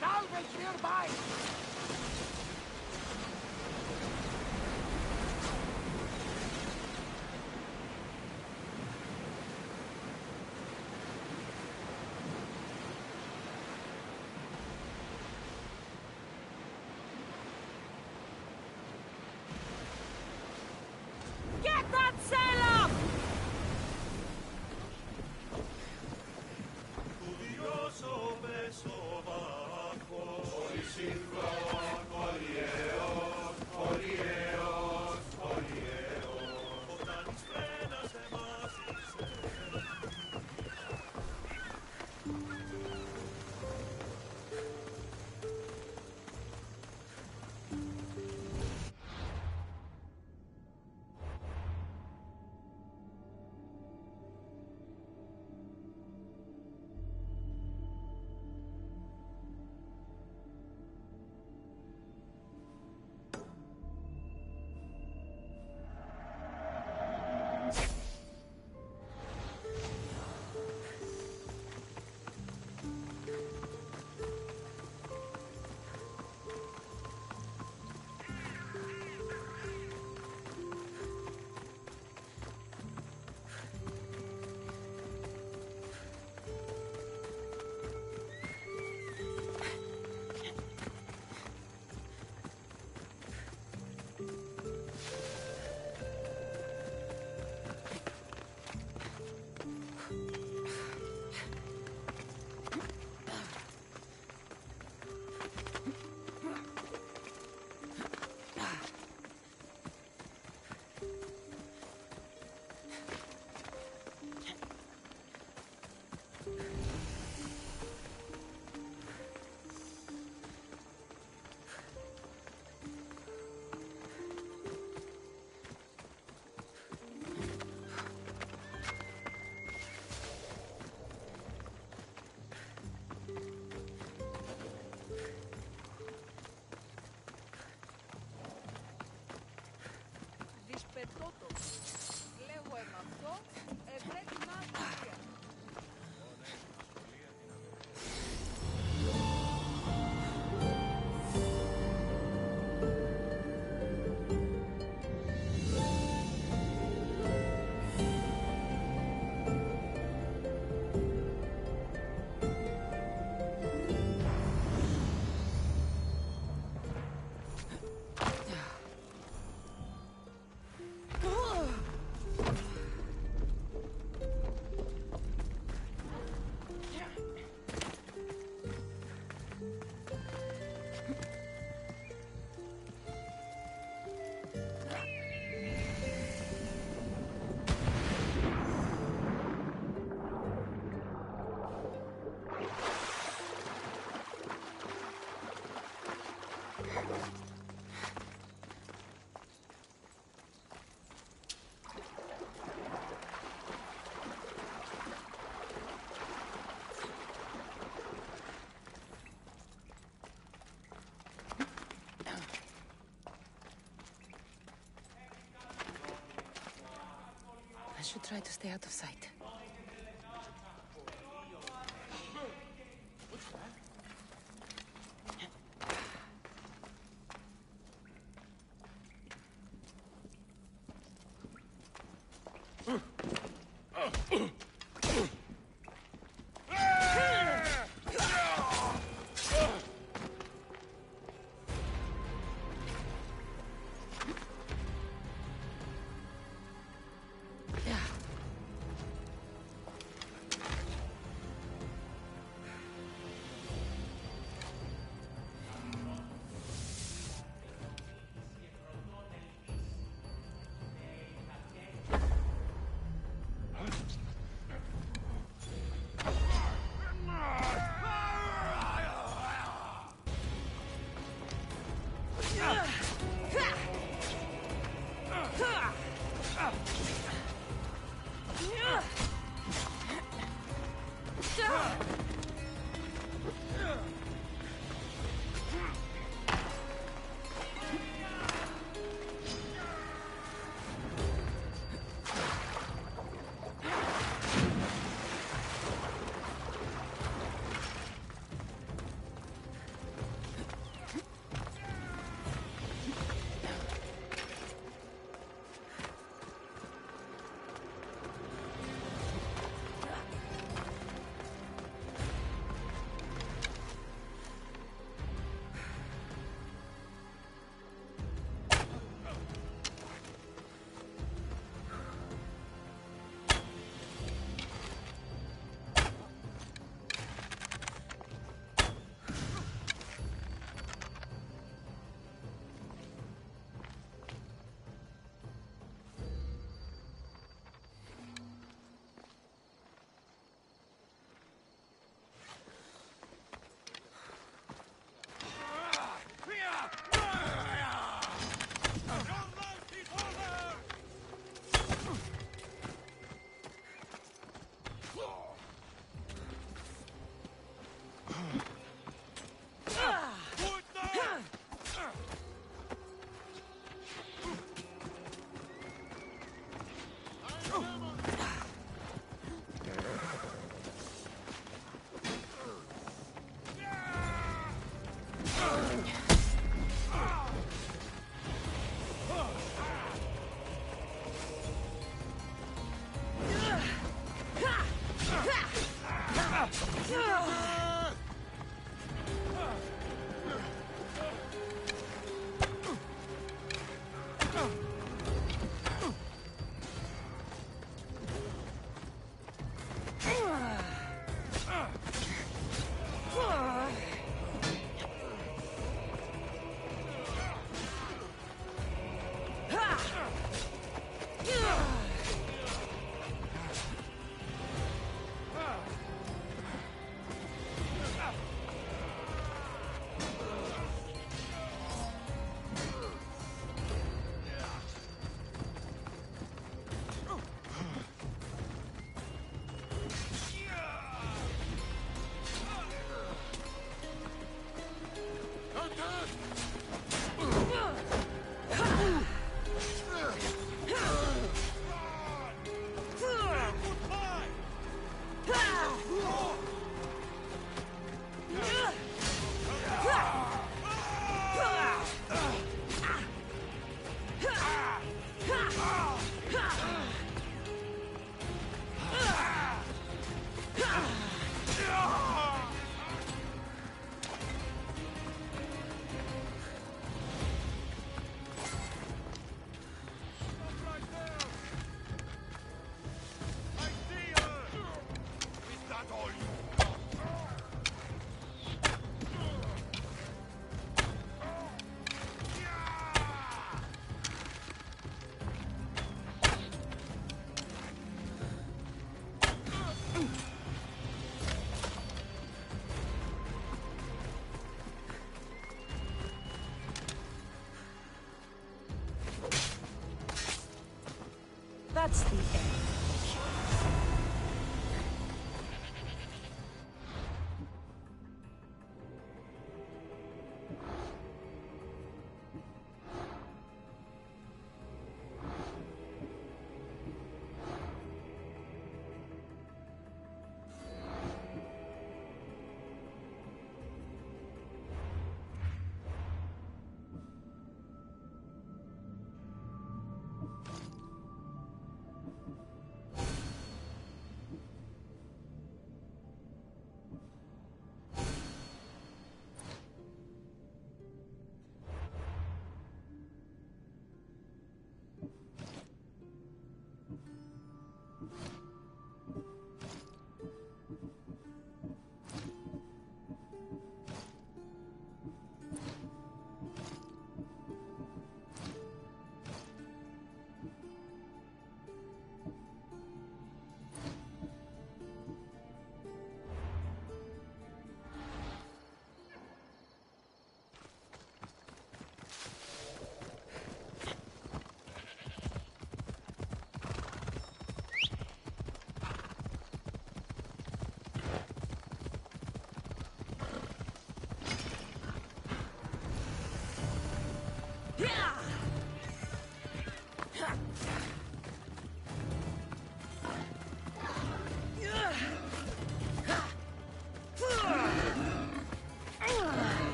Salvage nearby! Get that sail up! Studioso beso bajo, hoy sin should try to stay out of sight.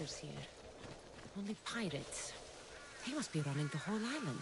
hunters here. Only pirates. They must be running the whole island.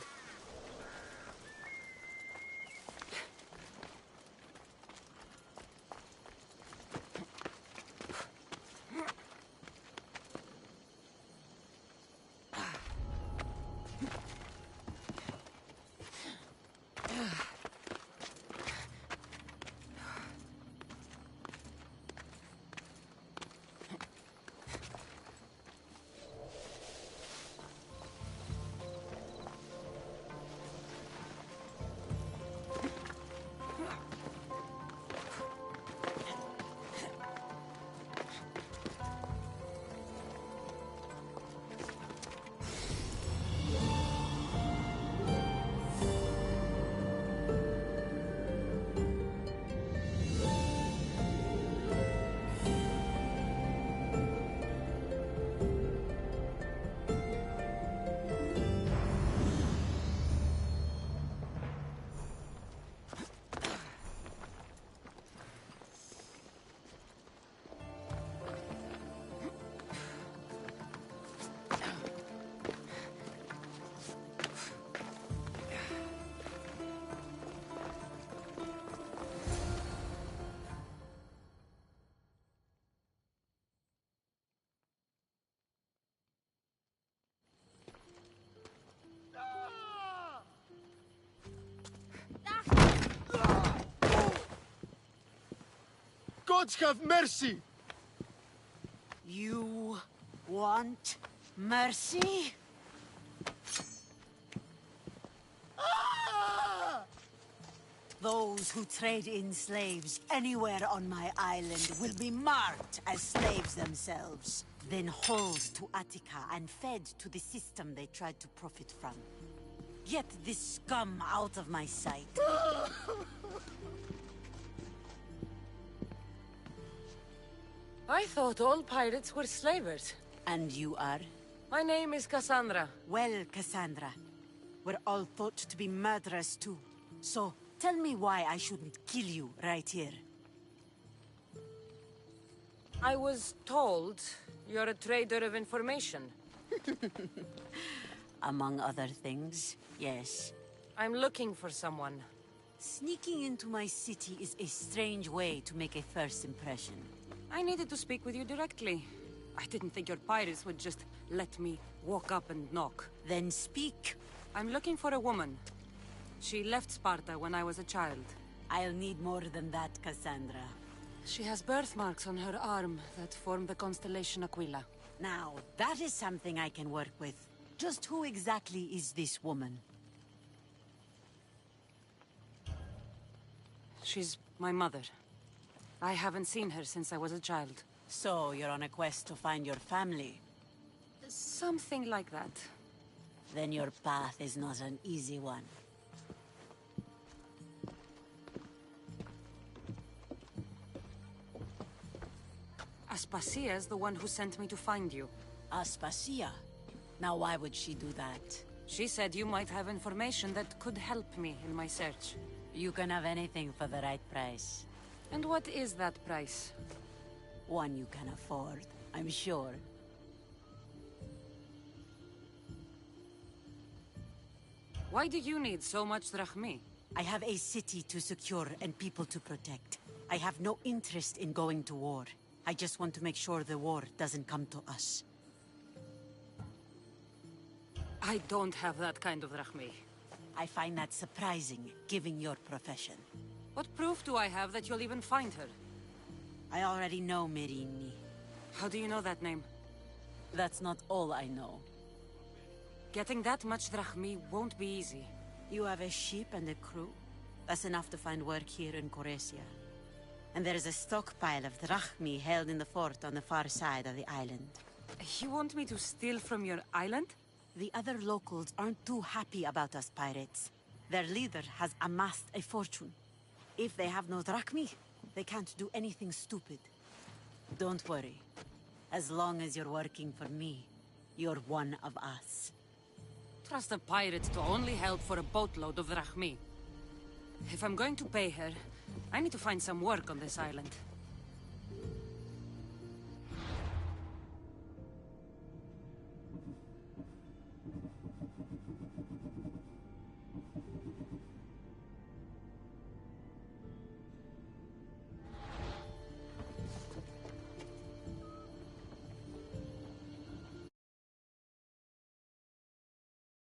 Gods have mercy! You want mercy? Those who trade in slaves anywhere on my island will be marked as slaves themselves, then hauled to Attica and fed to the system they tried to profit from. Get this scum out of my sight. I thought all pirates were slavers. And you are? My name is Cassandra. Well, Cassandra, we're all thought to be murderers too. So, tell me why I shouldn't kill you right here. I was told you're a trader of information. Among other things, yes. I'm looking for someone. Sneaking into my city is a strange way to make a first impression. I needed to speak with you directly. I didn't think your pirates would just let me walk up and knock. Then speak. I'm looking for a woman. She left Sparta when I was a child. I'll need more than that, Cassandra. She has birthmarks on her arm that form the constellation Aquila. Now, that is something I can work with. Just who exactly is this woman? She's my mother. I haven't seen her since I was a child. So, you're on a quest to find your family? Something like that. Then your path is not an easy one. Aspasia's the one who sent me to find you. Aspasia? Now why would she do that? She said you might have information that could help me in my search. You can have anything for the right price. And what is that price? One you can afford, I'm sure. Why do you need so much drachmi? I have a city to secure and people to protect. I have no interest in going to war. I just want to make sure the war doesn't come to us. I don't have that kind of drachmi. I find that surprising, given your profession. What proof do I have that you'll even find her? I already know Merini. How do you know that name? That's not all I know. Getting that much drachmi won't be easy. You have a ship and a crew. That's enough to find work here in Coresia. And there is a stockpile of drachmi held in the fort on the far side of the island. You want me to steal from your island? The other locals aren't too happy about us pirates. Their leader has amassed a fortune. If they have no drachmi, they can't do anything stupid. Don't worry. As long as you're working for me, you're one of us. Trust a pirate to only help for a boatload of drachmi. If I'm going to pay her, I need to find some work on this island.